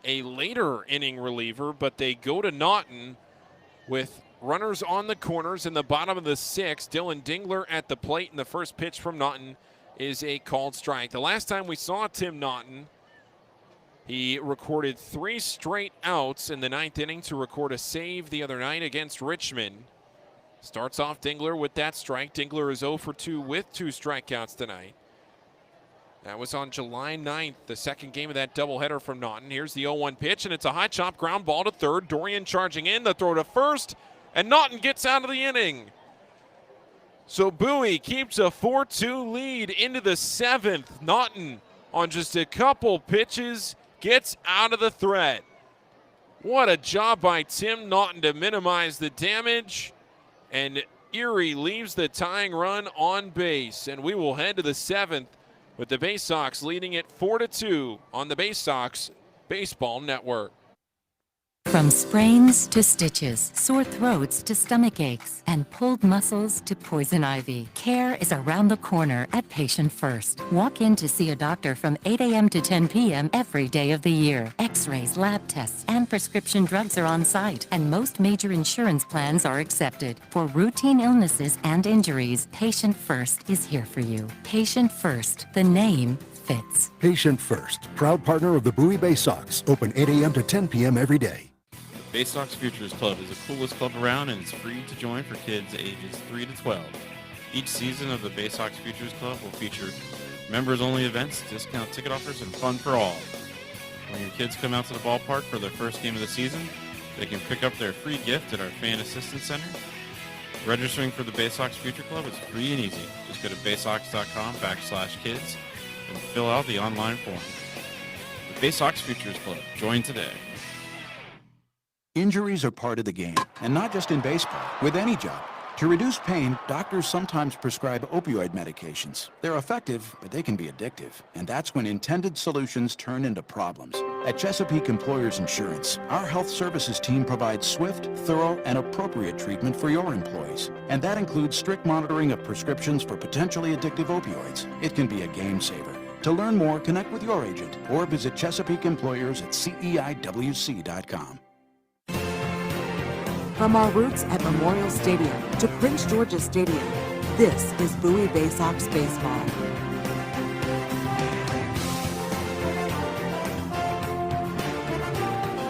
a later inning reliever, but they go to Naughton with runners on the corners in the bottom of the 6th. Dylan Dingler at the plate, and the first pitch from Naughton is a called strike. The last time we saw Tim Naughton, he recorded 3 straight outs in the 9th inning to record a save the other night against Richmond. Starts off Dingler with that strike. Dingler is 0 for 2 with 2 strikeouts tonight. That was on July 9th, the second game of that doubleheader from Naughton. Here's the 0-1 pitch, and it's a high chop ground ball to third. Dorian charging in, the throw to first, and Naughton gets out of the inning. So Bowie keeps a 4-2 lead into the 7th. Naughton, on just a couple pitches, gets out of the threat. What a job by Tim Naughton to minimize the damage. And Erie leaves the tying run on base. And we will head to the 7th with the Baysox leading it 4-2 on the Baysox Baseball Network. From sprains to stitches, sore throats to stomach aches, and pulled muscles to poison ivy, care is around the corner at Patient First. Walk in to see a doctor from 8 a.m. to 10 p.m. every day of the year. X-rays, lab tests, and prescription drugs are on site, and most major insurance plans are accepted. For routine illnesses and injuries, Patient First is here for you. Patient First, the name fits. Patient First, proud partner of the Bowie Baysox. Open 8 a.m. to 10 p.m. every day. Baysox Futures Club is the coolest club around, and it's free to join for kids ages 3 to 12. Each season of the Baysox Futures Club will feature members-only events, discount ticket offers, and fun for all. When your kids come out to the ballpark for their first game of the season, they can pick up their free gift at our Fan Assistance Center. Registering for the Baysox Future Club is free and easy. Just go to baysox.com/kids and fill out the online form. The Baysox Futures Club. Join today. Injuries are part of the game, and not just in baseball, with any job. To reduce pain, doctors sometimes prescribe opioid medications. They're effective, but they can be addictive. And that's when intended solutions turn into problems. At Chesapeake Employers Insurance, our health services team provides swift, thorough, and appropriate treatment for your employees. And that includes strict monitoring of prescriptions for potentially addictive opioids. It can be a game saver. To learn more, connect with your agent or visit Chesapeake Employers at CEIWC.com. From our roots at Memorial Stadium to Prince George's Stadium, this is Bowie Baysox Baseball.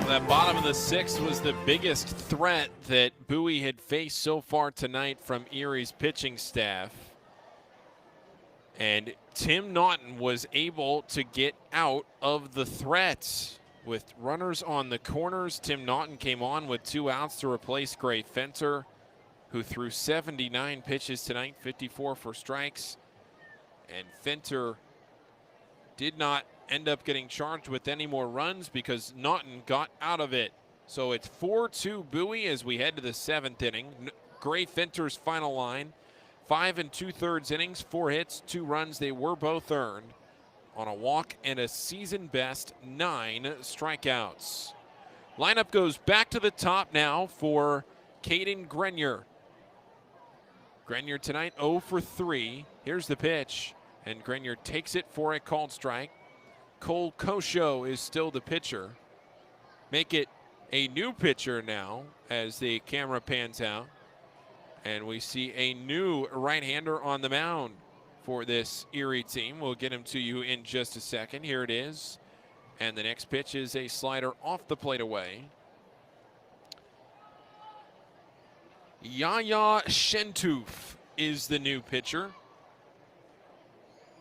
That bottom of the sixth was the biggest threat that Bowie had faced so far tonight from Erie's pitching staff. And Tim Naughton was able to get out of the threat. With runners on the corners, Tim Naughton came on with 2 outs to replace Gray Fenter, who threw 79 pitches tonight, 54 for strikes. And Fenter did not end up getting charged with any more runs because Naughton got out of it. So it's 4-2 Bowie as we head to the 7th inning. Gray Fenter's final line, 5 2/3 innings, 4 hits, 2 runs. They were both earned on a walk and a season-best 9 strikeouts. Lineup goes back to the top now for Caden Grenier. Grenier tonight 0 for 3. Here's the pitch, and Grenier takes it for a called strike. Cole Kosho is still the pitcher. Make it a new pitcher now as the camera pans out, and we see a new right-hander on the mound for this Erie team. We'll get him to you in just a second. Here it is. And the next pitch is a slider off the plate away. Yaya Shentoof is the new pitcher.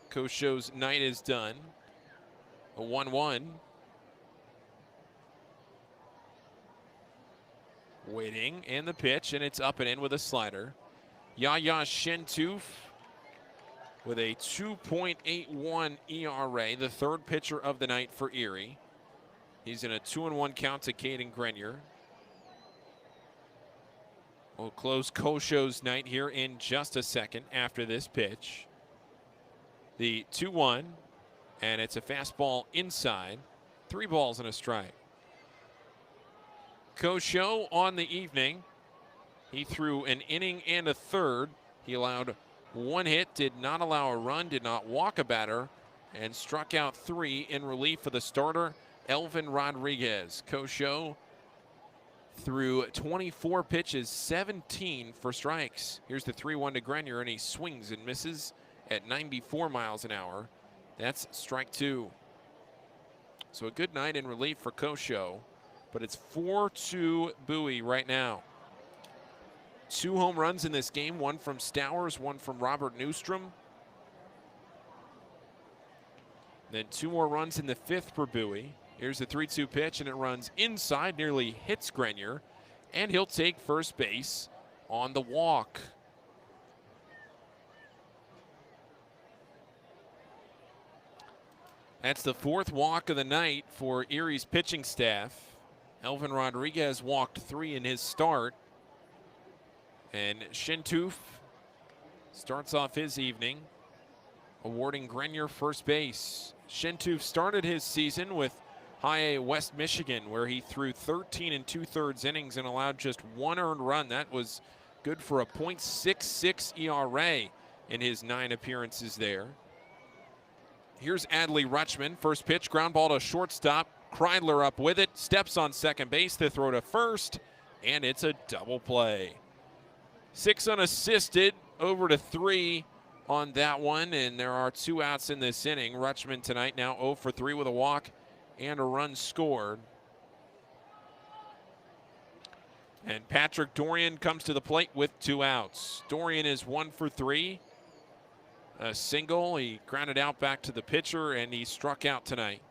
Kosho's night is done. A 1-1. Waiting, and the pitch, and it's up and in with a slider. Yaya Shentoof with a 2.81 ERA, the 3rd pitcher of the night for Erie. He's in a 2-1 count to Caden Grenier. We'll close Kosho's night here in just a second after this pitch. The 2-1, and it's a fastball inside. 3 balls and a strike. Kosho on the evening. He threw an inning and a third. He allowed 1 hit, did not allow a run, did not walk a batter, and struck out 3 in relief of the starter, Elvin Rodriguez. Kosho threw 24 pitches, 17 for strikes. Here's the 3-1 to Grenier, and he swings and misses at 94 miles an hour. That's strike 2. So a good night in relief for Kosho, but it's 4-2 Bowie right now. 2 home runs in this game, 1 from Stowers, 1 from Robert Newstrom. Then 2 more runs in the 5th for Bowie. Here's the 3-2 pitch, and it runs inside, nearly hits Grenier, and he'll take first base on the walk. That's the 4th walk of the night for Erie's pitching staff. Elvin Rodriguez walked 3 in his start. And Shentoof starts off his evening awarding Grenier first base. Shentoof started his season with High A West Michigan, where he threw 13 2/3 innings and allowed just 1 earned run. That was good for a .66 ERA in his 9 appearances there. Here's Adley Rutschman. First pitch, ground ball to shortstop. Kreidler up with it, steps on second base, the throw to first, and it's a double play. 6 unassisted, over to 3 on that one, and there are 2 outs in this inning. Rutschman tonight now 0 for 3 with a walk and a run scored. And Patrick Dorian comes to the plate with 2 outs. Dorian is 1 for 3. A single, he grounded out back to the pitcher, and he struck out tonight.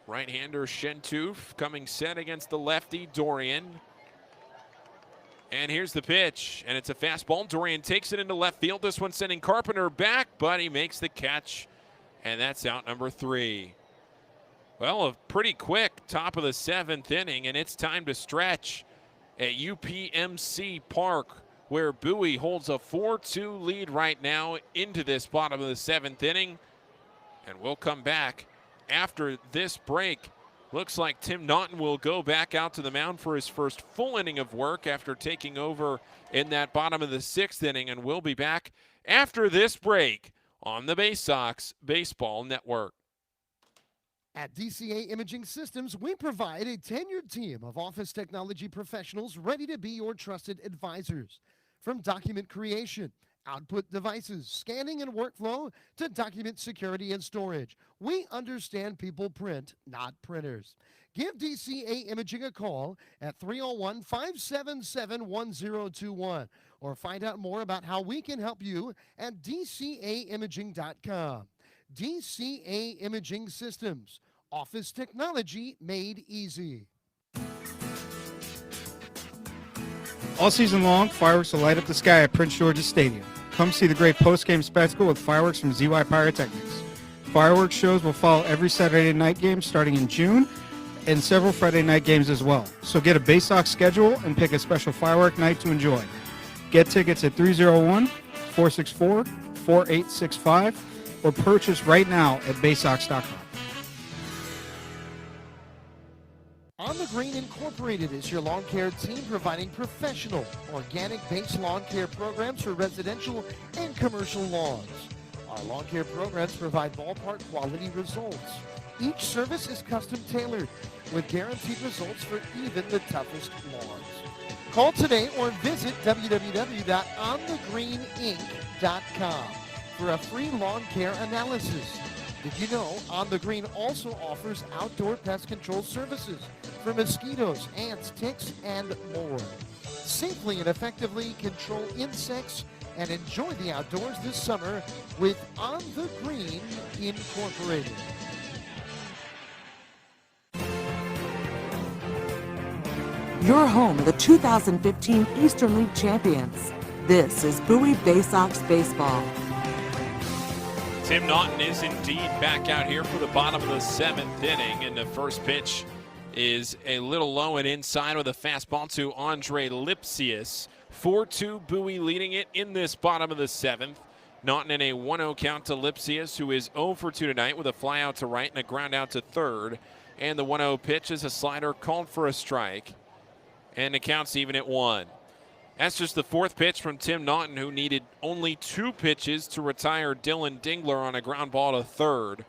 Right-hander Shentoof coming set against the lefty Dorian. And here's the pitch, and it's a fastball. Dorian takes it into left field. This one sending Carpenter back, but he makes the catch, and that's out number 3. Well, a pretty quick top of the 7th inning, and it's time to stretch at UPMC Park, where Bowie holds a 4-2 lead right now into this bottom of the 7th inning. And we'll come back after this break. Looks like Tim Naughton will go back out to the mound for his first full inning of work after taking over in that bottom of the 6th inning, and we'll be back after this break on the Baysox Baseball Network. At DCA Imaging Systems, we provide a tenured team of office technology professionals ready to be your trusted advisors. From document creation, output devices, scanning and workflow, to document security and storage, we understand people print, not printers. Give DCA Imaging a call at 301-577-1021 or find out more about how we can help you at dcaimaging.com. DCA Imaging Systems, office technology made easy. All season long, fireworks will light up the sky at Prince George's Stadium. Come see the great post-game spectacle with fireworks from ZY Pyrotechnics. Fireworks shows will follow every Saturday night game starting in June, and several Friday night games as well. So get a Baysox schedule and pick a special firework night to enjoy. Get tickets at 301-464-4865 or purchase right now at baysox.com. On the Green Incorporated is your lawn care team providing professional, organic base lawn care programs for residential and commercial lawns. Our lawn care programs provide ballpark quality results. Each service is custom tailored with guaranteed results for even the toughest lawns. Call today or visit www.onthegreeninc.com for a free lawn care analysis. Did you know On the Green also offers outdoor pest control services for mosquitoes, ants, ticks, and more? Safely and effectively control insects and enjoy the outdoors this summer with On the Green Incorporated. Your home of the 2015 Eastern League champions. This is Bowie Baysox Baseball. Tim Naughton is indeed back out here for the bottom of the 7th inning, and the first pitch is a little low and inside with a fastball to Andre Lipsius. 4-2 Bowie leading it in this bottom of the 7th. Naughton in a 1-0 count to Lipsius, who is 0 for 2 tonight with a fly out to right and a ground out to third. And the 1-0 pitch is a slider called for a strike. And the count's even at 1. That's just the 4th pitch from Tim Naughton, who needed only 2 pitches to retire Dylan Dingler on a ground ball to third.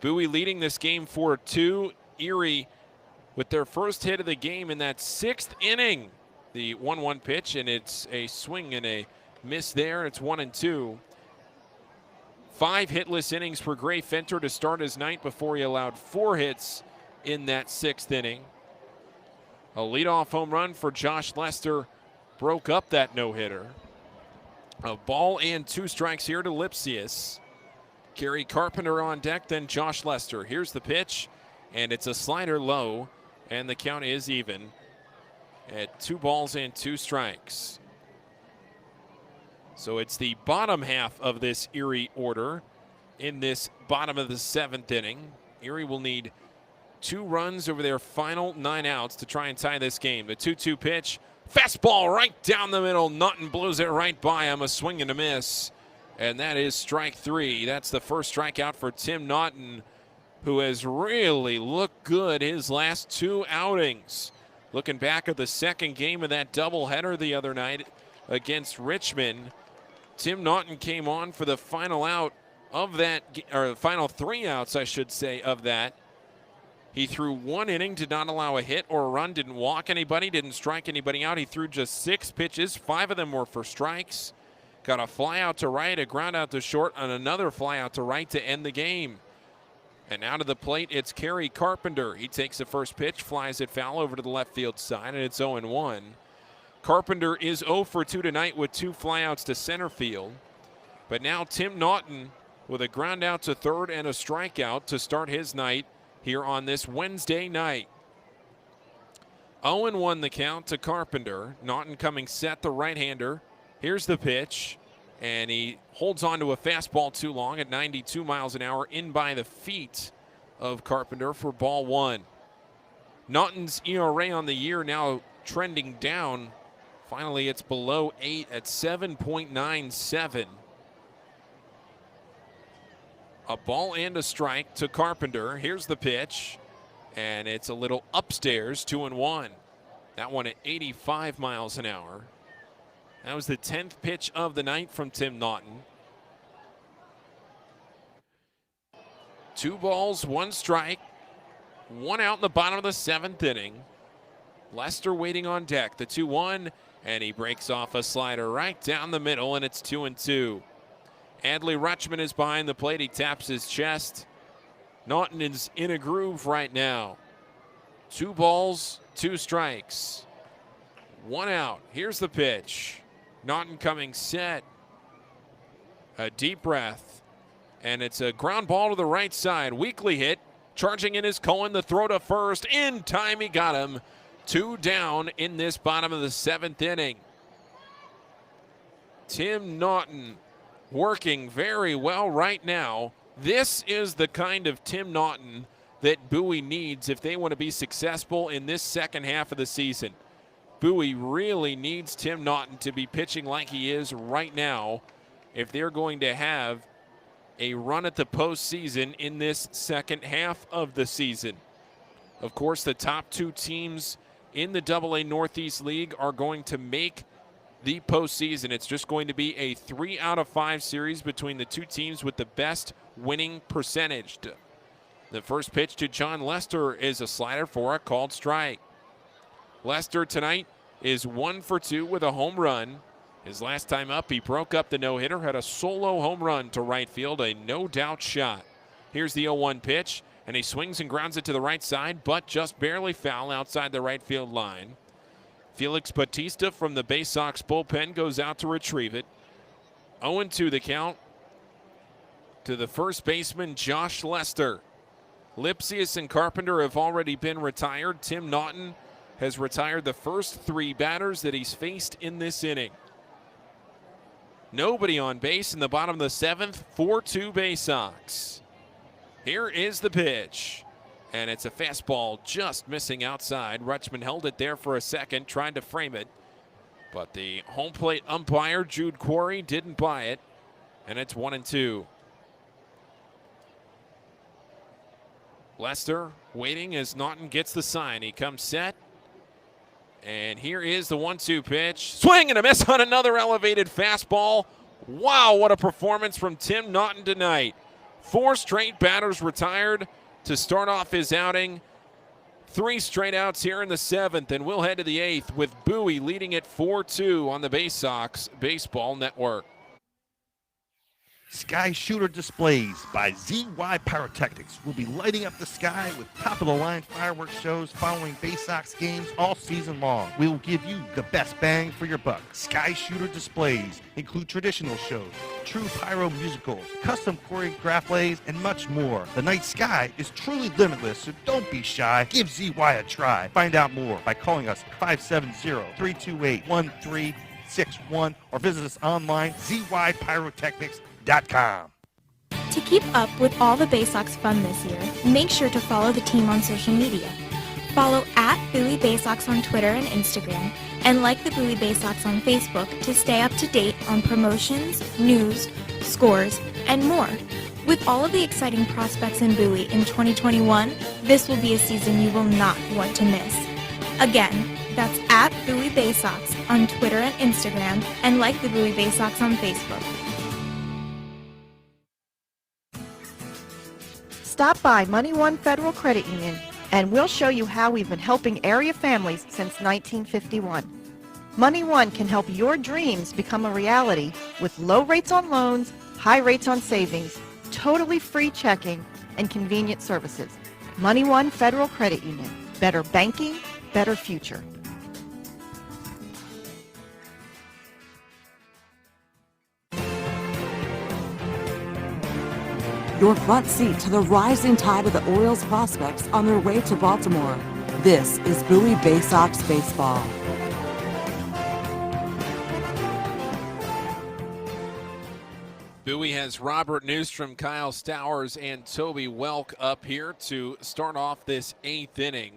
Bowie leading this game 4-2. Erie with their first hit of the game in that 6th inning. The 1-1 pitch, and it's a swing and a miss there. It's 1-2. 5 hitless innings for Gray Fenter to start his night before he allowed 4 hits in that 6th inning. A leadoff home run for Josh Lester broke up that no-hitter. A ball and 2 strikes here to Lipsius. Gary Carpenter on deck, then Josh Lester. Here's the pitch, and it's a slider low, and the count is even at 2 balls and 2 strikes. So it's the bottom half of this Erie order in this bottom of the 7th inning. Erie will need 2 runs over their final 9 outs to try and tie this game. The 2-2 pitch, fastball right down the middle. Naughton blows it right by him, a swing and a miss. And that is strike 3. That's the first strikeout for Tim Naughton, who has really looked good his last 2 outings. Looking back at the second game of that doubleheader the other night against Richmond, Tim Naughton came on for the final out of that, or final 3 outs, I should say, of that. He threw 1 inning, did not allow a hit or a run, didn't walk anybody, didn't strike anybody out. He threw just 6 pitches, 5 of them were for strikes. Got a fly out to right, a ground out to short, and another fly out to right to end the game. And out of the plate, it's Gary Carpenter. He takes the first pitch, flies it foul over to the left field side, and it's 0-1. Carpenter is 0 for 2 tonight with 2 flyouts to center field. But now Tim Naughton with a ground out to third and a strikeout to start his night here on this Wednesday night. 0-1 the count to Carpenter. Naughton coming set, the right-hander. Here's the pitch, and he holds on to a fastball too long at 92 miles an hour in by the feet of Carpenter for ball 1. Naughton's ERA on the year now trending down. Finally, it's below 8 at 7.97. A ball and a strike to Carpenter. Here's the pitch, and it's a little upstairs, 2-1. That one at 85 miles an hour. That was the 10th pitch of the night from Tim Naughton. 2 balls, 1 strike, 1 out in the bottom of the 7th inning. Lester waiting on deck, the 2-1, and he breaks off a slider right down the middle, and it's 2-2. Adley Rutschman is behind the plate. He taps his chest. Naughton is in a groove right now. 2 balls, 2 strikes. 1 out. Here's the pitch. Naughton coming set. A deep breath. And it's a ground ball to the right side. Weakly hit. Charging in is Cohen. The throw to first. In time, he got him. 2 down in this bottom of the 7th inning. Tim Naughton working very well right now. This is the kind of Tim Naughton that Bowie needs if they want to be successful in this second half of the season. Bowie really needs Tim Naughton to be pitching like he is right now if they're going to have a run at the postseason in this second half of the season. Of course, the top 2 teams in the AA Northeast League are going to make the postseason. It's just going to be a 3 out of 5 series between the 2 teams with the best winning percentage. The first pitch to John Lester is a slider for a called strike. Lester tonight is 1 for 2 with a home run. His last time up, he broke up the no-hitter, had a solo home run to right field, a no-doubt shot. Here's the 0-1 pitch, and he swings and grounds it to the right side, but just barely foul outside the right field line. Felix Batista from the Baysox bullpen goes out to retrieve it. 0-2 the count to the first baseman, Josh Lester. Lipsius and Carpenter have already been retired. Tim Naughton has retired the first 3 batters that he's faced in this inning. Nobody on base in the bottom of the 7th, 4-2 Baysox. Here is the pitch. And it's a fastball just missing outside. Rutschman held it there for a second, trying to frame it. But the home plate umpire, Jude Quarry, didn't buy it. And it's 1-2. Lester waiting as Naughton gets the sign. He comes set. And here is the 1-2 pitch. Swing and a miss on another elevated fastball. Wow, what a performance from Tim Naughton tonight. 4 straight batters retired to start off his outing. 3 straight outs here in the 7th, and we'll head to the 8th with Bowie leading at 4-2 on the Baysox Baseball Network. Sky Shooter displays by ZY Pyrotechnics will be lighting up the sky with top-of-the-line fireworks shows following Baysox games all season long. We will give you the best bang for your buck. Sky Shooter displays include traditional shows, true pyro musicals, custom choreographed plays, and much more. The night sky is truly limitless, so don't be shy. Give ZY a try. Find out more by calling us 570-328-1361 or visit us online, zypyrotechnics.com. To keep up with all the Baysox fun this year, make sure to follow the team on social media. Follow at Bowie Baysox on Twitter and Instagram, and like the Bowie Baysox on Facebook to stay up to date on promotions, news, scores, and more. With all of the exciting prospects in Bowie in 2021, this will be a season you will not want to miss. Again, that's at Bowie Baysox on Twitter and Instagram, and like the Bowie Baysox on Facebook. Stop by Money One Federal Credit Union, and we'll show you how we've been helping area families since 1951. Money One can help your dreams become a reality with low rates on loans, high rates on savings, totally free checking, and convenient services. Money One Federal Credit Union. Better banking, better future. Your front seat to the rising tide of the Orioles prospects on their way to Baltimore. This is Bowie Baysox Baseball. Bowie has Robert Newstrom, Kyle Stowers, and Toby Welk up here to start off this 8th inning.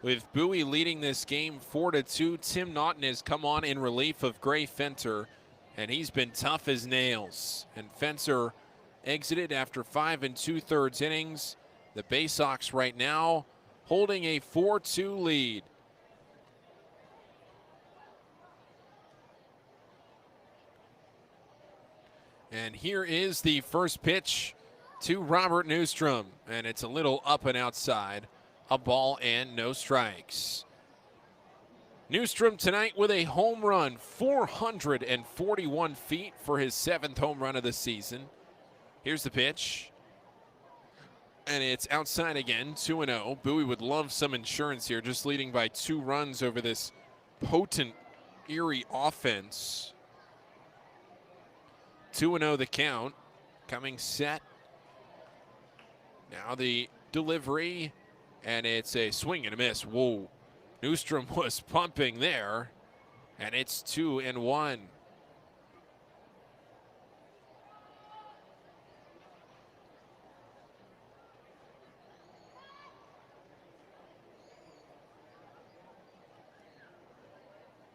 With Bowie leading this game 4-2, Tim Naughton has come on in relief of Gray Fenter, and he's been tough as nails. And Fenter exited after 5 2/3 innings. The Baysox right now holding a 4-2 lead. And here is the first pitch to Robert Newstrom, and it's a little up and outside. A ball and no strikes. Newstrom tonight with a home run, 441 feet for his 7th home run of the season. Here's the pitch. And it's outside again, 2-0. Bowie would love some insurance here, just leading by 2 runs over this potent Erie offense. 2-0 the count. Coming set. Now the delivery. And it's a swing and a miss. Whoa. Newstrom was pumping there. And it's 2-1.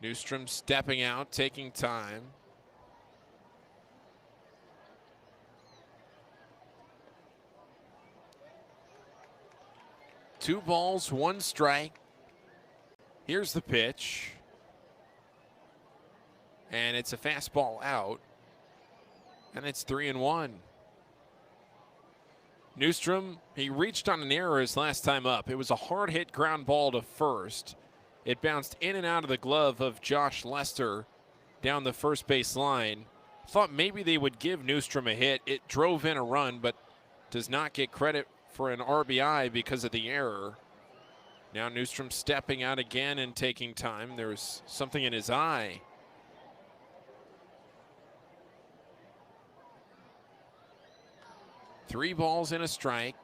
Newstrom stepping out, taking time. Two balls, 1 strike. Here's the pitch. And it's a fastball out. And it's 3-1. Newstrom, he reached on an error his last time up. It was a hard hit ground ball to first. It bounced in and out of the glove of Josh Lester down the first base line. Thought maybe they would give Newstrom a hit. It drove in a run, but does not get credit for an RBI because of the error. Now Newstrom stepping out again and taking time. There's something in his eye. Three balls and a strike.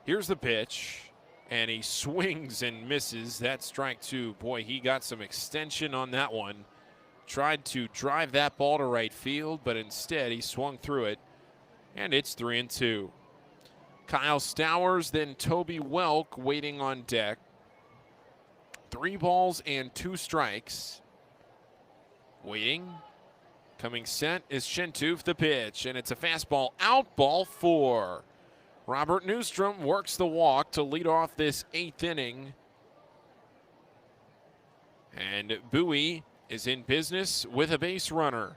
Here's the pitch. And he swings and misses. That's strike 2. Boy, he got some extension on that one. Tried to drive that ball to right field, but instead he swung through it. And it's 3-2. Kyle Stowers, then Toby Welk waiting on deck. 3 balls and 2 strikes. Waiting. Coming set is Shentoof, the pitch, and it's a fastball out, ball 4. Robert Newstrom works the walk to lead off this 8th inning. And Bowie is in business with a base runner.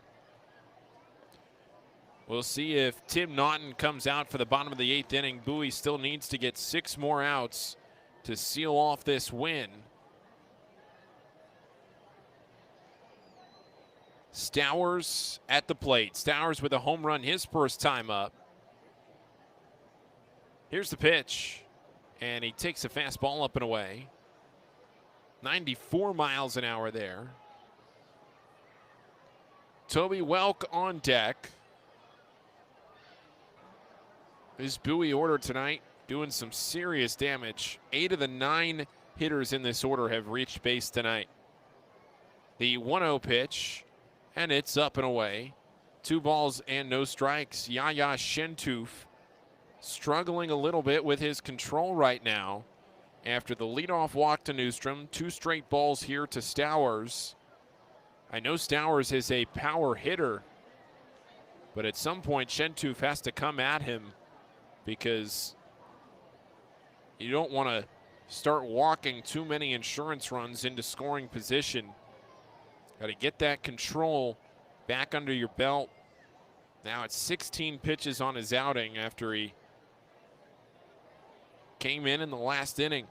We'll see if Tim Naughton comes out for the bottom of the 8th inning. Bowie still needs to get 6 more outs to seal off this win. Stowers at the plate. Stowers with a home run his first time up. Here's the pitch, and he takes a fastball up and away. 94 miles an hour there. Toby Welk on deck. This Bowie order tonight doing some serious damage. 8 of the 9 hitters in this order have reached base tonight. The 1-0 pitch, and it's up and away. 2 balls and no strikes. Yaya Shentoof struggling a little bit with his control right now. After the leadoff walk to Newstrom, 2 straight balls here to Stowers. I know Stowers is a power hitter, but at some point Shentoof has to come at him because you don't want to start walking too many insurance runs into scoring position. Got to get that control back under your belt. Now it's 16 pitches on his outing after he came in the last inning.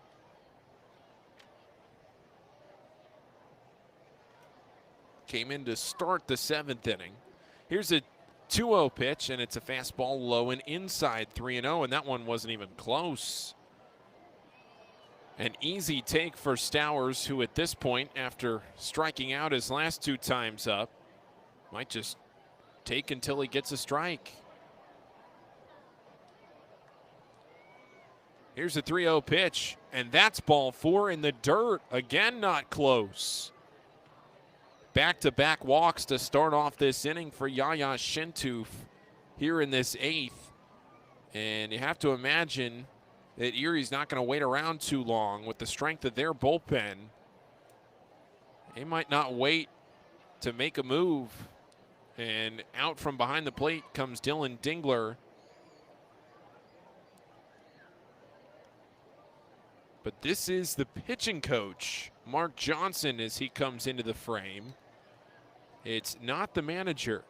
Came in to start the 7th inning. Here's a 2-0 pitch, and it's a fastball low and inside, 3-0, and that one wasn't even close. An easy take for Stowers, who at this point, after striking out his last 2 times up, might just take until he gets a strike. Here's a 3-0 pitch, and that's ball 4 in the dirt. Again, not close. Back-to-back walks to start off this inning for Yaya Shentoof here in this 8th. And you have to imagine that Erie's not going to wait around too long with the strength of their bullpen. They might not wait to make a move. And out from behind the plate comes Dylan Dingler. But this is the pitching coach, Mark Johnson, as he comes into the frame. It's not the manager.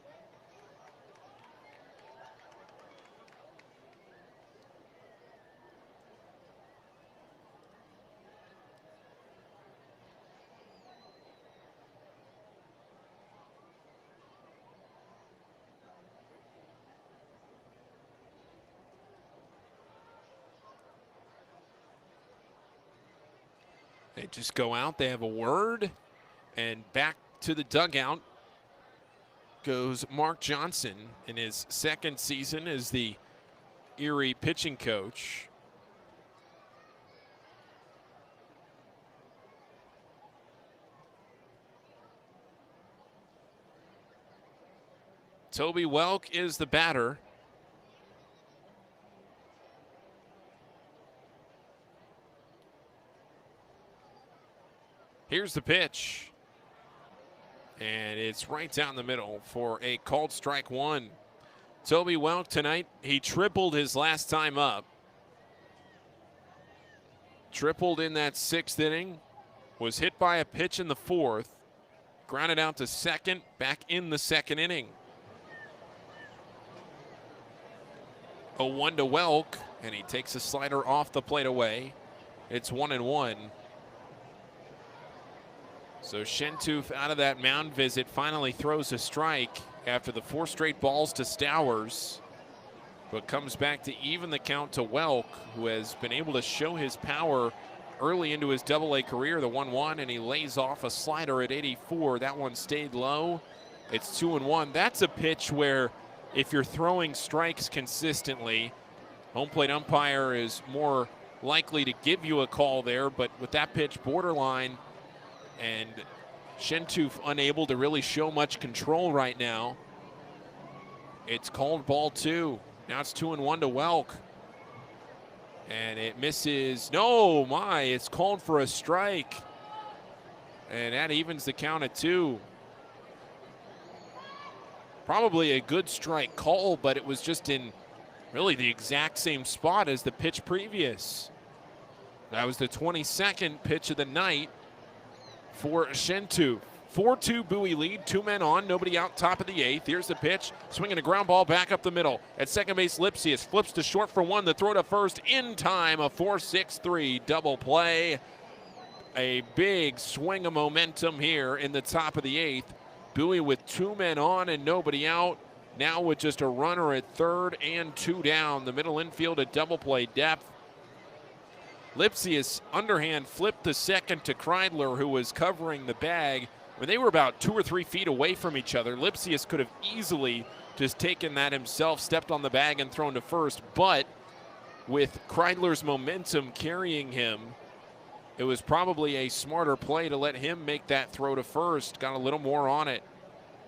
They just go out, they have a word, and back to the dugout goes Mark Johnson in his second season as the Erie pitching coach. Toby Welk is the batter. Here's the pitch. And it's right down the middle for a called strike one. Toby Welk tonight, he tripled his last time up. Tripled in that sixth inning. Was hit by a pitch in the fourth. Grounded out to second, back in the second inning. 0-1 to Welk, and he takes a slider off the plate away. It's 1-1. So Shentoof out of that mound visit finally throws a strike after the 4 straight balls to Stowers, but comes back to even the count to Welk, who has been able to show his power early into his Double-A career, the 1-1, and he lays off a slider at 84. That one stayed low. It's 2-1. That's a pitch where if you're throwing strikes consistently, home plate umpire is more likely to give you a call there, but with that pitch borderline, and Shentoof unable to really show much control right now, it's called ball 2. Now it's 2-1 to Welk. And it misses. No, my, it's called for a strike. And that evens the count at 2. Probably a good strike call, but it was just in really the exact same spot as the pitch previous. That was the 22nd pitch of the night for Shentoof. 4-2 Bowie lead, 2 men on, nobody out, top of the 8th. Here's the pitch, swinging a ground ball back up the middle. At second base, Lipsius flips to short for 1, the throw to first in time, a 4-6-3 double play. A big swing of momentum here in the top of the 8th. Bowie with 2 men on and nobody out. Now with just a runner at third and 2 down. The middle infield at double play depth. Lipsius underhand flipped the second to Kreidler, who was covering the bag. When they were about 2 or 3 feet away from each other, Lipsius could have easily just taken that himself, stepped on the bag and thrown to first. But with Kreidler's momentum carrying him, it was probably a smarter play to let him make that throw to first. Got a little more on it.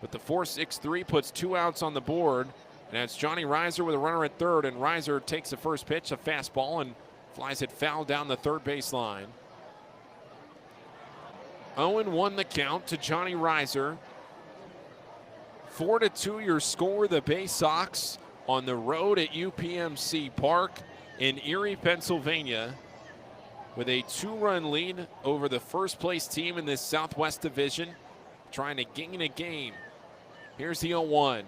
But the 4-6-3 puts 2 outs on the board. And that's Johnny Reiser with a runner at third. And Reiser takes the first pitch, a fastball, and flies it foul down the third base line. 0-1 the count to Johnny Reiser. 4-2 your score. The Baysox on the road at UPMC Park in Erie, Pennsylvania, with a 2-run lead over the first place team in this Southwest Division, trying to gain a game. Here's the 0-1.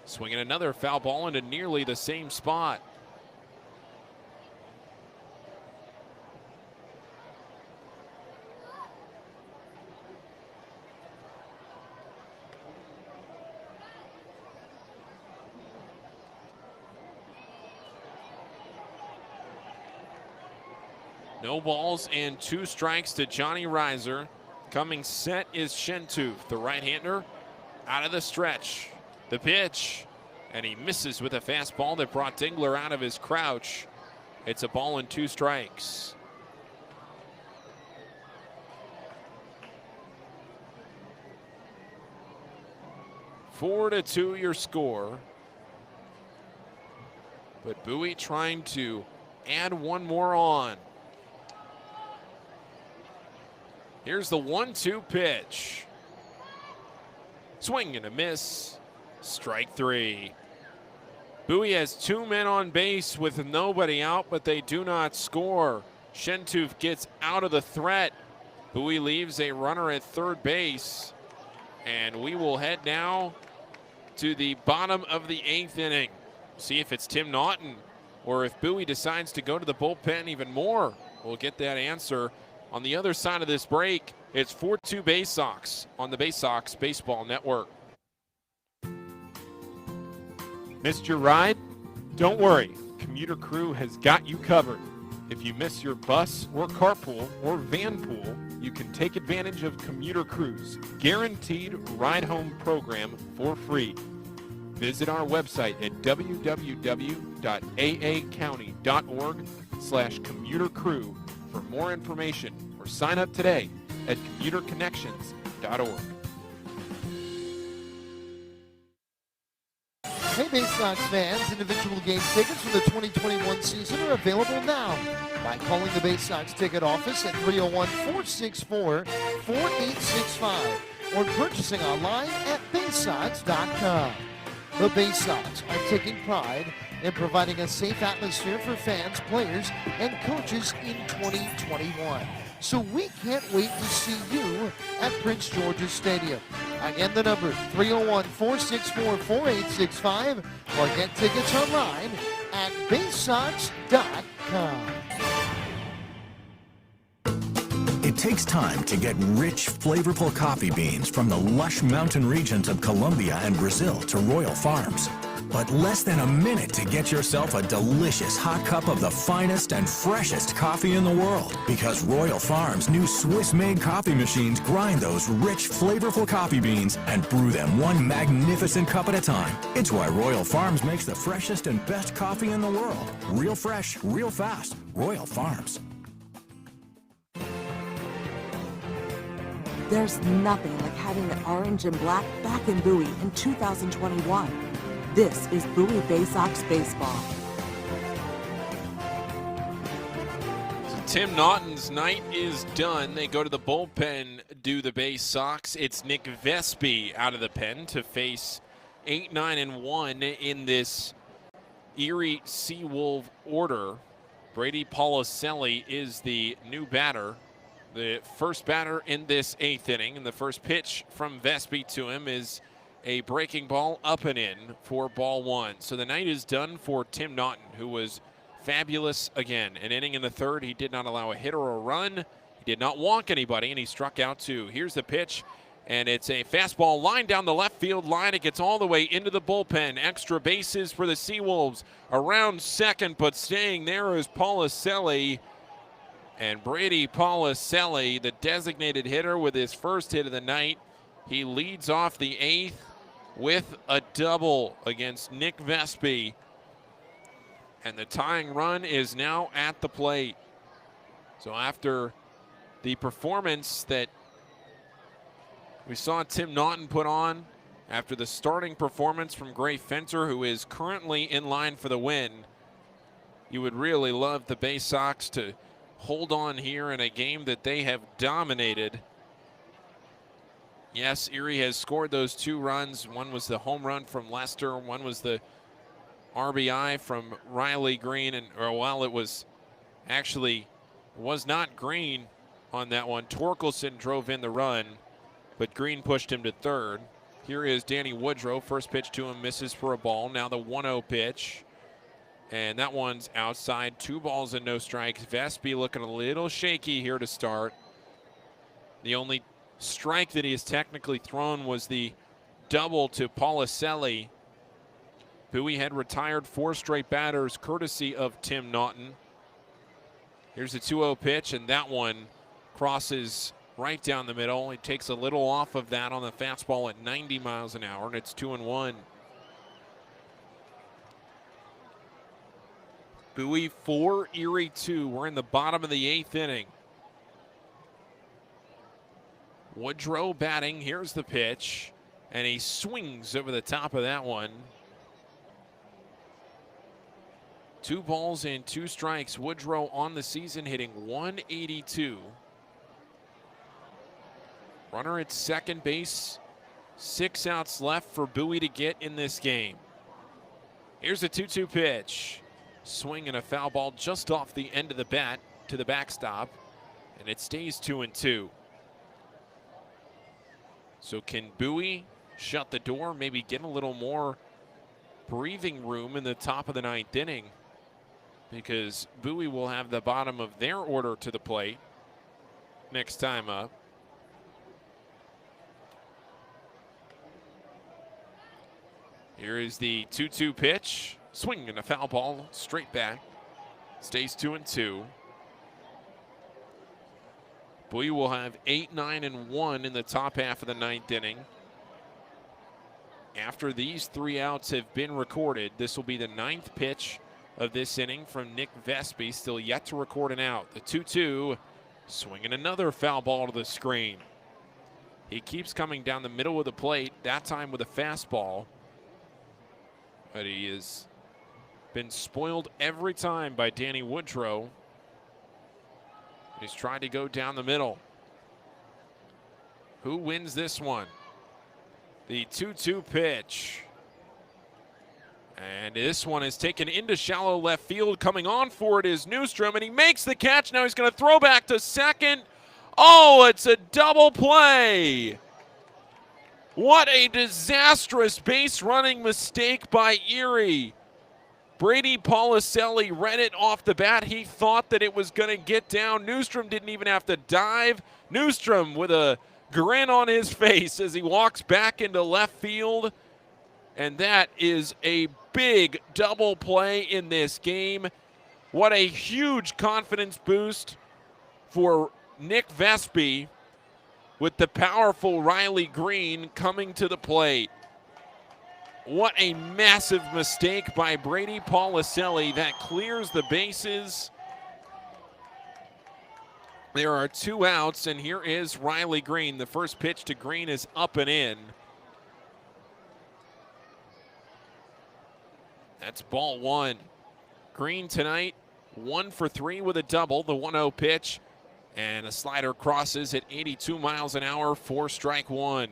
Swinging another foul ball into nearly the same spot. No balls and 2 strikes to Johnny Reiser. Coming set is Shentoof, the right-hander, out of the stretch. The pitch, and he misses with a fastball that brought Dingler out of his crouch. It's a ball and 2 strikes. Four to 2 your score. But Bowie trying to add one more on. Here's the 1-2 pitch. Swing and a miss. Strike three. Bowie has two men on base with nobody out, but they do not score. Shentoof gets out of the threat. Bowie leaves a runner at third base. And we will head now to the bottom of the 8th inning. See if it's Tim Naughton or if Bowie decides to go to the bullpen even more. We'll get that answer on the other side of this break. It's 4-2 Baysox on the Baysox Baseball Network. Missed your ride? Don't worry, Commuter Crew has got you covered. If you miss your bus or carpool or van pool, you can take advantage of Commuter Crew's guaranteed ride home program for free. Visit our website at www.aacounty.org/commutercrew for more information, or sign up today at commuterconnections.org. Hey Baysox fans, individual game tickets for the 2021 season are available now by calling the Baysox ticket office at 301-464-4865 or purchasing online at baysox.com. The Baysox are taking pride in providing a safe atmosphere for fans, players, and coaches in 2021. So we can't wait to see you at Prince George's Stadium. Again, the number 301-464-4865 or get tickets online at baysox.com. It takes time to get rich, flavorful coffee beans from the lush mountain regions of Colombia and Brazil to Royal Farms. But less than a minute to get yourself a delicious hot cup of the finest and freshest coffee in the world. Because Royal Farms' new Swiss-made coffee machines grind those rich, flavorful coffee beans and brew them one magnificent cup at a time. It's why Royal Farms makes the freshest and best coffee in the world. Real fresh, real fast. Royal Farms. There's nothing like having the orange and black back in Bowie in 2021. This is Bowie Baysox Baseball. So Tim Naughton's night is done. They go to the bullpen, do the Baysox. It's Nick Vespi out of the pen to face 8-9-1 in this Erie Seawolf order. Brady Policelli is the new batter. The first batter in this 8th inning, and the first pitch from Vespi to him is a breaking ball up and in for ball one. So the night is done for Tim Naughton, who was fabulous again. An inning in the third, he did not allow a hit or a run. He did not walk anybody, and he struck out two. Here's the pitch, and it's a fastball line down the left field line. It gets all the way into the bullpen. Extra bases for the Seawolves. Around second, but staying there is Policelli. And Brady Policelli, the designated hitter, with his first hit of the night. He leads off the 8th with a double against Nick Vespi. And the tying run is now at the plate. So after the performance that we saw Tim Naughton put on, after the starting performance from Gray Fenter, who is currently in line for the win, you would really love the Baysox to hold on here in a game that they have dominated. Yes, Erie has scored those two runs. One was the home run from Lester. One was the RBI from Riley Green. And while it was not Green on that one. Torkelson drove in the run, but Green pushed him to third. Here is Danny Woodrow. First pitch to him misses for a ball. Now the 1-0 pitch. And that one's outside. 2 balls and no strikes. Vespi looking a little shaky here to start. The only strike that he has technically thrown was the double to Policelli. Bowie had retired 4 straight batters courtesy of Tim Naughton. Here's a 2-0 pitch, and that one crosses right down the middle. He takes a little off of that on the fastball at 90 miles an hour, and it's 2-1. Bowie 4, Erie 2. We're in the bottom of the 8th inning. Woodrow batting. Here's the pitch. And he swings over the top of that one. 2 balls and 2 strikes. Woodrow on the season hitting .182. Runner at second base. 6 outs left for Bowie to get in this game. Here's a 2-2 pitch. Swing and a foul ball just off the end of the bat to the backstop, and it stays 2-2. So can Bowie shut the door, maybe get a little more breathing room in the top of the 9th inning? Because Bowie will have the bottom of their order to the plate next time up. Here is the 2-2 pitch. Swing and a foul ball straight back. Stays 2-2. Bowie will have 8, 9, and 1 in the top half of the 9th inning. After these 3 outs have been recorded, this will be the 9th pitch of this inning from Nick Vespi, still yet to record an out. The 2-2, swinging another foul ball to the screen. He keeps coming down the middle of the plate, that time with a fastball. But he has been spoiled every time by Danny Woodrow. He's tried to go down the middle. Who wins this one? The 2-2 pitch. And this one is taken into shallow left field. Coming on for it is Newstrom, and he makes the catch. Now he's going to throw back to second. Oh, it's a double play. What a disastrous base running mistake by Erie. Brady Policelli read it off the bat. He thought that it was going to get down. Newstrom didn't even have to dive. Newstrom with a grin on his face as he walks back into left field. And that is a big double play in this game. What a huge confidence boost for Nick Vespi with the powerful Riley Green coming to the plate. What a massive mistake by Brady Policelli that clears the bases. There are 2 outs, and here is Riley Green. The first pitch to Green is up and in. That's ball 1. Green tonight, 1 for 3 with a double, the 1-0 pitch. And a slider crosses at 82 miles an hour for strike 1.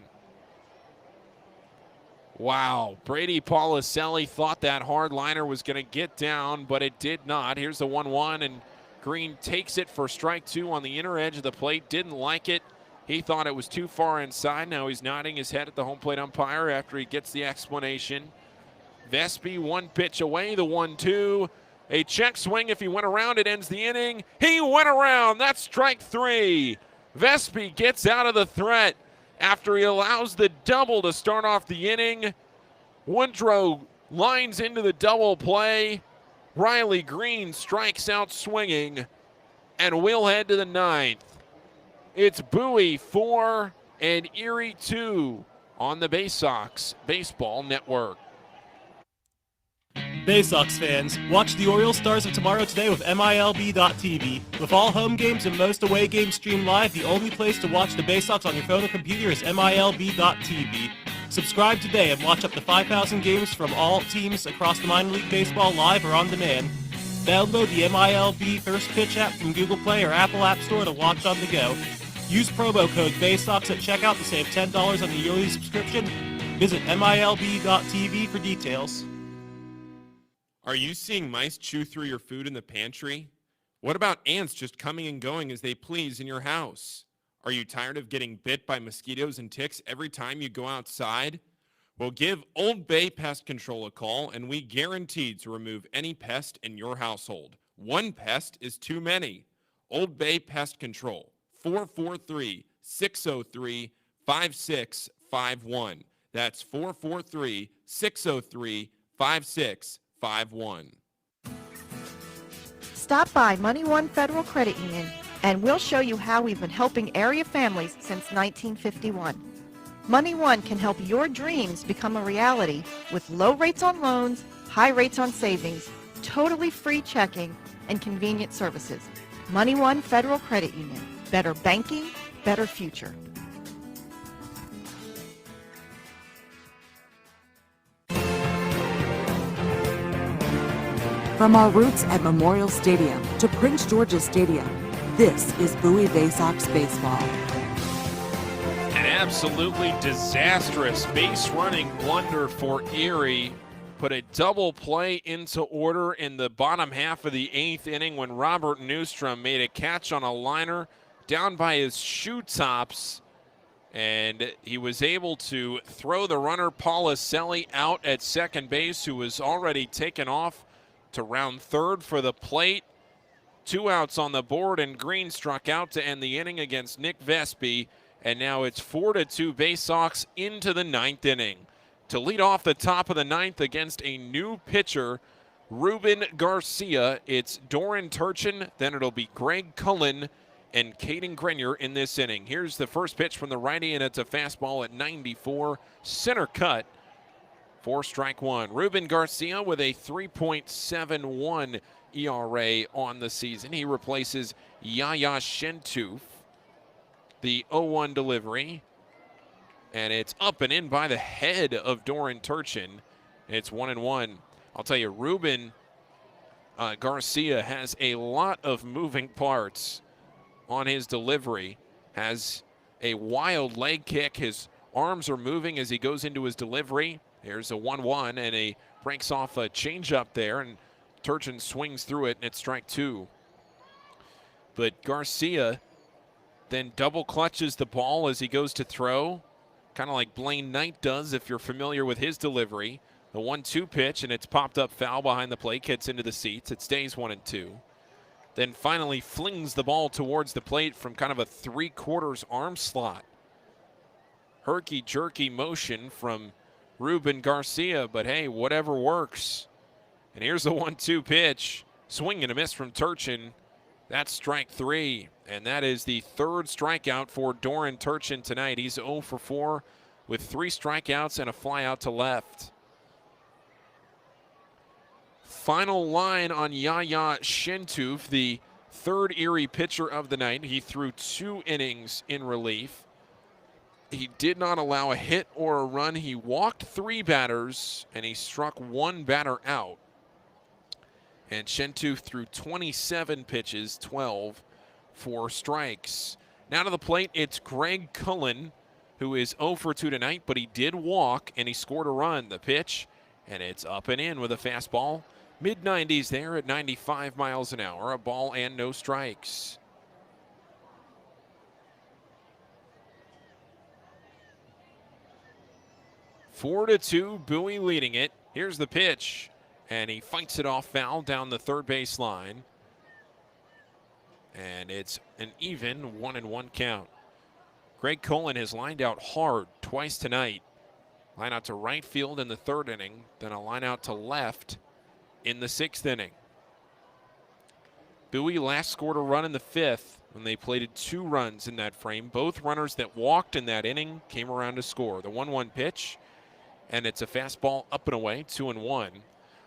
Wow, Brady Policelli thought that hard liner was going to get down, but it did not. Here's the 1-1, and Green takes it for strike 2 on the inner edge of the plate. Didn't like it. He thought it was too far inside. Now he's nodding his head at the home plate umpire after he gets the explanation. Vespi 1 pitch away, the 1-2. A check swing. If he went around, it ends the inning. He went around. That's strike 3. Vespi gets out of the threat after he allows the double to start off the inning. Woodrow lines into the double play. Riley Green strikes out swinging, and we'll head to the 9th. It's Bowie 4 and Erie 2 on the Baysox Baseball Network. Baysox fans, watch the Orioles Stars of Tomorrow today with MILB.TV. With all home games and most away games streamed live, the only place to watch the Baysox on your phone or computer is MILB.TV. Subscribe today and watch up to 5,000 games from all teams across the minor league baseball live or on demand. Download the MILB First Pitch app from Google Play or Apple App Store to watch on the go. Use promo code Baysox at checkout to save $10 on the yearly subscription. Visit MILB.TV for details. Are you seeing mice chew through your food in the pantry? What about ants just coming and going as they please in your house? Are you tired of getting bit by mosquitoes and ticks every time you go outside? Well, give Old Bay Pest Control a call, and we guarantee to remove any pest in your household. One pest is too many. Old Bay Pest Control, 443-603-5651. That's 443-603-5651. Stop by Money One Federal Credit Union and we'll show you how we've been helping area families since 1951. Money One can help your dreams become a reality with low rates on loans, high rates on savings, totally free checking, and convenient services. Money One Federal Credit Union. Better banking, better future. From our roots at Memorial Stadium to Prince George's Stadium, this is Bowie Baysox baseball. An absolutely disastrous base running blunder for Erie. Put a double play into order in the bottom half of the 8th inning when Robert Newstrom made a catch on a liner down by his shoe tops, and he was able to throw the runner Policelli out at second base, who was already taken off to round third for the plate. 2 outs on the board, and Green struck out to end the inning against Nick Vespi, and now it's 4-2 Baysox into the 9th inning. To lead off the top of the 9th against a new pitcher, Ruben Garcia, it's Doran Turchin, then it'll be Greg Cullen and Caden Grenier in this inning. Here's the first pitch from the righty, and it's a fastball at 94, center cut for strike one. Ruben Garcia with a 3.71 ERA on the season. He replaces Yaya Shentuf. The 0-1 delivery, and it's up and in by the head of Doran Turchin. It's 1-1. I'll tell you, Ruben Garcia has a lot of moving parts on his delivery. Has a wild leg kick. His arms are moving as he goes into his delivery. Here's a 1-1, and he breaks off a changeup there, and Turchin swings through it, and it's strike two. But Garcia then double clutches the ball as he goes to throw, kind of like Blaine Knight does if you're familiar with his delivery. The 1-2 pitch, and it's popped up foul behind the plate, gets into the seats. It stays 1-2. Then finally flings the ball towards the plate from kind of a 3/4 arm slot. Herky-jerky motion from Ruben Garcia, but hey, whatever works. And here's the 1-2 pitch. Swing and a miss from Turchin. That's strike three, and that is the third strikeout for Doran Turchin tonight. He's 0 for 4 with 3 strikeouts and a fly out to left. Final line on Yaya Shentuf, the third Erie pitcher of the night. He threw 2 innings in relief. He did not allow a hit or a run. He walked 3 batters, and he struck 1 batter out. And Shentuf threw 27 pitches, 12 for strikes. Now to the plate, it's Greg Cullen, who is 0 for 2 tonight, but he did walk, and he scored a run. The pitch, and it's up and in with a fastball. Mid-90s there at 95 miles an hour, a ball and no strikes. Four to 2, Bowie leading it. Here's the pitch. And he fights it off foul down the third base line. And it's an even 1-1 count. Greg Cullen has lined out hard twice tonight. Line out to right field in the 3rd inning, then a line out to left in the 6th inning. Bowie last scored a run in the 5th when they plated 2 runs in that frame. Both runners that walked in that inning came around to score. The 1-1 pitch, and it's a fastball up and away, 2-1.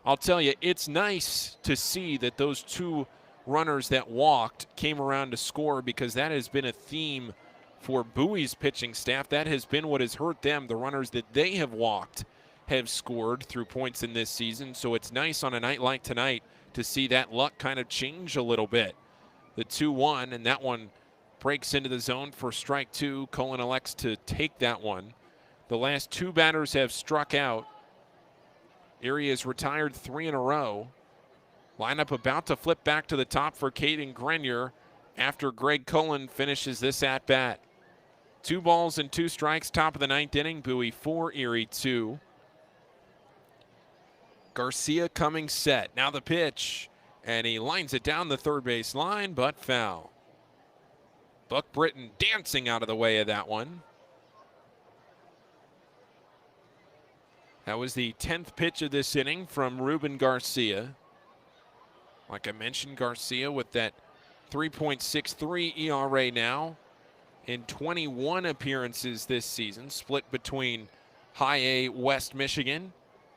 I'll tell you, it's nice to see that those 2 runners that walked came around to score, because that has been a theme for Bowie's pitching staff. That has been what has hurt them. The runners that they have walked have scored through points in this season. So it's nice on a night like tonight to see that luck kind of change a little bit. The 2-1, and that one breaks into the zone for strike 2. Cullen elects to take that one. The last 2 batters have struck out. Erie has retired 3 in a row. Lineup about to flip back to the top for Caden Grenier after Greg Cullen finishes this at-bat. 2 balls and 2 strikes, top of the 9th inning. Bowie 4, Erie 2. Garcia coming set. Now the pitch, and he lines it down the third base line, but foul. Buck Britton dancing out of the way of that one. That was the 10th pitch of this inning from Ruben Garcia. Like I mentioned, Garcia with that 3.63 ERA now in 21 appearances this season, split between High A West Michigan,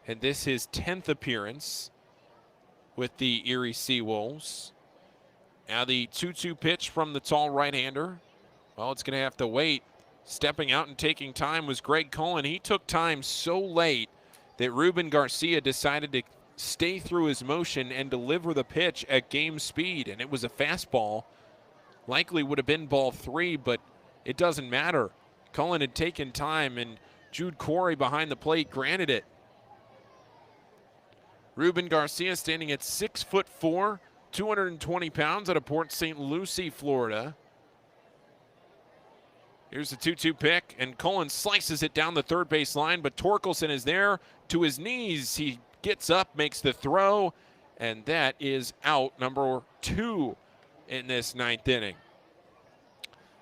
and this his 10th appearance with the Erie Seawolves. Now the 2-2 pitch from the tall right-hander. Well, it's going to have to wait. Stepping out and taking time was Greg Cullen. He took time so late that Ruben Garcia decided to stay through his motion and deliver the pitch at game speed. And it was a fastball. Likely would have been ball 3, but it doesn't matter. Cullen had taken time, and Jude Corey behind the plate granted it. Ruben Garcia standing at 6'4", 220 pounds out of Port St. Lucie, Florida. Here's the 2-2 pick, and Cullen slices it down the third base line, but Torkelson is there to his knees. He gets up, makes the throw, and that is out number 2 in this 9th inning.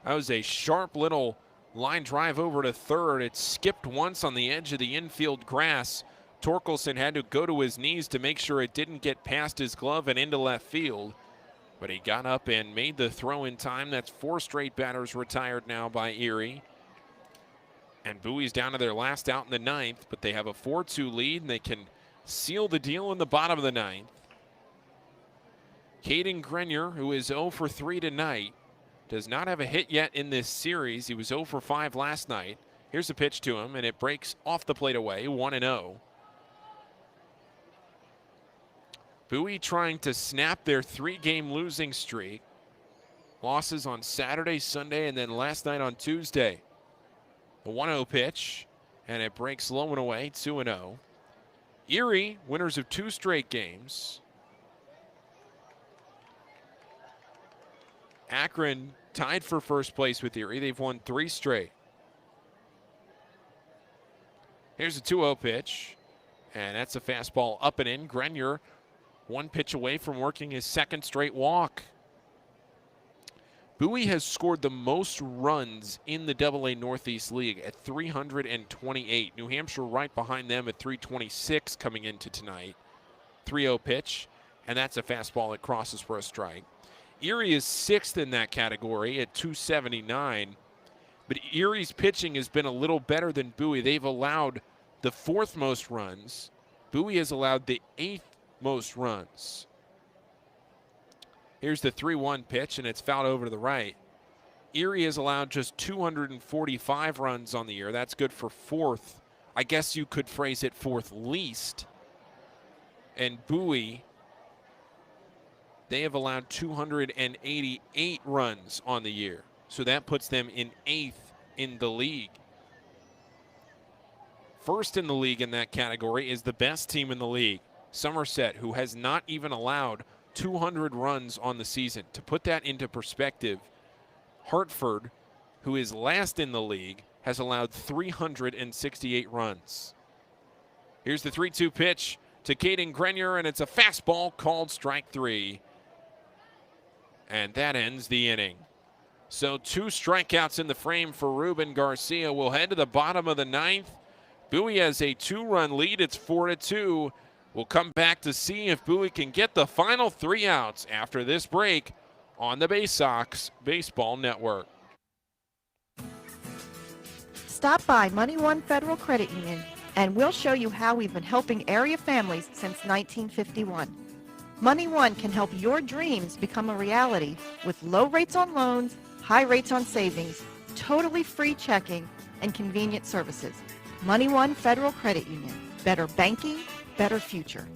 That was a sharp little line drive over to third. It skipped once on the edge of the infield grass. Torkelson had to go to his knees to make sure it didn't get past his glove and into left field. But he got up and made the throw in time. That's 4 straight batters retired now by Erie. And Bowie's down to their last out in the 9th, but they have a 4-2 lead, and they can seal the deal in the bottom of the 9th. Caden Grenier, who is 0 for 3 tonight, does not have a hit yet in this series. He was 0 for 5 last night. Here's a pitch to him, and it breaks off the plate away, 1-0. Bowie trying to snap their 3-game losing streak. Losses on Saturday, Sunday, and then last night on Tuesday. The 1-0 pitch, and it breaks low and away, 2-0. Erie, winners of 2 straight games. Akron tied for first place with Erie. They've won 3 straight. Here's a 2-0 pitch, and that's a fastball up and in. Grenier 1 pitch away from working his 2nd straight walk. Bowie has scored the most runs in the AA Northeast League at 328. New Hampshire right behind them at 326 coming into tonight. 3-0 pitch, and that's a fastball that crosses for a strike. Erie is 6th in that category at 279, but Erie's pitching has been a little better than Bowie. They've allowed the 4th most runs. Bowie has allowed the 8th most runs. Here's the 3-1 pitch, and it's fouled over to the right. Erie has allowed just 245 runs on the year. That's good for 4th. I guess you could phrase it 4th least. And Bowie, they have allowed 288 runs on the year. So that puts them in 8th in the league. First in the league in that category is the best team in the league, Somerset, who has not even allowed 200 runs on the season. To put that into perspective, Hartford, who is last in the league, has allowed 368 runs. Here's the 3-2 pitch to Caden Grenier, and it's a fastball called strike 3. And that ends the inning. So 2 strikeouts in the frame for Ruben Garcia. We'll head to the bottom of the 9th. Bowie has a 2-run lead. It's 4-2. We'll come back to see if Bowie can get the final 3 outs after this break on the Baysox Baseball Network. Stop by Money One Federal Credit Union, and we'll show you how we've been helping area families since 1951. Money One can help your dreams become a reality with low rates on loans, high rates on savings, totally free checking, and convenient services. Money One Federal Credit Union. Better banking, better future.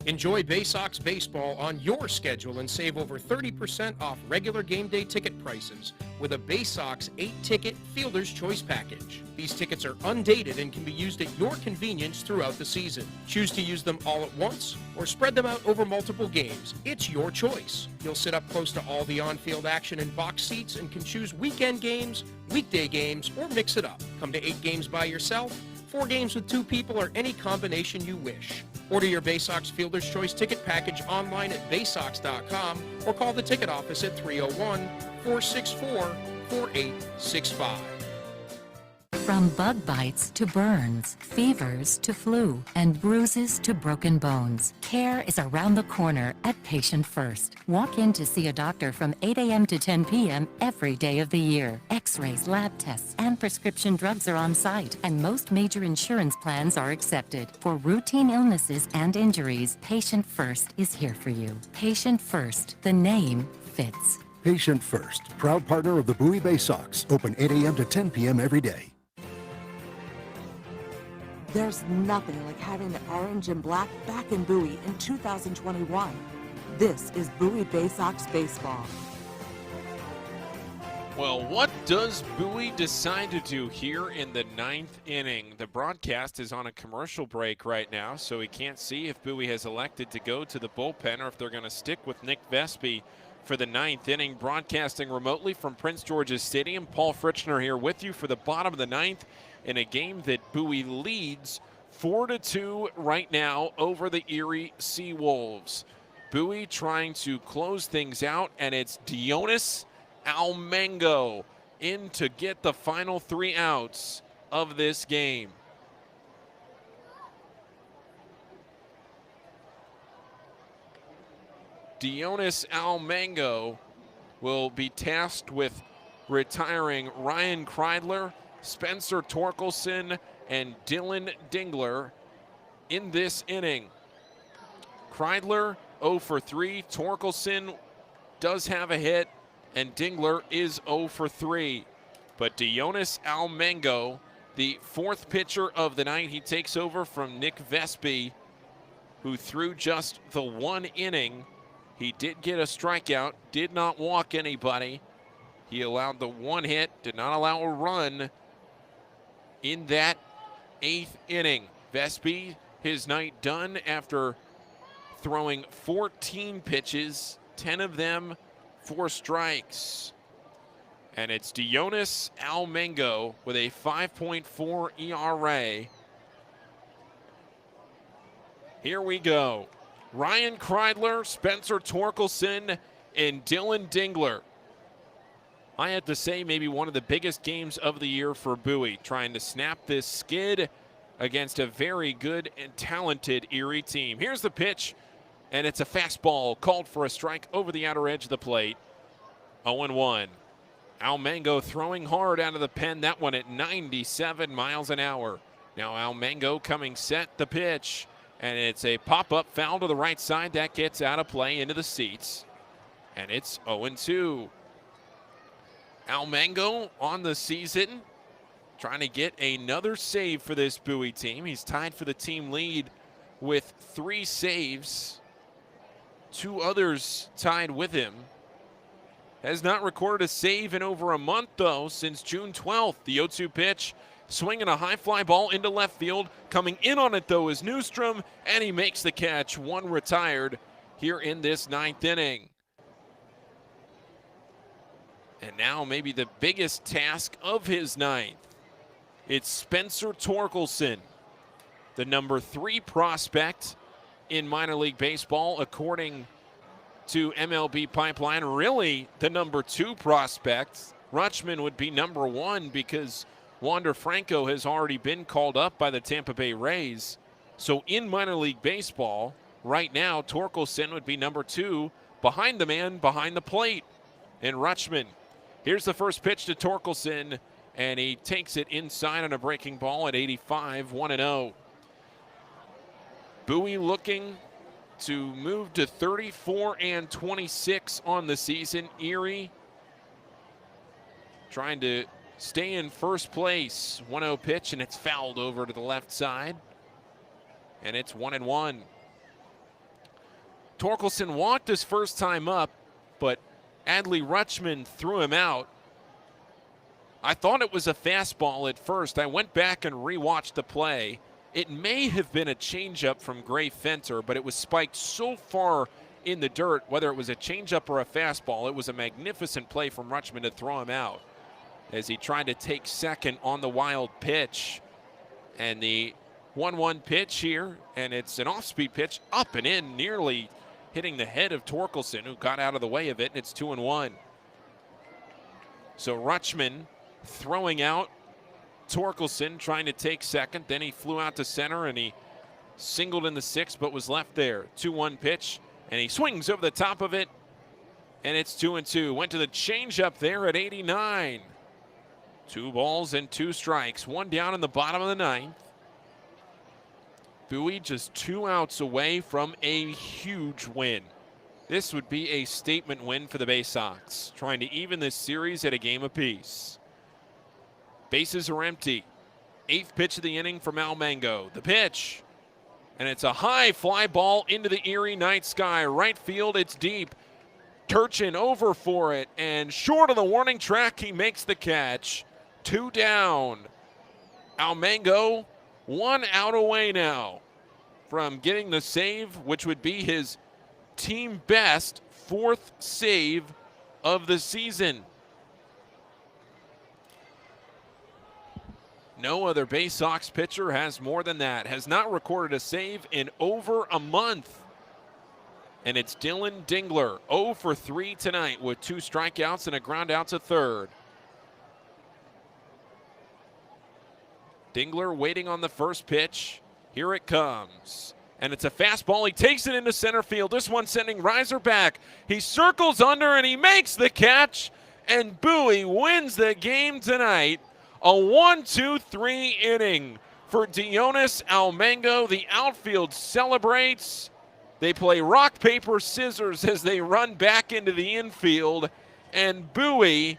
Enjoy Baysox Baseball on your schedule and save over 30% off regular game day ticket prices with a Baysox 8-ticket Fielder's Choice Package. These tickets are undated and can be used at your convenience throughout the season. Choose to use them all at once or spread them out over multiple games. It's your choice. You'll sit up close to all the on-field action in box seats and can choose weekend games, weekday games, or mix it up. Come to 8 games by yourself, 4 games with 2 people, or any combination you wish. Order your Baysox Fielder's Choice ticket package online at baysox.com or call the ticket office at 301-464-4865. From bug bites to burns, fevers to flu, and bruises to broken bones, care is around the corner at Patient First. Walk in to see a doctor from 8 a.m. to 10 p.m. every day of the year. X-rays, lab tests, and prescription drugs are on site, and most major insurance plans are accepted. For routine illnesses and injuries, Patient First is here for you. Patient First, the name fits. Patient First, proud partner of the Bowie Baysox, open 8 a.m. to 10 p.m. every day. There's nothing like having the orange and black back in Bowie in 2021. This is Bowie Baysox Baseball. Well, what does Bowie decide to do here in the 9th inning? The broadcast is on a commercial break right now, so we can't see if Bowie has elected to go to the bullpen or if they're going to stick with Nick Vespi for the 9th inning. Broadcasting remotely from Prince George's Stadium, Paul Fritschner here with you for the bottom of the 9th in a game that Bowie leads 4-2 right now over the Erie Seawolves. Bowie trying to close things out, and it's Dionis Almengo in to get the final 3 outs of this game. Dionis Almengo will be tasked with retiring Ryan Kreidler, Spencer Torkelson, and Dylan Dingler in this inning. Kreidler 0 for 3. Torkelson does have a hit, and Dingler is 0 for 3. But Dionis Almengo, the 4th pitcher of the night, he takes over from Nick Vespi, who threw just the 1 inning. He did get a strikeout, did not walk anybody. He allowed the 1 hit, did not allow a run in that 8th inning. Vespi, his night done after throwing 14 pitches, 10 of them 4 strikes. And it's Dionis Almengo with a 5.4 ERA. Here we go. Ryan Kreidler, Spencer Torkelson, and Dylan Dingler. I had to say maybe one of the biggest games of the year for Bowie, trying to snap this skid against a very good and talented Erie team. Here's the pitch, and it's a fastball called for a strike over the outer edge of the plate. 0-1. Almengo throwing hard out of the pen, that one at 97 miles an hour. Now Almengo coming set, the pitch, and it's a pop-up foul to the right side. That gets out of play into the seats, and it's 0-2. Almengo on the season, trying to get another save for this Bowie team. He's tied for the team lead with 3 saves. 2 others tied with him. Has not recorded a save in over a month, though, since June 12th. The 0-2 pitch, swinging a high fly ball into left field. Coming in on it, though, is Newstrom, and he makes the catch. 1 retired here in this 9th inning. And now maybe the biggest task of his 9th. It's Spencer Torkelson, the number 3 prospect in minor league baseball, according to MLB Pipeline. Really, the number 2 prospect. Rutschman would be number 1 because Wander Franco has already been called up by the Tampa Bay Rays. So in minor league baseball, right now, Torkelson would be number 2 behind the man behind the plate. And Rutschman. Here's the first pitch to Torkelson, and he takes it inside on a breaking ball at 85, 1-0. Bowie looking to move to 34-26 on the season. Erie trying to stay in first place. 1-0 pitch, and it's fouled over to the left side, and it's 1-1. Torkelson walked his first time up, but Adley Rutschman threw him out. I thought it was a fastball at first. I went back and rewatched the play. It may have been a changeup from Gray Fenter, but it was spiked so far in the dirt, whether it was a changeup or a fastball. It was a magnificent play from Rutschman to throw him out as he tried to take second on the wild pitch. And the 1-1 pitch here, and it's an off-speed pitch up and in, nearly hitting the head of Torkelson, who got out of the way of it, and it's 2-1. So Rutschman throwing out Torkelson, trying to take second. Then he flew out to center, and he singled in the 6th, but was left there. 2-1 pitch, and he swings over the top of it, and it's 2-2. Went to the changeup there at 89. 2 balls and 2 strikes. 1 down in the bottom of the 9th. Bowie just 2 outs away from a huge win. This would be a statement win for the Baysox, trying to even this series at a game apiece. Bases are empty. Eighth pitch of the inning from Almengo. The pitch. And it's a high fly ball into the Erie night sky. Right field, it's deep. Turchin over for it, and short of the warning track, he makes the catch. 2 down. Almengo, 1 out away now from getting the save, which would be his team best 4th save of the season. No other Baysox pitcher has more than that, has not recorded a save in over a month. And it's Dylan Dingler, 0 for 3 tonight with 2 strikeouts and a ground out to third. Dingler waiting on the first pitch. Here it comes. And it's a fastball. He takes it into center field. This one sending Reiser back. He circles under and he makes the catch. And Bowie wins the game tonight. A 1-2-3 inning for Dionis Almengo. The outfield celebrates. They play rock, paper, scissors as they run back into the infield. And Bowie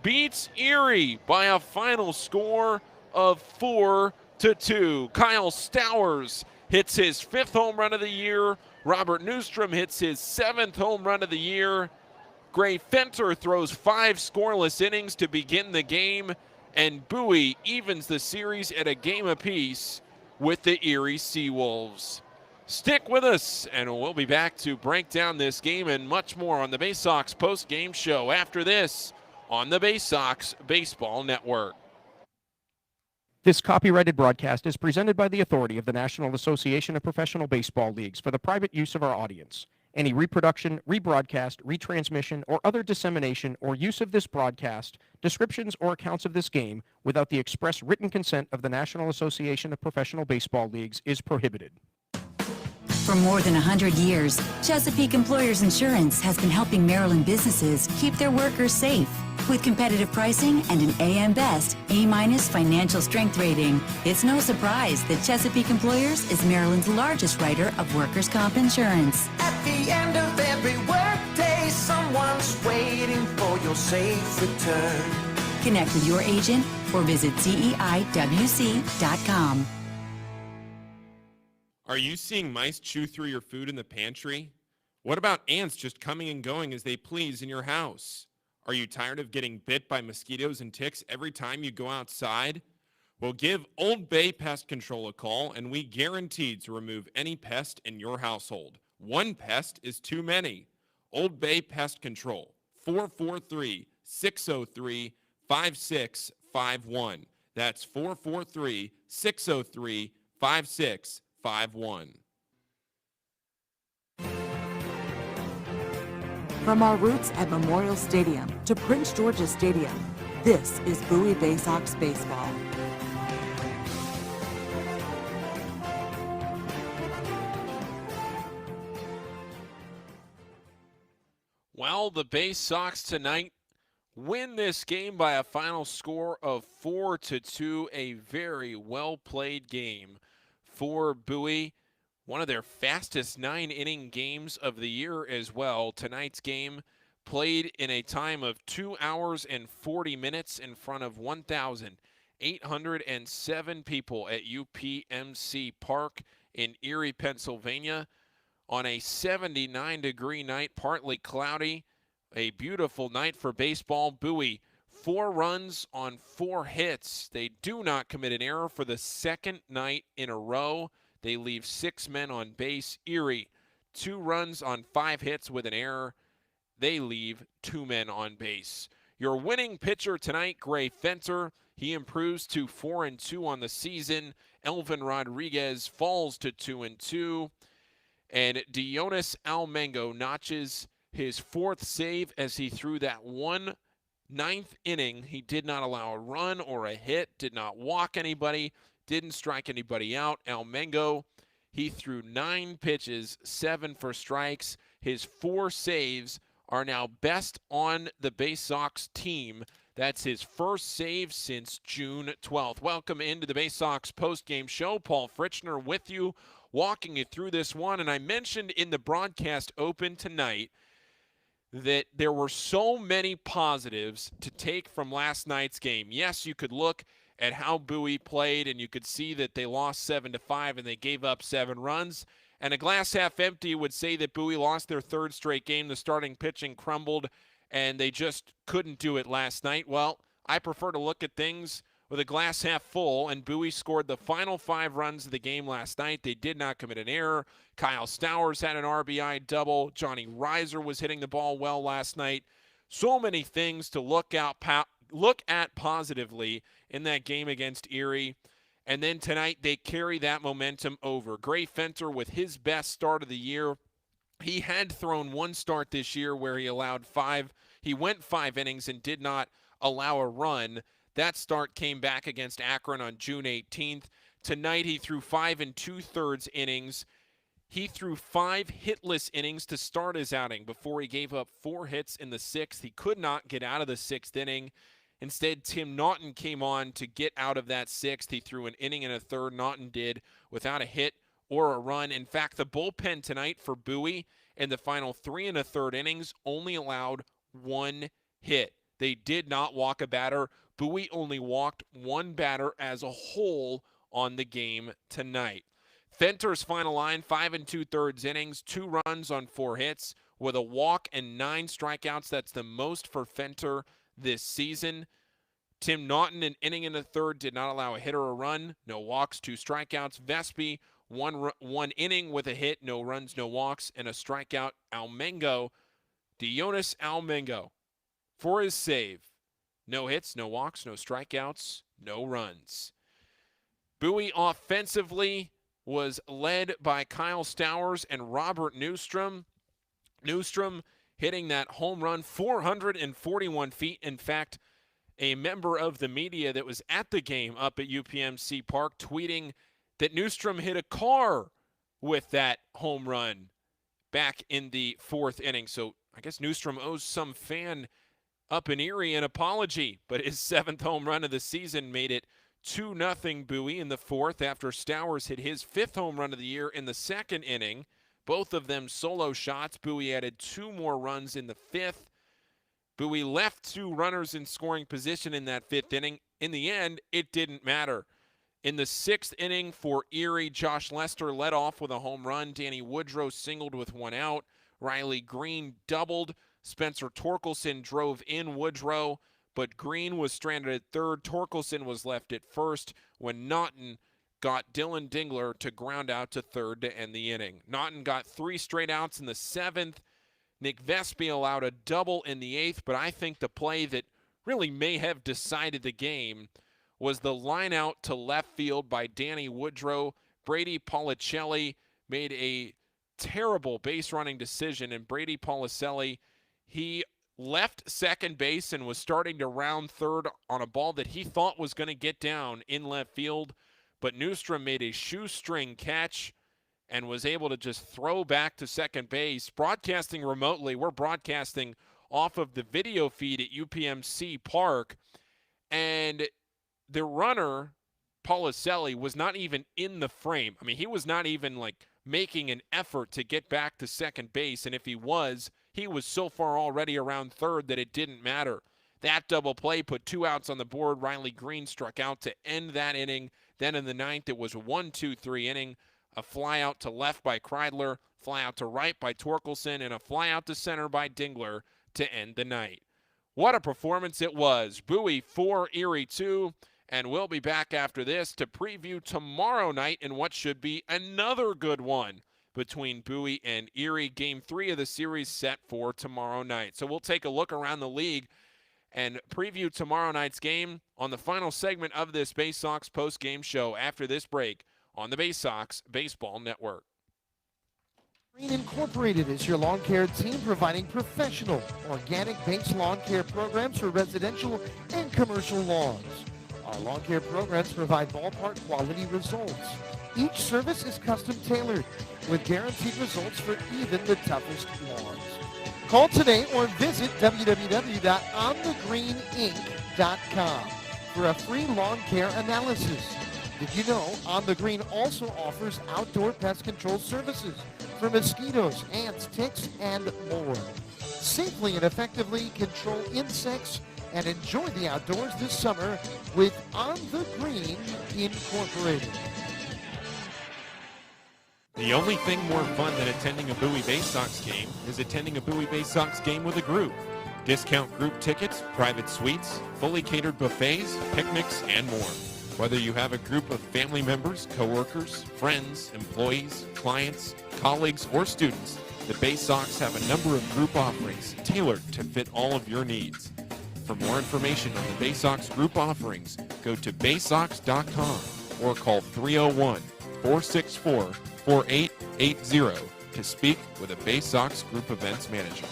beats Erie by a final score of 4-2. Kyle Stowers hits his 5th home run of the year. Robert Newstrom hits his 7th home run of the year. Gray Fenter throws 5 scoreless innings to begin the game. And Bowie evens the series at a game apiece with the Erie Seawolves. Stick with us, and we'll be back to break down this game and much more on the Baysox post-game show after this on the Baysox Baseball Network. This copyrighted broadcast is presented by the authority of the National Association of Professional Baseball Leagues for the private use of our audience. Any reproduction, rebroadcast, retransmission, or other dissemination or use of this broadcast, descriptions or accounts of this game without the express written consent of the National Association of Professional Baseball Leagues is prohibited. For more than 100 years, Chesapeake Employers Insurance has been helping Maryland businesses keep their workers safe. With competitive pricing and an AM Best A- financial strength rating, it's no surprise that Chesapeake Employers is Maryland's largest writer of workers' comp insurance. At the end of every workday, someone's waiting for your safe return. Connect with your agent or visit CEIWC.com. Are you seeing mice chew through your food in the pantry? What about ants just coming and going as they please in your house? Are you tired of getting bit by mosquitoes and ticks every time you go outside? Well, give Old Bay Pest Control a call, and we guarantee to remove any pest in your household. One pest is too many. Old Bay Pest Control, 443-603-5651. That's 443-603-5651. From our roots at Memorial Stadium to Prince George's Stadium, this is Bowie Baysox Baseball. Well, the Baysox tonight win this game by a final score of 4-2. A very well-played game for Bowie. One of their fastest 9-inning games of the year as well. Tonight's game played in a time of 2 hours and 40 minutes in front of 1,807 people at UPMC Park in Erie, Pennsylvania. On a 79-degree night, partly cloudy. A beautiful night for baseball. Bowie, 4 runs on 4 hits. They do not commit an error for the second night in a row. They leave 6 men on base. Erie, 2 runs on 5 hits with an error. They leave 2 men on base. Your winning pitcher tonight, Gray Fenter. He improves to 4-2 on the season. Elvin Rodriguez falls to 2-2. And Dionis Almengo notches his 4th save as he threw that 9th inning. He did not allow a run or a hit, did not walk anybody, didn't strike anybody out. Almengo, he threw 9 pitches, 7 for strikes. His 4 saves are now best on the Baysox team. That's his first save since June 12th. Welcome into the Baysox postgame show. Paul Fritschner with you, walking you through this one. And I mentioned in the broadcast open tonight that there were so many positives to take from last night's game. Yes, you could look at how Bowie played, and you could see that they lost 7-5 and they gave up 7 runs. And a glass half empty would say that Bowie lost their 3rd straight game. The starting pitching crumbled, and they just couldn't do it last night. Well, I prefer to look at things with a glass half full, and Bowie scored the final 5 runs of the game last night. They did not commit an error. Kyle Stowers had an RBI double. Johnny Reiser was hitting the ball well last night. So many things to look at positively in that game against Erie. And then tonight, they carry that momentum over. Gray Fenter with his best start of the year. He had thrown 1 start this year where he went 5 innings and did not allow a run. That start came back against Akron on June 18th. Tonight, he threw 5 2/3 innings. He threw 5 hitless innings to start his outing before he gave up 4 hits in the 6th. He could not get out of the 6th inning. Instead, Tim Naughton came on to get out of that 6th. He threw an inning and a third. Naughton did without a hit or a run. In fact, the bullpen tonight for Bowie in the final 3 1/3 innings only allowed 1 hit. They did not walk a batter. Bowie only walked 1 batter as a whole on the game tonight. Fenter's final line, 5 2/3 innings, 2 runs on 4 hits with a walk and 9 strikeouts. That's the most for Fenter this season. Tim Naughton, an inning and a third, did not allow a hit or a run. No walks, 2 strikeouts. Vespi, one inning with a hit, no runs, no walks, and a strikeout. Dionis Almengo, for his save. No hits, no walks, no strikeouts, no runs. Bowie offensively was led by Kyle Stowers and Robert Newstrom. Newstrom hitting that home run 441 feet. In fact, a member of the media that was at the game up at UPMC Park tweeting that Newstrom hit a car with that home run back in the 4th inning. So I guess Newstrom owes some fan up in Erie an apology, but his 7th home run of the season made it 2-0 Bowie in the 4th after Stowers hit his 5th home run of the year in the 2nd inning. Both of them solo shots. Bowie added 2 more runs in the 5th. Bowie left 2 runners in scoring position in that 5th inning. In the end, it didn't matter. In the 6th inning for Erie, Josh Lester led off with a home run. Danny Woodrow singled with 1 out. Riley Green doubled. Spencer Torkelson drove in Woodrow, but Green was stranded at 3rd. Torkelson was left at 1st when Naughton got Dylan Dingler to ground out to 3rd to end the inning. Naughton got 3 straight outs in the 7th. Nick Vespi allowed a double in the 8th, but I think the play that really may have decided the game was the line out to left field by Danny Woodrow. Brady Policelli made a terrible base running decision, and Brady Policelli, he left second base and was starting to round 3rd on a ball that he thought was going to get down in left field, but Newstrom made a shoestring catch and was able to just throw back to second base. Broadcasting remotely, we're broadcasting off of the video feed at UPMC Park, and the runner, Policelli, was not even in the frame. I mean, he was not even making an effort to get back to second base, and if he was so far already around 3rd that it didn't matter. That double play put 2 outs on the board. Riley Green struck out to end that inning. Then in the 9th, it was a 1-2-3 inning. A fly out to left by Kreidler, fly out to right by Torkelson, and a fly out to center by Dingler to end the night. What a performance it was. Bowie 4, Erie 2, and we'll be back after this to preview tomorrow night in what should be another good one between Bowie and Erie. Game 3 of the series set for tomorrow night. So we'll take a look around the league and preview tomorrow night's game on the final segment of this Baysox post-game show after this break on the Baysox Baseball Network. Green Incorporated is your lawn care team providing professional, organic base lawn care programs for residential and commercial lawns. Our lawn care programs provide ballpark quality results. Each service is custom tailored with guaranteed results for even the toughest lawns. Call today or visit www.onthegreeninc.com for a free lawn care analysis. Did you know On the Green also offers outdoor pest control services for mosquitoes, ants, ticks, and more? Safely and effectively control insects and enjoy the outdoors this summer with On the Green Incorporated. The only thing more fun than attending a Bowie Baysox game is attending a Bowie Baysox game with a group. Discount group tickets, private suites, fully catered buffets, picnics, and more. Whether you have a group of family members, coworkers, friends, employees, clients, colleagues, or students, the Baysox have a number of group offerings tailored to fit all of your needs. For more information on the Baysox group offerings, go to baysox.com or call 301-464-4880 to speak with a Baysox Group Events Manager.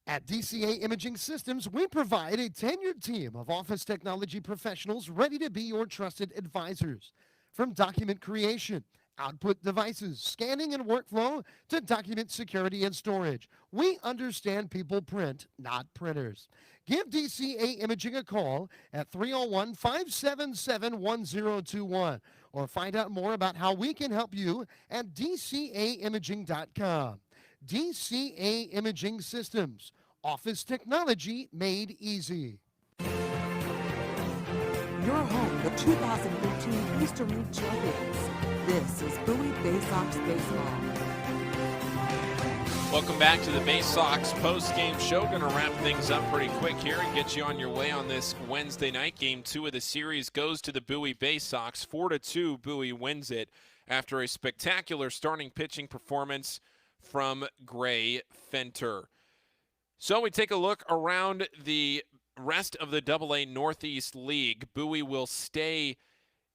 At DCA Imaging Systems, we provide a tenured team of office technology professionals ready to be your trusted advisors. From document creation, output devices, scanning and workflow, to document security and storage, we understand people print, not printers. Give DCA Imaging a call at 301-577-1021 or find out more about how we can help you at dcaimaging.com. DCA Imaging Systems, office technology made easy. Your home, the 2015 Eastern League champions. This is Bowie Baysox Baseball. Welcome back to the Baysox post-game show. Going to wrap things up pretty quick here and get you on your way on this Wednesday night. Game 2 of the series goes to the Bowie Baysox. 4-2, Bowie wins it after a spectacular starting pitching performance from Gray Fenter. So we take a look around the rest of the AA Northeast League. Bowie will stay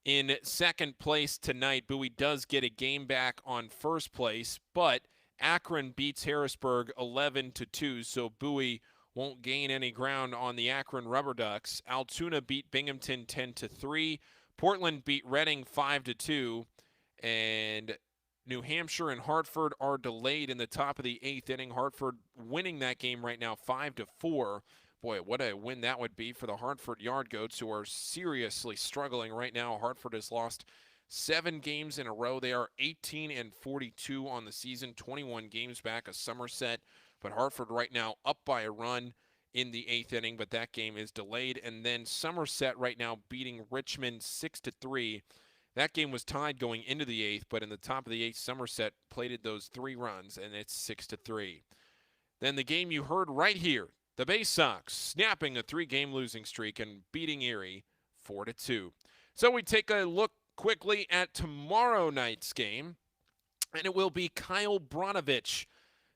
in second place tonight. Bowie does get a game back on first place, but Akron beats Harrisburg 11-2, so Bowie won't gain any ground on the Akron Rubber Ducks. Altoona beat Binghamton 10-3. Portland beat Reading 5-2, and New Hampshire and Hartford are delayed in the top of the 8th inning. Hartford winning that game right now 5-4. Boy, what a win that would be for the Hartford Yard Goats, who are seriously struggling right now. Hartford has lost 7 games in a row. They are 18-42 on the season, 21 games back of Somerset. But Hartford right now up by a run in the 8th inning, but that game is delayed. And then Somerset right now beating Richmond 6-3. That game was tied going into the 8th, but in the top of the 8th, Somerset plated those 3 runs, and it's 6-3. Then the game you heard right here, the Baysox snapping a 3-game losing streak and beating Erie 4-2. So we take a look quickly at tomorrow night's game, and it will be Kyle Bronovich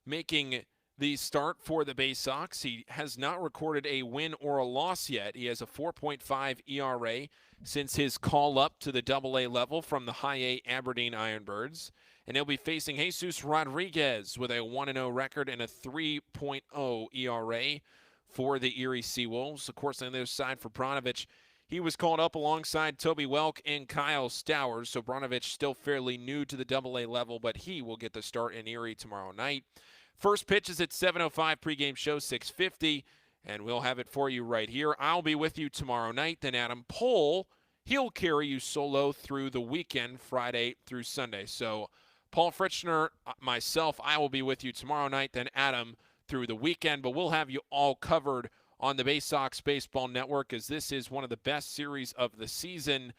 making the start for the Baysox. He has not recorded a win or a loss yet. He has a 4.5 ERA since his call up to the AA level from the High A Aberdeen Ironbirds. And he'll be facing Jesus Rodriguez with a 1-0 record and a 3.0 ERA for the Erie Seawolves. Of course, on the other side for Bronovich, he was called up alongside Toby Welk and Kyle Stowers. So Bronovich still fairly new to the AA level, but he will get the start in Erie tomorrow night. First pitch is at 7:05, pregame show 6:50, and we'll have it for you right here. I'll be with you tomorrow night. Then Adam Pohl, he'll carry you solo through the weekend, Friday through Sunday. So Paul Fritschner, myself, I will be with you tomorrow night, then Adam through the weekend. But we'll have you all covered on the Baysox Baseball Network, as this is one of the best series of the season,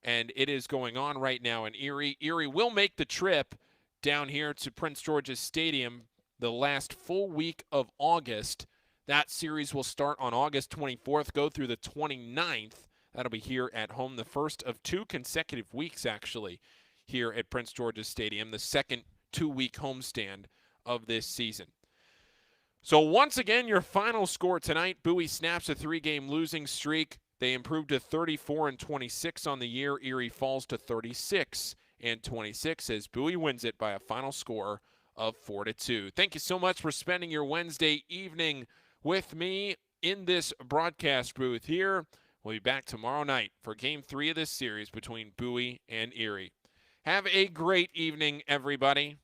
and it is going on right now in Erie. Erie will make the trip down here to Prince George's Stadium the last full week of August. That series will start on August 24th, go through the 29th. That'll be here at home, the first of 2 consecutive weeks, actually, here at Prince George's Stadium, the second 2-week homestand of this season. So once again, your final score tonight, Bowie snaps a 3-game losing streak. They improved to 34-26 on the year. Erie falls to 36-26 as Bowie wins it by a final score of 4-2. Thank you so much for spending your Wednesday evening with me in this broadcast booth here. We'll be back tomorrow night for Game 3 of this series between Bowie and Erie. Have a great evening, everybody.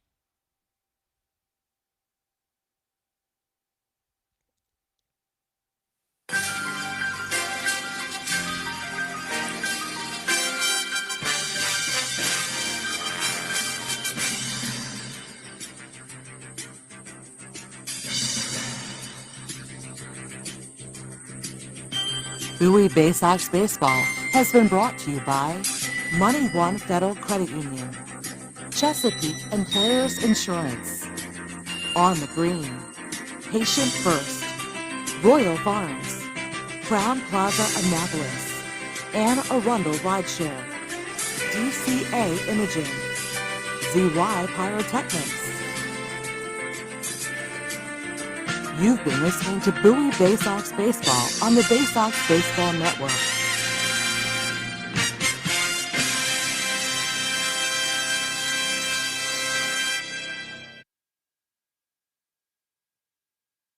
Bowie Baysox Baseball has been brought to you by Money One Federal Credit Union, Chesapeake Employers Insurance, On the Green, Patient First, Royal Farms, Crown Plaza Annapolis, Anne Arundel Rideshare, DCA Imaging, ZY Pyrotechnics. You've been listening to Bowie Baysox Baseball on the Baysox Baseball Network.